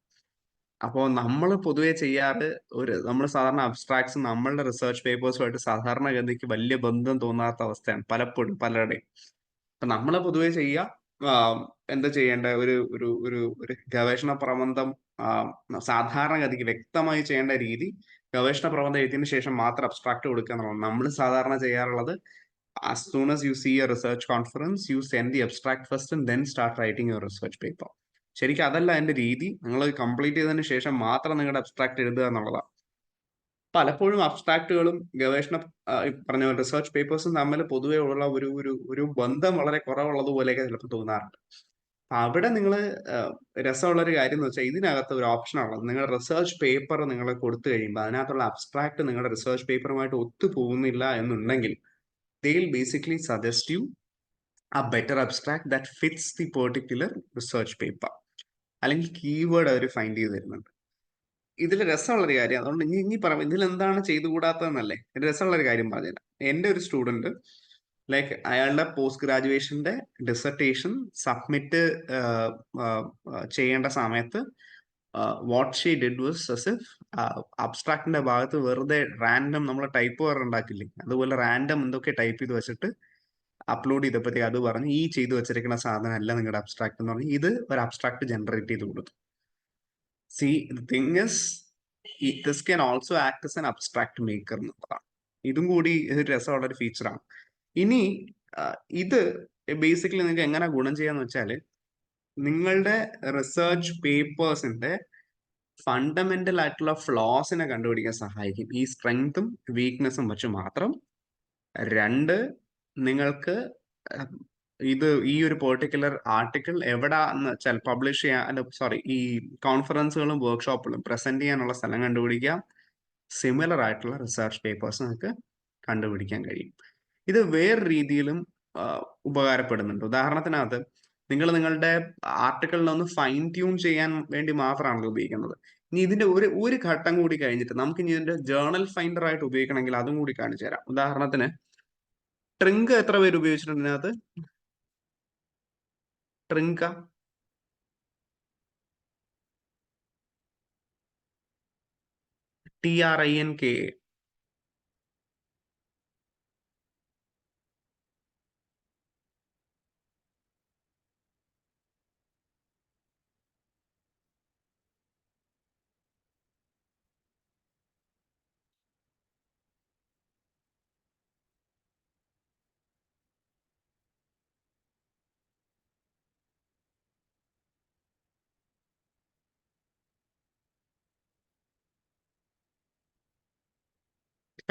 അപ്പോൾ നമ്മൾ പൊതുവെ ചെയ്യാറ്, നമ്മൾ സാധാരണ അബ്സ്ട്രാക്ട്സ് നമ്മളുടെ റിസർച്ച് പേപ്പേഴ്സുമായിട്ട് സാധാരണഗതിക്ക് വലിയ ബന്ധം തോന്നാത്ത അവസ്ഥയാണ് പലപ്പോഴും പലരുടെയും. അപ്പൊ നമ്മൾ പൊതുവെ ചെയ്യുക, എന്താ ചെയ്യേണ്ട, ഒരു ഗവേഷണ പ്രബന്ധം സാധാരണഗതിക്ക് വ്യക്തമായി ചെയ്യേണ്ട രീതി, ഗവേഷണ പ്രബന്ധം എഴുതിയതിനു ശേഷം മാത്രം അബ്സ്ട്രാക്ട് കൊടുക്കുക എന്നുള്ളത് നമ്മൾ സാധാരണ ചെയ്യാറുള്ളത്. as soon as you see a research conference, you send the abstract first and then start writing your research paper. ശരിക്കും അതല്ല അതിന്റെ രീതി. നിങ്ങൾ കംപ്ലീറ്റ് ചെയ്തതിനു ശേഷം മാത്രം നിങ്ങളുടെ അബ്സ്ട്രാക്ട് എഴുതുക എന്നുള്ളതാണ്. പലപ്പോഴും അബ്സ്ട്രാക്റ്റുകളും ഗവേഷണ പറഞ്ഞ റിസർച്ച് പേപ്പേഴ്സും തമ്മിൽ പൊതുവെ ഉള്ള ഒരു ബന്ധം വളരെ കുറവുള്ളതുപോലെയൊക്കെ ചിലപ്പോൾ തോന്നാറുണ്ട്. അവിടെ നിങ്ങൾ രസമുള്ളൊരു കാര്യം എന്ന് വെച്ചാൽ ഇതിനകത്ത് ഒരു ഓപ്ഷൻ ഉള്ളത്, നിങ്ങളുടെ റിസർച്ച് പേപ്പർ നിങ്ങൾ കൊടുത്തു കഴിയുമ്പോൾ അതിനകത്തുള്ള അബ്സ്ട്രാക്ട് നിങ്ങളുടെ റിസർച്ച് പേപ്പറുമായിട്ട് ഒത്തു പോകുന്നില്ല എന്നുണ്ടെങ്കിൽ they will basically suggest you a better abstract that fits the particular research paper. അല്ലെങ്കിൽ കീവേഡ് അവർ ഫൈൻഡ് ചെയ്ത് തരുന്നുണ്ട്. ഇതിൽ രസമുള്ളൊരു കാര്യം, അതുകൊണ്ട് ഇനി പറയാം ഇതിൽ എന്താണ് ചെയ്തുകൂടാത്തതെന്നല്ലേ, രസമുള്ളൊരു കാര്യം പറഞ്ഞുതരാം. എൻ്റെ ഒരു സ്റ്റുഡൻറ് ലൈക്ക് അയാളുടെ പോസ്റ്റ് ഗ്രാജുവേഷന്റെ ഡിസർട്ടേഷൻ സബ്മിറ്റ് ചെയ്യേണ്ട സമയത്ത് what she did was as if അബ്സ്ട്രാക്റ്റിന്റെ ഭാഗത്ത് വെറുതെ റാൻഡം നമ്മൾ ടൈപ്പ് വേറെ ഉണ്ടാക്കില്ലേ, അതുപോലെ റാൻഡം എന്തൊക്കെ ടൈപ്പ് ചെയ്ത് വെച്ചിട്ട് അപ്ലോഡ് ചെയ്തപ്പോഴത്തേക്ക് അത് പറഞ്ഞ് ഈ ചെയ്തു വെച്ചിരിക്കുന്ന സാധനം അല്ല നിങ്ങളുടെ അബ്സ്ട്രാക്ട് എന്ന് പറഞ്ഞ് ഇത് ഒരു അബ്സ്ട്രാക്ട് ജനറേറ്റ് ചെയ്ത് കൊടുത്തു. C the thing is this can also act as an abstract maker എന്നുള്ളതാണ്. ഇതും കൂടി ഒരു രസമുള്ള ഒരു ഫീച്ചറാണ്. ഇനി ഇത് ബേസിക്കലി നിങ്ങൾക്ക് എങ്ങനെ ഗുണം ചെയ്യാന്ന് വെച്ചാൽ നിങ്ങളുടെ റിസർച്ച് പേപ്പേഴ്സിന്റെ ഫണ്ടമെന്റൽ ആയിട്ടുള്ള ഫ്ലോസിനെ കണ്ടുപിടിക്കാൻ സഹായിക്കും ഈ സ്ട്രെങ്തും വീക്ക്നെസ്സും വെച്ച് മാത്രം. 2, നിങ്ങൾക്ക് ഇത് ഈ ഒരു പെർട്ടിക്കുലർ ആർട്ടിക്കിൾ എവിടാന്ന് വെച്ചാൽ പബ്ലിഷ് ചെയ്യാൻ ഈ കോൺഫറൻസുകളും വർക്ക്ഷോപ്പുകളും പ്രസന്റ് ചെയ്യാനുള്ള സ്ഥലം കണ്ടുപിടിക്കാം. സിമിലർ ആയിട്ടുള്ള റിസർച്ച് പേപ്പേഴ്സ് നിങ്ങൾക്ക് കണ്ടുപിടിക്കാൻ കഴിയും. ഇത് വേറെ രീതിയിലും ഉപകാരപ്പെടുന്നുണ്ട്. ഉദാഹരണത്തിനകത്ത് നിങ്ങൾ നിങ്ങളുടെ ആർട്ടിക്കിളിനൊന്ന് ഫൈൻ ട്യൂൺ ചെയ്യാൻ വേണ്ടി മാത്രമാണല്ലോ ഉപയോഗിക്കുന്നത്. ഇനി ഇതിന്റെ ഒരു ഘട്ടം കൂടി കഴിഞ്ഞിട്ട് നമുക്ക് ഇനി ഇതിന്റെ ജേർണൽ ഫൈൻഡർ ആയിട്ട് ഉപയോഗിക്കണമെങ്കിൽ അതും കൂടി കാണിച്ചു തരാം. ഉദാഹരണത്തിന് ട്രിങ്ക് എത്ര പേര് ഉപയോഗിച്ചിട്ടുണ്ട് ഇതിനകത്ത്? ട്രിങ്ക TRINK.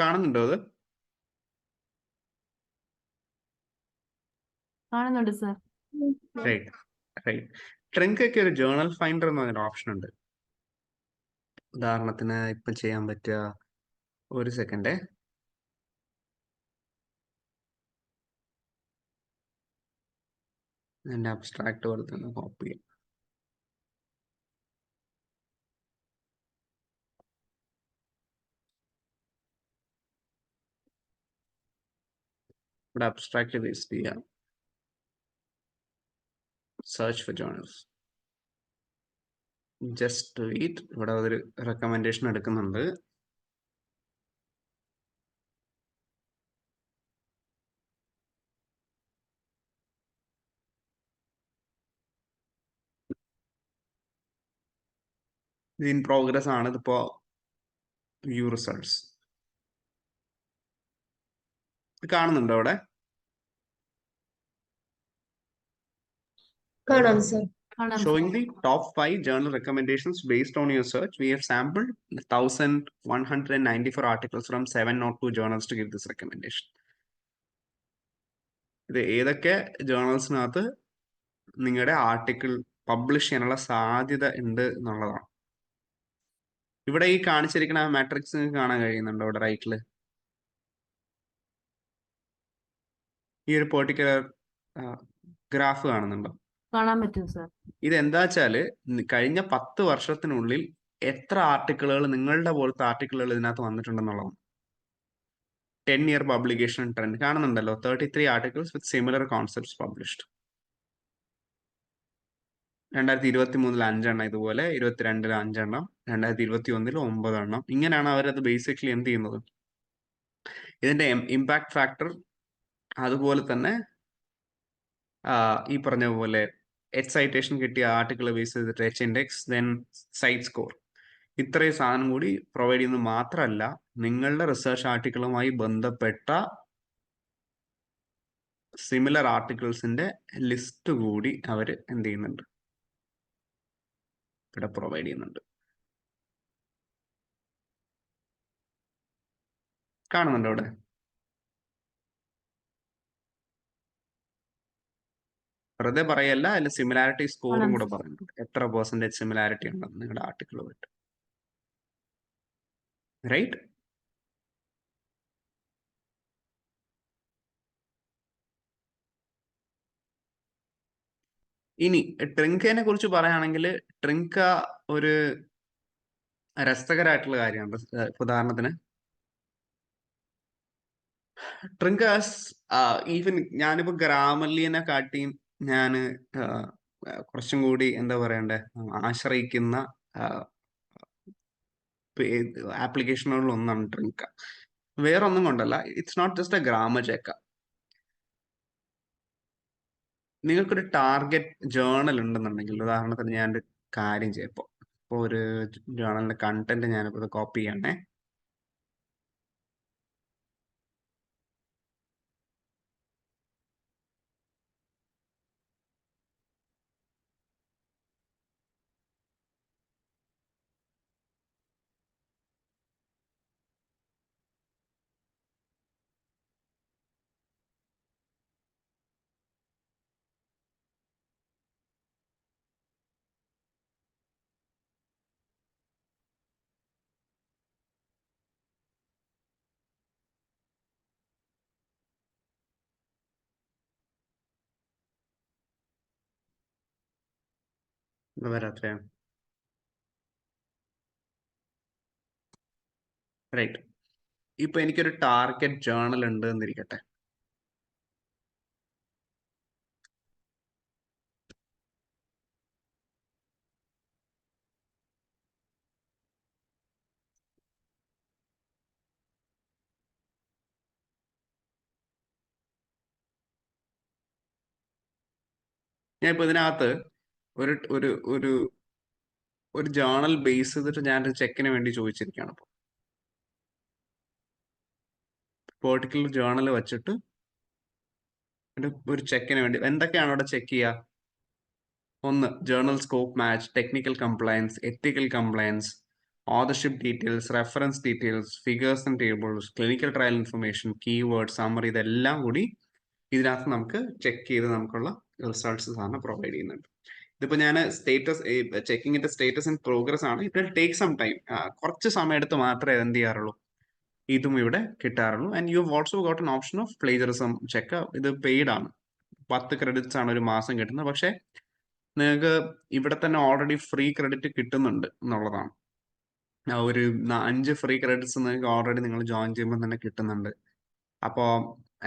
കാണുന്നുണ്ടോ അത്? കാണുന്നുണ്ട് സർ. Right right. ട്രിങ്കൊക്കെ ഒരു ജേർണൽ ഫൈൻഡർ എന്ന് പറഞ്ഞൊരു ഓപ്ഷൻ ഉണ്ട്. ഉദാഹരണത്തിന് ഇപ്പം ചെയ്യാൻ പറ്റുക, ഒരു സെക്കൻഡ്, എൻ്റെ അബ്സ്ട്രാക്ട് പോലെ തന്നെ കോപ്പി ചെയ്യാം. ഇവിടെ അബ്സ്ട്രാക്ട് പേസ്റ്റ് ചെയ്യാം. Search for journals. Just wait. ഇവിടെ ഒരു റെക്കമെൻഡേഷൻ എടുക്കുന്നുണ്ട്. ഇത് ഇൻ പ്രോഗ്രസ് ആണ്. ഇതിപ്പോ വ്യൂ റിസൾട്ട്സ് കാണുന്നുണ്ടോ അവിടെ? കാണാം സർ. കാണാം sir. Showing the top 5 journal recommendations based on your search. We have sampled 1194 articles from 702 journals to give this recommendation. ഇത് ഏതൊക്കെ ജേർണൽസിനകത്ത് നിങ്ങളുടെ ആർട്ടിക്കിൾ പബ്ലിഷ് ചെയ്യാനുള്ള സാധ്യത ഉണ്ട് എന്നുള്ളതാണ്. ഇവിടെ ഈ കാണിച്ചിരിക്കുന്ന മാട്രിക്സ് നിങ്ങൾക്ക് കാണാൻ കഴിയുന്നുണ്ടോ ഇവിടെ റൈറ്റില്? ഈ ഒരു പെർട്ടിക്കുലർ ഗ്രാഫ് കാണുന്നുണ്ടോ? കാണാൻ പറ്റും സർ. ഇതെന്താ വെച്ചാല് കഴിഞ്ഞ 10 വർഷത്തിനുള്ളിൽ എത്ര ആർട്ടിക്കിളുകൾ, നിങ്ങളുടെ പോലത്തെ ആർട്ടിക്കിളുകൾ ഇതിനകത്ത് വന്നിട്ടുണ്ടെന്നുള്ളതാണ്. 10-year publication ട്രെൻഡ് കാണുന്നുണ്ടല്ലോ. 33 articles with similar concepts published. 2023 5 എണ്ണം ഇതുപോലെ, 22 5 എണ്ണം, 2021 9 എണ്ണം. ഇങ്ങനെയാണ് അവരത് ബേസിക്കലി എന്ത് ചെയ്യുന്നത്. ഇതിന്റെ ഇമ്പാക്ട് ഫാക്ടർ, അതുപോലെ തന്നെ ഈ പറഞ്ഞ പോലെ എക്സൈറ്റേഷൻ കിട്ടിയ ആർട്ടിക്കിൾ ബേസ് ചെയ്തിട്ട് H-index, then സൈറ്റ് സ്കോർ, ഇത്രയും സാധനം കൂടി പ്രൊവൈഡ് ചെയ്യുന്നത് മാത്രമല്ല, നിങ്ങളുടെ റിസർച്ച് ആർട്ടിക്കിളുമായി ബന്ധപ്പെട്ട സിമിലർ ആർട്ടിക്കിൾസിന്റെ ലിസ്റ്റ് കൂടി അവർ എന്ത് ചെയ്യുന്നുണ്ട്, ഇവിടെ പ്രൊവൈഡ് ചെയ്യുന്നുണ്ട്. കാണുന്നുണ്ടോ അവിടെ? വെറുതെ പറയല്ല, അതിൽ സിമിലാരിറ്റി സ്കോറും കൂടെ പറയുന്നുണ്ട്. എത്ര പെർസെന്റേജ് സിമിലാരിറ്റി ഉണ്ടെന്ന് നിങ്ങളുടെ ആർട്ടിക്കിളുമായിട്ട്. റൈറ്റ്? ഇനി ട്രിങ്കനെ കുറിച്ച് പറയുകയാണെങ്കിൽ, ട്രിങ്ക ഒരു രസകരമായിട്ടുള്ള കാര്യമാണ്. ഉദാഹരണത്തിന് ട്രിങ്ക ഈവൻ ഞാനിപ്പോ ഗ്രാമർലിനെ കാട്ടിയും ഞാന് കുറച്ചും കൂടി എന്താ പറയണ്ടേ, ആശ്രയിക്കുന്ന ആപ്ലിക്കേഷനുകളിൽ ഒന്നാണ് ട്രിങ്ക. വേറൊന്നും കൊണ്ടല്ല, it's not just a grammar check. നിങ്ങൾക്കൊരു ടാർഗറ്റ് ജേർണൽ ഉണ്ടെന്നുണ്ടെങ്കിൽ, ഉദാഹരണത്തിന് ഞാനൊരു കാര്യം ചെയ്യപ്പോ ഇപ്പോൾ ഒരു ജേർണലിന്റെ കണ്ടന്റ് ഞാനിപ്പോ കോപ്പി ചെയ്യണേ. വരാത്ത റൈറ്റ്. ഇപ്പൊ എനിക്കൊരു ടാർഗറ്റ് ജേർണൽ ഉണ്ട് എന്നിരിക്കട്ടെ. ഞാൻ ഇപ്പൊ ഇതിനകത്ത് ഒരു ഒരു ഒരു ഒരു ജേർണൽ ബേസ് ചെയ്തിട്ട് ഞാനൊരു ചെക്കിന് വേണ്ടി ചോദിച്ചിരിക്കുകയാണ്. ഇപ്പോൾ പെർട്ടിക്കുലർ ജേർണൽ വെച്ചിട്ട് ഒരു ചെക്കിന് വേണ്ടി എന്തൊക്കെയാണ് അവിടെ ചെക്ക് ചെയ്യുക? ഒന്ന്, journal scope match, technical compliance, ethical compliance, authorship details, reference details, figures and tables, clinical trial information, keyword, summary, ഇതെല്ലാം കൂടി ഇതിനകത്ത് നമുക്ക് ചെക്ക് ചെയ്ത് നമുക്കുള്ള റിസൾട്ട്സ് സാറിന് പ്രൊവൈഡ് ചെയ്യുന്നുണ്ട്. ഇതിപ്പോ ഞാൻ സ്റ്റേറ്റസ് ചെക്കിങ്ങിന്റെ സ്റ്റേറ്റസ് ആൻഡ് പ്രോഗ്രസ് ആണ്. It will take some time. കുറച്ച് സമയം എടുത്ത് മാത്രമേ എന്ത് ചെയ്യാറുള്ളൂ, ഇതും ഇവിടെ കിട്ടാറുള്ളൂ. And you have also got an option of plagiarism check. ഇത് പെയ്ഡ് ആണ്, 10 ക്രെഡിറ്റ്സ് ആണ് ഒരു മാസം കിട്ടുന്നത്. പക്ഷെ നിങ്ങൾക്ക് ഇവിടെ തന്നെ ഓൾറെഡി ഫ്രീ ക്രെഡിറ്റ് കിട്ടുന്നുണ്ട് എന്നുള്ളതാണ്. ഒരു 5 ഫ്രീ ക്രെഡിറ്റ്സ് നിങ്ങൾക്ക് ഓൾറെഡി നിങ്ങൾ ജോയിൻ ചെയ്യുമ്പോൾ തന്നെ കിട്ടുന്നുണ്ട്. അപ്പോൾ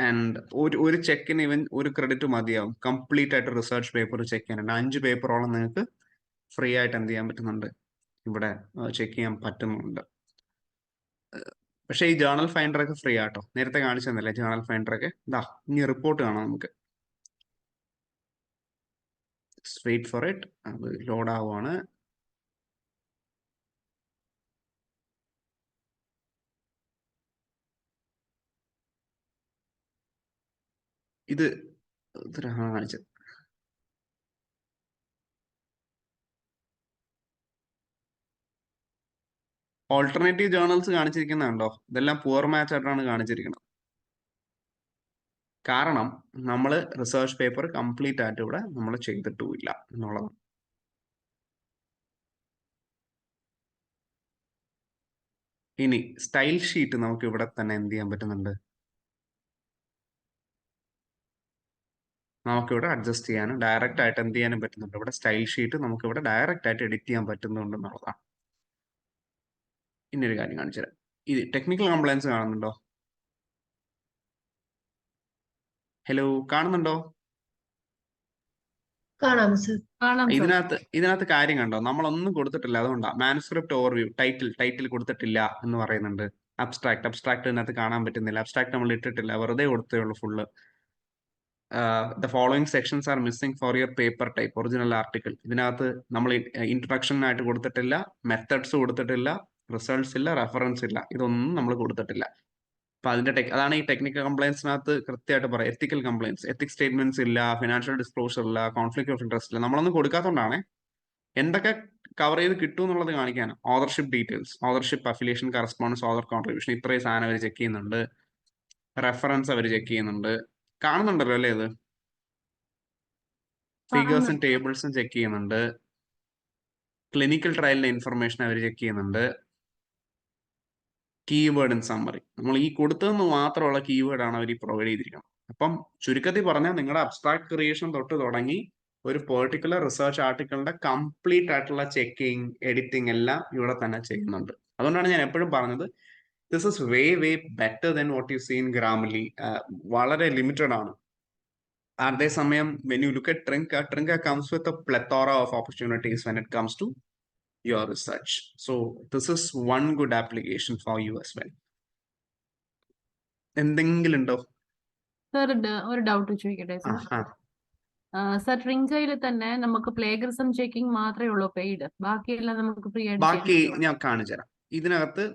ആൻഡ് ഒരു ചെക്കിന് ഇവൻ ഒരു ക്രെഡിറ്റ് മതിയാവും കംപ്ലീറ്റ് ആയിട്ട് റിസർച്ച് പേപ്പർ ചെക്ക് ചെയ്യാനുണ്ട്. 5 പേപ്പറോളം നിങ്ങൾക്ക് ഫ്രീ ആയിട്ട് എന്ത് ചെയ്യാൻ പറ്റുന്നുണ്ട്, ഇവിടെ ചെക്ക് ചെയ്യാൻ പറ്റുന്നുണ്ട്. പക്ഷേ ഈ ജേർണൽ ഫൈൻഡർ ഒക്കെ ഫ്രീ ആട്ടോ. നേരത്തെ കാണിച്ചു തന്നില്ലേ ജേർണൽ ഫൈൻഡർ ഒക്കെ. ഇതാ ഇനി റിപ്പോർട്ട് കാണാം നമുക്ക്. Wait for it. അത് ലോഡ് ആവുകയാണ്. ഇത് കാണിച്ചത് ഓൾട്ടർനേറ്റീവ് ജേർണൽസ് കാണിച്ചിരിക്കുന്നുണ്ടോ? ഇതെല്ലാം പുവർ മാച്ച് ആയിട്ടാണ് കാണിച്ചിരിക്കുന്നത്. കാരണം നമ്മൾ റിസർച്ച് പേപ്പർ കംപ്ലീറ്റ് ആയിട്ട് ഇവിടെ നമ്മൾ ചെയ്തിട്ടുമില്ല എന്നുള്ളതാണ്. ഇനി സ്റ്റൈൽ ഷീറ്റ് നമുക്ക് ഇവിടെ തന്നെ എന്ത് ചെയ്യാൻ പറ്റുന്നുണ്ട്, നമുക്കിവിടെ അഡ്ജസ്റ്റ് ചെയ്യാനും ഡയറക്റ്റ് ആയിട്ട് എന്ത് ചെയ്യാനും പറ്റുന്നുണ്ട്. ഇവിടെ സ്റ്റൈൽ ഷീറ്റ് നമുക്ക് ഇവിടെ ഡയറക്റ്റ് ആയിട്ട് എഡിറ്റ് ചെയ്യാൻ പറ്റുന്നുണ്ട് എന്നുള്ളതാണ്. ഇനി ഒരു കാര്യം കാണിച്ചു തരാം. ഇത് ടെക്നിക്കൽ കംപ്ലയൻസ് കാണുന്നുണ്ടോ? ഹലോ, കാണുന്നുണ്ടോ? കാണാം സർ. ഇതിനകത്ത് കാര്യം കണ്ടോ, നമ്മളൊന്നും കൊടുത്തിട്ടില്ല. അതുകൊണ്ടാ മാനുസ്ക്രിപ്റ്റ് ഓവർവ്യൂ, ടൈറ്റിൽ കൊടുത്തിട്ടില്ല എന്ന് പറയുന്നുണ്ട്. അബ്സ്ട്രാക്ട് ഇതിനകത്ത് കാണാൻ പറ്റുന്നില്ല. അബ്സ്ട്രാക്ട് നമ്മൾ ഇട്ടിട്ടില്ല, വെറുതെ കൊടുത്തേ ഉള്ളൂ full. The following sections R missing for your paper type original article. ഇതിനകത്ത് നമ്മൾ ഇൻട്രൊഡക്ഷനായിട്ട് കൊടുത്തിട്ടില്ല, മെത്തഡ്സ് കൊടുത്തിട്ടില്ല, റിസൾട്ട്സ് ഇല്ല, റെഫറൻസ് ഇല്ല. ഇതൊന്നും നമ്മൾ കൊടുത്തിട്ടില്ല. അപ്പൊ അതാണ് ഈ ടെക്നിക്കൽ കംപ്ലയൻസിനകത്ത് കൃത്യമായിട്ട് പറയാം. എത്തിക്കൽ കംപ്ലയൻസ്, എത്തിക് സ്റ്റേറ്റ്മെന്റ്സ് ഇല്ല, ഫിനാൻഷ്യൽ ഡിസ്ക്ലോഷർ ഇല്ല, കോൺഫ്ലിക്ട് ഓഫ് ഇൻട്രസ്റ്റ് ഇല്ല. നമ്മളൊന്നും കൊടുക്കാത്തതുകൊണ്ടാണ്. എന്തൊക്കെ കവർ ചെയ്ത് കിട്ടും എന്നുള്ളത് കാണിക്കാൻ. Authorship details, authorship, affiliation, correspondence, author contribution, ഇത്രയും സാധനം അവർ ചെക്ക് ചെയ്യുന്നുണ്ട്. റെഫറൻസ് അവർ ചെക്ക് ചെയ്യുന്നുണ്ട്. കാണുന്നുണ്ടല്ലോ അല്ലേ? ഇത് ഫിഗേഴ്സും ടേബിൾസും ചെക്ക് ചെയ്യുന്നുണ്ട്. ക്ലിനിക്കൽ ട്രയലിന്റെ ഇൻഫർമേഷൻ അവർ ചെക്ക് ചെയ്യുന്നുണ്ട്. കീവേഡ് ആൻഡ് സമ്മറി, നമ്മൾ ഈ കൊടുത്തതെന്ന് മാത്രമുള്ള കീവേഡ് ആണ് അവർ ഈ പ്രൊവൈഡ് ചെയ്തിരിക്കുന്നത്. അപ്പം ചുരുക്കത്തിൽ പറഞ്ഞാൽ നിങ്ങളുടെ അബ്സ്ട്രാക്ട് ക്രിയേഷൻ തൊട്ട് തുടങ്ങി ഒരു പെർട്ടിക്കുലർ റിസർച്ച് ആർട്ടിക്കിളിന്റെ കംപ്ലീറ്റ് ആയിട്ടുള്ള ചെക്കിങ്, എഡിറ്റിംഗ് എല്ലാം ഇവിടെ തന്നെ ചെയ്യുന്നുണ്ട്. അതുകൊണ്ടാണ് ഞാൻ എപ്പോഴും പറഞ്ഞത് this is way better than what you see in Grammarly. വളരെ ലിമിറ്റഡ് ആണ്. അതേസമയം when you look at Trinka comes with a plethora of opportunities when it comes to your research. So this is one good application for you as well. എന്തെങ്കിലും ഉണ്ടോ sir? ഒരു doubt ചോദിക്കട്ടെ sir. Sir, ട്രിങ്കയിൽ തന്നെ നമുക്ക് plagiarism checking മാത്രമേ ഉള്ളൂ paid, ബാക്കിയെല്ലാം നമുക്ക് ഫ്രീ ആയിട്ട്? ബാക്കി ഞാൻ കാണിച്ചു തരാം. ഇതിനകത്ത്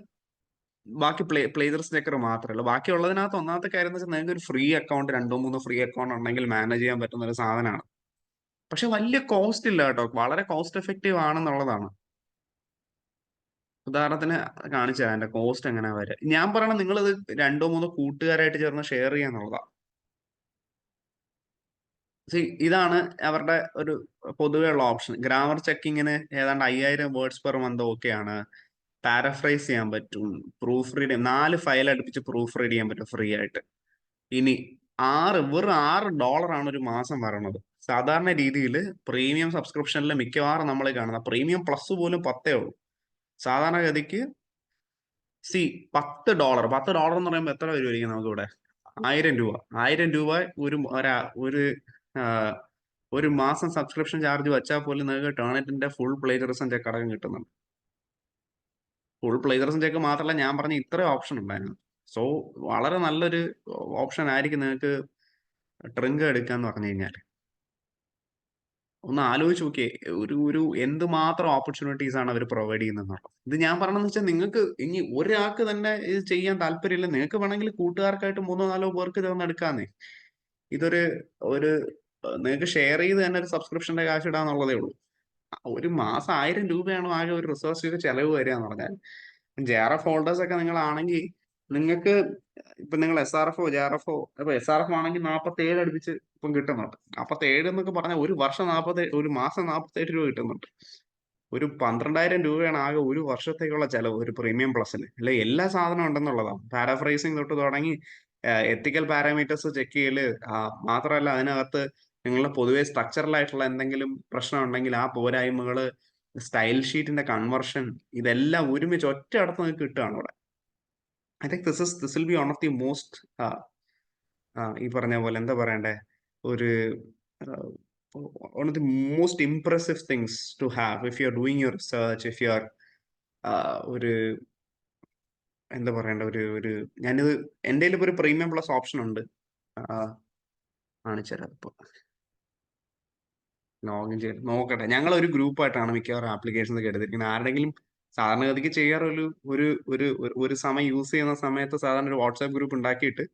ബാക്കി പ്ലേജർ ചെക്കർ മാത്രമേ ഉള്ളൂ. ബാക്കിയുള്ളതിനകത്ത് ഒന്നാമത്തെ കാര്യം എന്ന് വെച്ചാൽ നിങ്ങൾക്ക് ഒരു ഫ്രീ അക്കൗണ്ട്, 2-3 ഫ്രീ അക്കൗണ്ട് ഉണ്ടെങ്കിൽ മാനേജ് ചെയ്യാൻ പറ്റുന്ന ഒരു സാധനമാണ്. പക്ഷെ വലിയ കോസ്റ്റ് ഇല്ല കേട്ടോ, വളരെ കോസ്റ്റ് എഫക്റ്റീവ് ആണെന്നുള്ളതാണ്. ഉദാഹരണത്തിന് കാണിച്ചു തരാം എന്റെ കോസ്റ്റ് എങ്ങനെ വരെ. ഞാൻ പറയണത് നിങ്ങളിത് 2-3 കൂട്ടുകാരായിട്ട് ചേർന്ന് ഷെയർ ചെയ്യാന്നുള്ളതാണ്. ഇതാണ് അവരുടെ ഒരു പൊതുവെയുള്ള ഓപ്ഷൻ. ഗ്രാമർ ചെക്കിങ്ങിന് ഏതാണ്ട് 5000 വേർഡ്സ് പെർ മന്ത് ഓക്കെയാണ്. പാരഫ്രൈസ് ചെയ്യാൻ പറ്റും, പ്രൂഫ് റീഡ് 4 ഫയൽ അടുപ്പിച്ച് പ്രൂഫ് റീഡ് ചെയ്യാൻ പറ്റും ഫ്രീ ആയിട്ട്. ഇനി വെറും $6 ആണ് ഒരു മാസം വരണത്. സാധാരണ രീതിയിൽ പ്രീമിയം സബ്സ്ക്രിപ്ഷനിൽ മിക്കവാറും നമ്മൾ കാണുന്ന പ്രീമിയം പ്ലസ് പോലും 10 ഉള്ളൂ. സാധാരണഗതിക്ക് $10 എന്ന് പറയുമ്പോൾ എത്ര വരുമായിരിക്കും നമുക്ക് ഇവിടെ? 1000 രൂപ. 1000 രൂപ ഒരു മാസം സബ്സ്ക്രിപ്ഷൻ ചാർജ് വെച്ചാൽ പോലും നിങ്ങൾക്ക് ടേണറ്റിന്റെ ഫുൾ പ്ലേജറിസം ചെക്ക് അടക്കം കിട്ടുന്നുണ്ട്. ഫുൾ പ്ലേജറിസം ചെക്ക് മാത്രമല്ല, ഞാൻ പറഞ്ഞ ഇത്രയും ഓപ്ഷൻ ഉണ്ടായിരുന്നു. സോ വളരെ നല്ലൊരു ഓപ്ഷൻ ആയിരിക്കും നിങ്ങൾക്ക് ട്രിങ്ക് എടുക്കാന്ന് പറഞ്ഞു കഴിഞ്ഞാൽ. ഒന്ന് ആലോചിച്ച് നോക്കിയേ, ഒരു എന്തുമാത്രം ഓപ്പർച്യൂണിറ്റീസ് ആണ് അവർ പ്രൊവൈഡ് ചെയ്യുന്നത്. ഇത് ഞാൻ പറഞ്ഞതെന്ന് വെച്ചാൽ, നിങ്ങൾക്ക് ഇനി ഒരാൾക്ക് തന്നെ ഇത് ചെയ്യാൻ താല്പര്യമില്ല, നിങ്ങൾക്ക് വേണമെങ്കിൽ കൂട്ടുകാർക്കായിട്ട് 3-4 പേർക്ക് ഇതൊന്ന് എടുക്കാന്നേ. ഇതൊരു നിങ്ങൾക്ക് ഷെയർ ചെയ്ത് തന്നെ ഒരു സബ്സ്ക്രിപ്ഷന്റെ കാശ് ഇടാന്നുള്ളതേ ഉള്ളൂ. ഒരു മാസം 1000 രൂപയാണോ ആകെ ഒരു റിസർച്ച് ചെലവ് വരിക എന്ന് പറഞ്ഞാൽ. JRF ഹോൾഡേഴ്സ് ഒക്കെ നിങ്ങളാണെങ്കിൽ നിങ്ങൾക്ക് ഇപ്പൊ നിങ്ങൾ SRF JRF ഇപ്പൊ SRF ആണെങ്കിൽ 47 അടുപ്പിച്ച് ഇപ്പം കിട്ടുന്നുണ്ട്. 47 എന്നൊക്കെ പറഞ്ഞാൽ ഒരു മാസം 47 രൂപ കിട്ടുന്നുണ്ട്. ഒരു 12,000 രൂപയാണ് ആകെ ഒരു വർഷത്തേക്കുള്ള ചെലവ് ഒരു പ്രീമിയം പ്ലസിന്. അല്ലെ എല്ലാ സാധനവും ഉണ്ടെന്നുള്ളതാണ്. പാരാഫ്രൈസിങ് തൊട്ട് തുടങ്ങി എത്തിക്കൽ പാരാമീറ്റേഴ്സ് ചെക്ക് ചെയ്യല്, മാത്രമല്ല അതിനകത്ത് നിങ്ങളുടെ പൊതുവെ സ്ട്രക്ചറൽ ആയിട്ടുള്ള എന്തെങ്കിലും പ്രശ്നം ഉണ്ടെങ്കിൽ ആ പോരായ്മകള്, സ്റ്റൈൽ ഷീറ്റിന്റെ കൺവർഷൻ, ഇതെല്ലാം ഒരുമിച്ച് ഒറ്റ അടുത്ത് നിങ്ങൾക്ക് കിട്ടുകയാണ് ഇവിടെ. I think this will be one of the most ഈ പറഞ്ഞ പോലെ എന്താ പറയണ്ടേ, ഒരു one of the most impressive things to have if you are doing your research, if you are ഒരു എന്താ പറയണ്ട, ഒരു ഞാനിത് എൻ്റെ ഒരു പ്രീമിയം പ്ലസ് ഓപ്ഷൻ ഉണ്ട്, കാണിച്ചുതരാം. ഇപ്പൊ ലോഗിൻ ചെയ്ത് നോക്കട്ടെ. ഞങ്ങൾ ഒരു ഗ്രൂപ്പായിട്ടാണ് മിക്കവാറും ആപ്ലിക്കേഷൻസ് ഒക്കെ എടുത്തിരിക്കുന്നത്. ആരുടെങ്കിലും സാധാരണഗതിക്ക് ചെയ്യാറ് ഒരു സമയം യൂസ് ചെയ്യുന്ന സമയത്ത് സാധാരണ ഒരു വാട്സാപ്പ് ഗ്രൂപ്പ് ഉണ്ടാക്കിയിട്ട്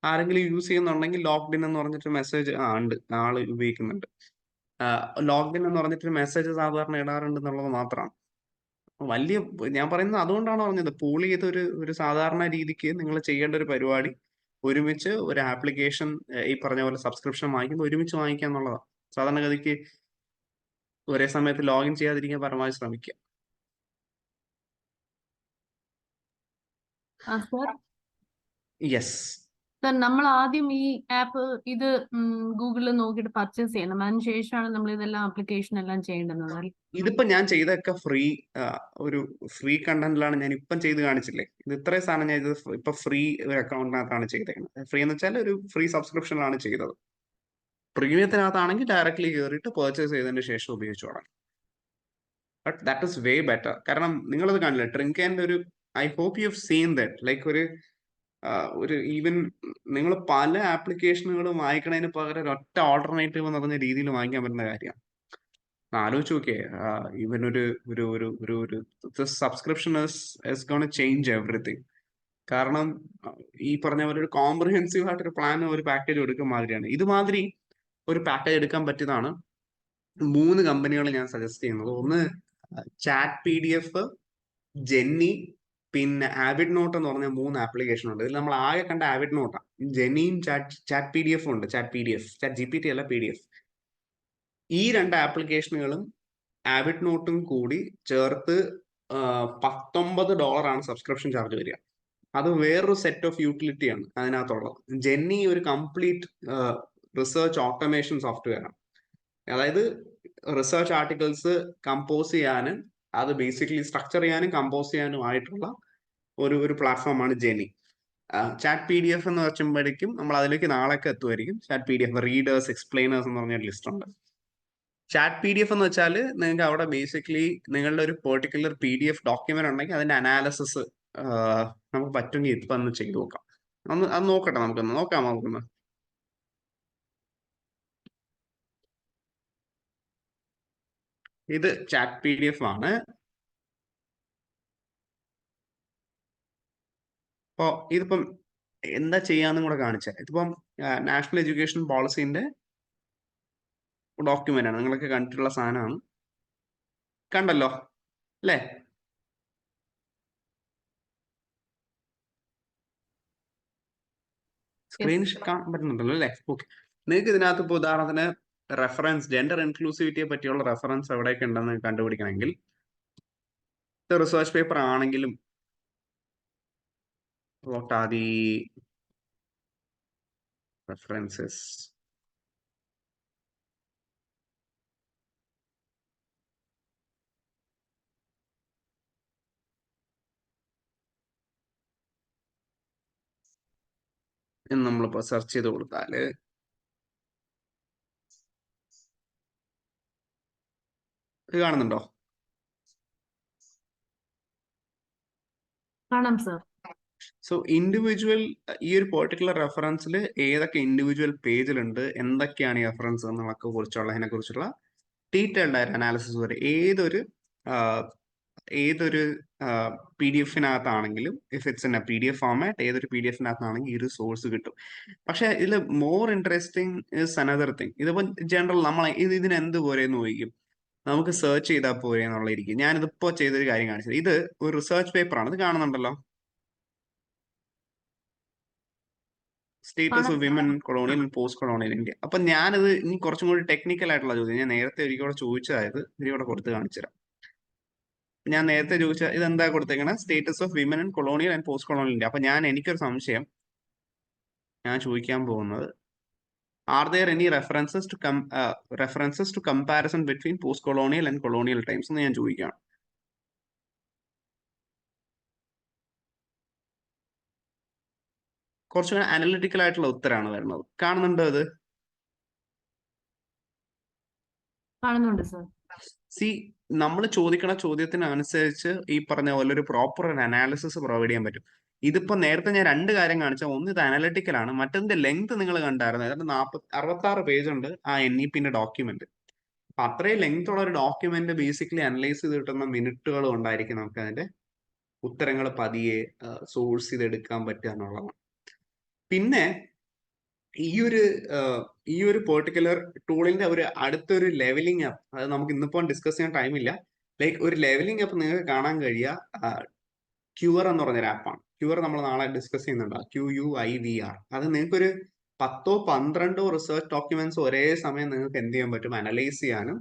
ആരെങ്കിലും യൂസ് ചെയ്യുന്നുണ്ടെങ്കിൽ ലോക്ക്ഡ് ഇൻ എന്ന് പറഞ്ഞിട്ട് മെസ്സേജ് ഉണ്ട്, ആള് ഉപയോഗിക്കുന്നുണ്ട്. ലോക്ക്ഡ് ഇൻ എന്ന് പറഞ്ഞിട്ട് മെസ്സേജ് സാധാരണ ഇടാറുണ്ട് എന്നുള്ളത് മാത്രമാണ്. ഞാൻ പറയുന്നത് അതുകൊണ്ടാണ് പറഞ്ഞത്, പൂൾ ചെയ്ത് ഒരു സാധാരണ രീതിക്ക് നിങ്ങൾ ചെയ്യേണ്ട ഒരു പരിപാടി ഒരുമിച്ച് ഒരു ആപ്ലിക്കേഷൻ ഈ പറഞ്ഞ പോലെ സബ്സ്ക്രിപ്ഷൻ വാങ്ങിക്കുമ്പോൾ ഒരുമിച്ച് വാങ്ങിക്കുക എന്നുള്ളതാണ്. സാധാരണഗതിക്ക് ഒരേ സമയത്ത് ലോഗിൻ ചെയ്യാതിരിക്കാൻ പരമാവധി ശ്രമിക്കുക. സർ യെസ് സർ, നമ്മൾ ആദ്യം ഈ ആപ്പ് ഇത് ഗൂഗിളിൽ നോക്കിയിട്ട് പർച്ചേസ് ചെയ്യണം. അതിന് ശേഷമാണ് നമ്മൾ ഇതെല്ലാം ആപ്ലിക്കേഷൻ എല്ലാം ചെയ്യേണ്ടത്. ഇതിപ്പോ ഞാൻ ചെയ്തൊക്കെ ഒരു ഫ്രീ കണ്ടന്റിലാണ് ഞാൻ ഇപ്പം ചെയ്ത് കാണിച്ചില്ലേ. ഇത് ഇത്രയും സാധനം ഞാൻ ഇത് ഇപ്പൊ ഫ്രീ ഒരു അക്കൗണ്ടിനകത്താണ് ചെയ്തേക്കുന്നത്. ഫ്രീ എന്ന് വെച്ചാൽ ഒരു ഫ്രീ സബ്സ്ക്രിപ്ഷനിലാണ് ചെയ്തത്. പ്രീമിയത്തിനകത്താണെങ്കിൽ ഡയറക്ട്ലി കയറിയിട്ട് പർച്ചേസ് ചെയ്തതിന് ശേഷം ഉപയോഗിച്ചു തുടങ്ങി. But that is way better. കാരണം നിങ്ങളത് കാണില്ല, ട്രിങ്കന്റെ I hope you have seen that, like even നിങ്ങൾ പല ആപ്ലിക്കേഷനുകളും വാങ്ങിക്കണതിന് പകരം ഒറ്റ ഓൾട്ടർനേറ്റീവ് എന്ന് പറഞ്ഞ രീതിയിൽ വാങ്ങിക്കാൻ പറ്റുന്ന കാര്യമാണ്. ആലോചിച്ച് നോക്കിയേ, ഈവൻ ഒരു subscription is gonna change everything. കാരണം ഈ പറഞ്ഞ പോലെ ഒരു കോംപ്രിഹെൻസീവ് ആയിട്ടൊരു പ്ലാൻ, ഒരു പാക്കേജ് എടുക്കുന്ന മാതിരിയാണ്. ഇതുമാതിരി ഒരു പാക്കേജ് എടുക്കാൻ പറ്റിയതാണ് 3 കമ്പനികൾ ഞാൻ സജസ്റ്റ് ചെയ്യുന്നത്. ഒന്ന് ChatPDF, ജെന്നി, പിന്നെ ആവിഡ് നോട്ട് എന്ന് പറഞ്ഞ 3 ആപ്ലിക്കേഷൻ ഉണ്ട്. ഇതിൽ നമ്മൾ ആകെ കണ്ട ആവിഡ് നോട്ടാണ്. ജെന്നിയും ChatPDF ഉണ്ട്. ChatGPT അല്ല, PDF. ഈ 2 ആപ്ലിക്കേഷനുകളും ആവിഡ് നോട്ടും കൂടി ചേർത്ത് $19 സബ്സ്ക്രിപ്ഷൻ ചാർജ് വരിക. അത് വേറൊരു സെറ്റ് ഓഫ് യൂട്ടിലിറ്റിയാണ് അതിനകത്തുള്ളത്. ജെന്നി ഒരു കംപ്ലീറ്റ് റിസർച്ച് ഓട്ടോമേഷൻ സോഫ്റ്റ്വെയർ ആണ്. അതായത് റിസർച്ച് ആർട്ടിക്കിൾസ് കമ്പോസ് ചെയ്യാനും അത് ബേസിക്കലി സ്ട്രക്ചർ ചെയ്യാനും കമ്പോസ് ചെയ്യാനും ആയിട്ടുള്ള ഒരു പ്ലാറ്റ്ഫോമാണ് ജെന്നി. ChatPDF എന്ന് വെച്ചുമ്പോഴേക്കും നമ്മൾ അതിലേക്ക് നാളെയൊക്കെ എത്തുമായിരിക്കും. ChatPDF റീഡേഴ്സ്, എക്സ്പ്ലെയിനേഴ്സ് എന്ന് പറഞ്ഞ ലിസ്റ്റ് ഉണ്ട്. ChatPDF എന്ന് വെച്ചാൽ നിങ്ങൾക്ക് അവിടെ ബേസിക്കലി നിങ്ങളുടെ ഒരു പെർട്ടിക്കുലർ PDF ഡോക്യുമെന്റ് ഉണ്ടെങ്കിൽ അതിന്റെ അനാലിസിസ് നമുക്ക് പറ്റുമെങ്കിൽ ഇപ്പൊ ഒന്ന് ചെയ്തു നോക്കാം. അത് നോക്കട്ടെ, നമുക്കൊന്ന് നോക്കാം. ഇത് ChatPDF ആണ്. അപ്പോ ഇതിപ്പം എന്താ ചെയ്യാന്നും കൂടെ കാണിച്ചേ. ഇതിപ്പം നാഷണൽ എഡ്യൂക്കേഷൻ പോളിസിന്റെ ഡോക്യുമെന്റ് ആണ്. നിങ്ങളൊക്കെ കണ്ടിട്ടുള്ള സാധനമാണ്. കണ്ടല്ലോ അല്ലേ? സ്ക്രീൻ കാണാൻ പറ്റുന്നുണ്ടല്ലോ അല്ലേ? ഓക്കെ. നിങ്ങൾക്ക് ഇതിനകത്ത് ഇപ്പോൾ ഉദാഹരണത്തിന് റെഫറൻസ്, ജെൻഡർ ഇൻക്ലൂസിവിറ്റിയെ പറ്റിയുള്ള റെഫറൻസ് എവിടെയൊക്കെ ഉണ്ടെന്ന് കണ്ടുപിടിക്കണമെങ്കിൽ റിസർച്ച് പേപ്പർ ആണെങ്കിലും what are the references? എന്ന് നമ്മളിപ്പോൾ സെർച്ച് ചെയ്ത് കൊടുത്താൽ ഇത് കാണുന്നുണ്ടോ? കാണാം സർ. സോ ഇൻഡിവിജ്വൽ ഈ ഒരു പെർട്ടിക്കുലർ റെഫറൻസിൽ ഏതൊക്കെ ഇൻഡിവിജ്വൽ പേജിലുണ്ട്, എന്തൊക്കെയാണ് ഈ റെഫറൻസ് എന്നൊക്കെ കുറിച്ചുള്ളതിനെ കുറിച്ചുള്ള ഡീറ്റെയിൽഡ് ആയിട്ട് അനാലിസിസ് വരെ ഏതൊരു PDF-നകത്താണെങ്കിലും, if it's in a PDF format, ഏതൊരു PDF-നകത്താണെങ്കിൽ ഈ ഒരു സോഴ്സ് കിട്ടും. പക്ഷെ ഇതിൽ more interesting is another thing. ഇതിപ്പോൾ ജനറൽ നമ്മൾ ഇതിന് എന്ത് പോരെ എന്ന് ചോദിക്കും, നമുക്ക് സെർച്ച് ചെയ്താൽ പോരെ എന്നുള്ള ഇരിക്കും. ഞാനിതിപ്പോൾ ചെയ്തൊരു കാര്യം കാണിച്ചത്, ഇത് ഒരു റിസർച്ച് പേപ്പറാണ്. ഇത് കാണുന്നുണ്ടല്ലോ, status of women colonial and post colonial India. അപ്പൊ ഞാനിത് ഇനി കുറച്ചും കൂടി ടെക്നിക്കൽ ആയിട്ടുള്ള ചോദ്യം ഞാൻ നേരത്തെ ഒരിക്കലും ചോദിച്ചതായത് ഇവിടെ കൊടുത്ത് കാണിച്ചുതരാം. ഞാൻ നേരത്തെ ചോദിച്ച ഇതെന്താ കൊടുത്തേക്കണേ, status of women and colonial and post colonial India. അപ്പൊ എനിക്കൊരു സംശയം, ഞാൻ ചോദിക്കാൻ പോകുന്നത്, are there any references to comparison between post colonial and colonial times എന്ന് ഞാൻ ചോദിക്കുകയാണ്. കുറച്ചുകൂടെ അനലിറ്റിക്കൽ ആയിട്ടുള്ള ഉത്തരമാണ് വരുന്നത്. കാണുന്നുണ്ടോ ഇത്? കാണുന്നുണ്ട് സർ. സി, നമ്മൾ ചോദിക്കണ ചോദ്യത്തിനനുസരിച്ച് ഈ പറഞ്ഞ പോലെ ഒരു പ്രോപ്പർ അനാലിസിസ് പ്രൊവൈഡ് ചെയ്യാൻ പറ്റും. ഇതിപ്പോ നേരത്തെ ഞാൻ രണ്ട് കാര്യം കാണിച്ചാൽ, ഒന്ന് ഇത് അനലിറ്റിക്കൽ ആണ്, മറ്റൊന്നിന്റെ ലെങ്ത് നിങ്ങൾ കണ്ടായിരുന്നു. ഏതാണ്ട് 66 പേജ് ഉണ്ട് ആ NEP-ന്റെ ഡോക്യുമെന്റ്. അപ്പൊ അത്രയും ലെങ്ത് ഉള്ള ഒരു ഡോക്യുമെന്റ് ബേസിക്കലി അനലൈസ് ചെയ്ത് കിട്ടുന്ന മിനിറ്റുകളും ഉണ്ടായിരിക്കും നമുക്ക് അതിന്റെ ഉത്തരങ്ങൾ പതിയെ സോഴ്സ് ചെയ്ത് എടുക്കാൻ പറ്റുക എന്നുള്ളതാണ്. പിന്നെ ഈ ഒരു പെർട്ടിക്കുലർ ടൂളിന്റെ ഒരു അടുത്തൊരു ലെവലിംഗ് അപ്പ്, അത് നമുക്ക് ഇന്നിപ്പോൾ ഡിസ്കസ് ചെയ്യാൻ ടൈമില്ല. ലൈക്ക് ഒരു ലെവലിംഗ് അപ്പ് നിങ്ങൾക്ക് കാണാൻ കഴിയുക ക്യൂർ എന്ന് പറഞ്ഞൊരു ആപ്പാണ്. ക്യൂർ നമ്മൾ നാളെ ഡിസ്കസ് ചെയ്യുന്നുണ്ട്, QUIVR. അത് നിങ്ങൾക്കൊരു 10 12 റിസർച്ച് ഡോക്യുമെന്റ്സ് ഒരേ സമയം നിങ്ങൾക്ക് എന്ത് ചെയ്യാൻ പറ്റും, അനലൈസ് ചെയ്യാനും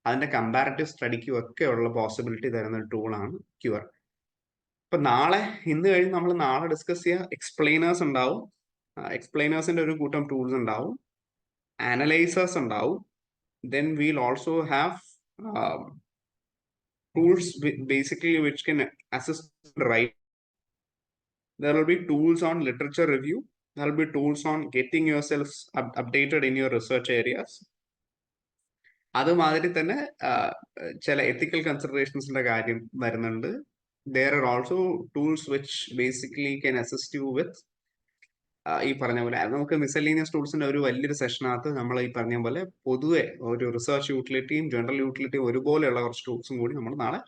അതിന്റെ കമ്പാരറ്റീവ് സ്റ്റഡിക്കും ഒക്കെ ഉള്ള പോസിബിലിറ്റി തരുന്ന ഒരു ടൂളാണ് ക്യൂർ. ഇപ്പൊ ഇന്ന് കഴിഞ്ഞ് നമ്മൾ നാളെ ഡിസ്കസ് ചെയ്യുക എക്സ്പ്ലെയിനേഴ്സ് ഉണ്ടാവും. എക്സ്പ്ലെയിനേഴ്സിന്റെ ഒരു കൂട്ടം ടൂൾസ് ഉണ്ടാവും, അനലൈസേഴ്സ് ഉണ്ടാവും. Then wheel also have tools basically which can assist write. There will be tools on literature review. There will be tools on getting yourself updated in your research areas. അതുമാതിരി തന്നെ ചില എത്തിക്കൽ കൺസിഡറേഷൻസിന്റെ കാര്യം വരുന്നുണ്ട്. There are also tools which basically can assist you with ഈ പറഞ്ഞ പോലെ നമുക്ക് miscellaneous ടൂൾസിന്റെ ഒരു വലിയൊരു സെഷനകത്ത് നമ്മൾ ഈ പറഞ്ഞ പോലെ പൊതുവെ ഒരു റിസർച്ച് യൂട്ടിലിറ്റിയും ജനറൽ യൂട്ടിലിറ്റിയും ഒരുപോലെയുള്ള കുറച്ച് ടൂൾസും കൂടി നമ്മൾ നാളെ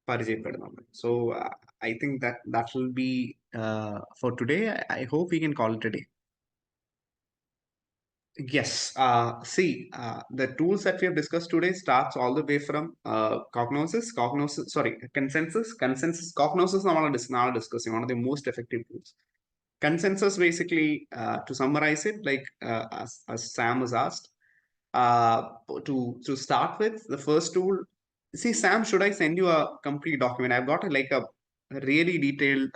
പരിചയപ്പെടുന്നുണ്ട്. So I think that will be for today. I hope we can call it a day. Yes, the tools that we have discussed today starts all the way from consensus. Cognosis നാളെ discuss ചെയ്യും, one of the most effective tools. Consensus basically, to summarize it, like as Sam was asked, to start with, the first tool. See, Sam, should I send you a complete document? I've got a really detailed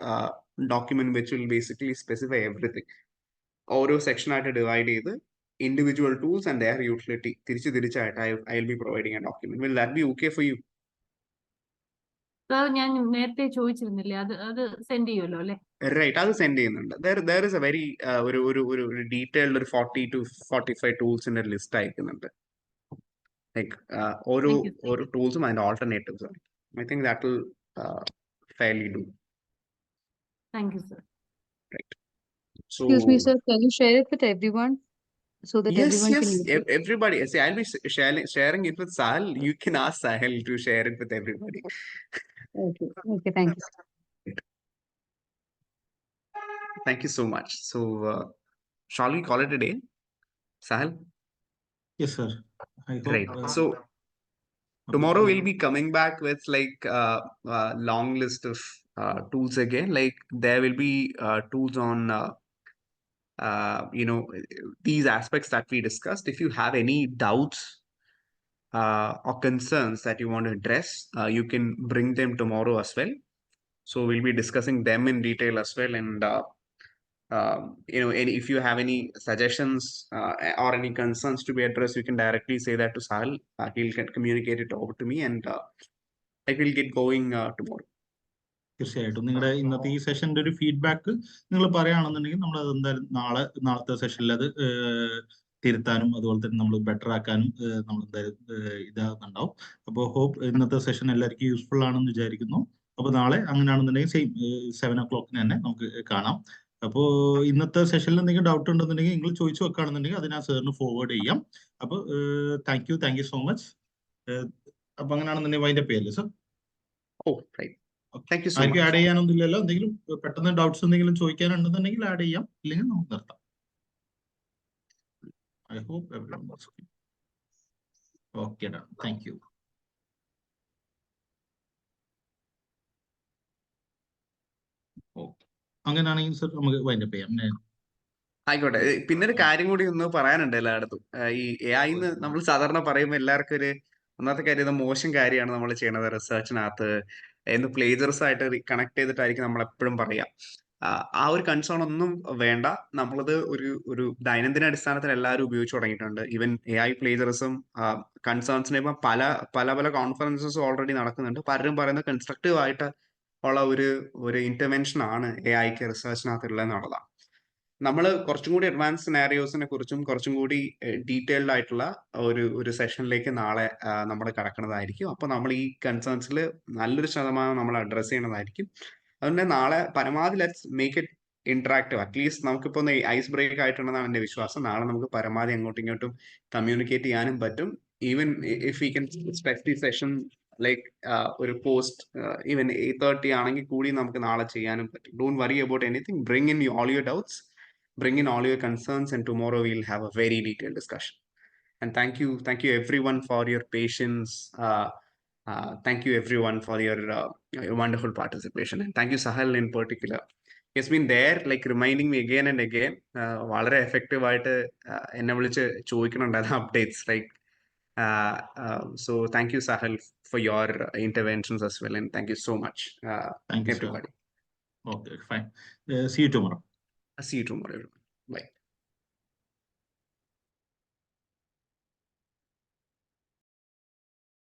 document which will basically specify everything. Oru section ആയിട്ട് divide ചെയ്ത് individual tools and their utility തിരിച്ചായിട്ട് I'll be providing a document. Will that be okay for you? Sir, ഞാൻ നേരത്തെ ചോദിച്ചിരുന്നില്ലേ, അത് send ചെയ്യുമല്ലോ അല്ലെ? Right, അത് send ചെയ്യുന്നുണ്ട്. there is a very ഒരു ഡീറ്റെയിൽഡ് ഒരു 40 to 45 ടൂൾസിന്റെ ലിസ്റ്റ് അയക്കുന്നുണ്ട്. ലൈക്ക് ഓരോ ടൂൾസും അതിന്റെ ഓൾട്ടർനേറ്റീവ്സ് ആണ്. I think that will fairly do. Thank you, sir. Right. So, Excuse me, sir. Can you share it with everyone so that everyone can use it? Everybody. See, I'll be sharing it with Sahil. You can ask Sahil to share it with everybody. Okay. Thank you, sir. Thank you so much. So, shall we call it a day, Sahil? Yes, sir. I hope, Right. So, tomorrow we'll be coming back with long list of tools again. Like there will be tools on these aspects that we discussed. If you have any doubts or concerns that you want to address, you can bring them tomorrow as well. So we'll be discussing them in detail as well. And if you have any suggestions or any concerns to be addressed, you can directly say that to Sahil. He'll communicate it over to me, and I will get going tomorrow. തീർച്ചയായിട്ടും നിങ്ങളുടെ ഇന്നത്തെ ഈ സെഷന്റെ ഒരു feedback നിങ്ങൾ പറയുകയാണെന്നുണ്ടെങ്കിൽ നമ്മൾ അത് എന്തായാലും നാളത്തെ സെഷനിൽ അത് തിരുത്താനും അതുപോലെ തന്നെ നമ്മൾ ബെറ്റർ ആക്കാനും നമ്മൾ എന്തായാലും ഇതാകുന്നുണ്ടാവും. അപ്പോൾ ഹോപ്പ് ഇന്നത്തെ സെഷൻ എല്ലാവർക്കും യൂസ്ഫുൾ ആണെന്ന് വിചാരിക്കുന്നു. അപ്പോൾ നാളെ അങ്ങനെയാണെന്നുണ്ടെങ്കിൽ സെയിം 7 o'clock തന്നെ നമുക്ക് കാണാം. അപ്പോൾ ഇന്നത്തെ സെഷനിൽ എന്തെങ്കിലും ഡൗട്ട് ഉണ്ടെന്നുണ്ടെങ്കിൽ നിങ്ങൾ ചോദിച്ചു വെക്കുകയാണെന്നുണ്ടെങ്കിൽ അതിനാ സാറിന് ഫോർവേഡ് ചെയ്യാം. അപ്പോൾ താങ്ക് യു സോ മച്ച്. അപ്പൊ അങ്ങനെയാണെന്നുണ്ടെങ്കിൽ അതിന്റെ പേരല്ലേ sir? Oh right, thank you so ആർക്കും മച്ച്. ആഡ് ചെയ്യാനൊന്നും ഇല്ലല്ലോ? എന്തെങ്കിലും പെട്ടെന്ന് ഡൗട്ട്സ് എന്തെങ്കിലും ചോദിക്കാനുണ്ടെന്നുണ്ടെങ്കിൽ ആഡ് ചെയ്യാം, ഇല്ലെങ്കിൽ നമുക്ക് നിർത്താം. I hope everyone was okay. Thank you. Okay, അങ്ങനെയാണെങ്കിൽ സർ നമുക്ക് വൈൻഡപ്പ് ചെയ്യാം. ആയിക്കോട്ടെ. പിന്നെ ഒരു കാര്യം കൂടി ഒന്ന് പറയാനുണ്ട് എല്ലായിടത്തും. ഈ AI നമ്മൾ സാധാരണ പറയുമ്പോൾ എല്ലാവർക്കും ഒരു ഒന്നാമത്തെ കാര്യം ഇത് മോശം കാര്യമാണ് നമ്മൾ ചെയ്യണത് റിസർച്ചിനകത്ത് എന്ന് പ്ലേജേഴ്സ് ആയിട്ട് കണക്ട് ചെയ്തിട്ടായിരിക്കും നമ്മൾ എപ്പോഴും പറയാം. ആ ഒരു കൺസേൺ ഒന്നും വേണ്ട. നമ്മളത് ഒരു ദൈനംദിന അടിസ്ഥാനത്തിൽ എല്ലാവരും ഉപയോഗിച്ച് തുടങ്ങിയിട്ടുണ്ട്. ഈവൻ AI പ്ലേജറിസം കൺസേൺസിനെ ഇപ്പം പല കോൺഫറൻസസ് ഓൾറെഡി നടക്കുന്നുണ്ട്. പലരും പറയുന്നത് കൺസ്ട്രക്റ്റീവ് ആയിട്ട് ഉള്ള ഒരു ഇന്റർവെൻഷൻ ആണ് AIക്ക് റിസർച്ചിനകത്തുള്ളത് എന്നുള്ളതാണ്. നമ്മൾ കുറച്ചും കൂടി അഡ്വാൻസ് സിനാരിയോസിനെ കുറിച്ചും കുറച്ചും കൂടി ഡീറ്റെയിൽഡ് ആയിട്ടുള്ള ഒരു സെഷനിലേക്ക് നാളെ നമ്മൾ കടക്കുന്നതായിരിക്കും. അപ്പോൾ നമ്മൾ ഈ കൺസേൺസിൽ നല്ലൊരു ശതമാനം നമ്മൾ അഡ്രസ്സ് ചെയ്യണതായിരിക്കും. അതുകൊണ്ട് നാളെ പരമാവധി let's make it interactive. At least നമുക്കിപ്പോൾ ഒന്ന് ഐസ് ബ്രേക്ക് ആയിട്ടുണ്ടെന്നാണ് എൻ്റെ വിശ്വാസം. നാളെ നമുക്ക് പരമാവധി അങ്ങോട്ടും ഇങ്ങോട്ടും കമ്മ്യൂണിക്കേറ്റ് ചെയ്യാനും പറ്റും. Even if we can SPECT session like ഒരു പോസ്റ്റ് ഈവൻ 8:30 ആണെങ്കിൽ കൂടി നമുക്ക് നാളെ ചെയ്യാനും പറ്റും. Don't worry about anything. Bring in all your doubts, bring in all your concerns, and tomorrow we'll have a very detailed discussion. And thank you everyone for your patience. Thank you everyone for your wonderful participation, and thank you Sahal in particular. He's been there like reminding me again and again. വളരെ effective ആയിട്ട് എന്നെ വിളിച്ച് ചോദിക്കുന്നുണ്ടായിരുന്നു updates like so thank you Sahal for your interventions as well, and thank you so much Thank you, everybody. sir. Okay, fine. See you tomorrow. See you tomorrow everyone. Bye.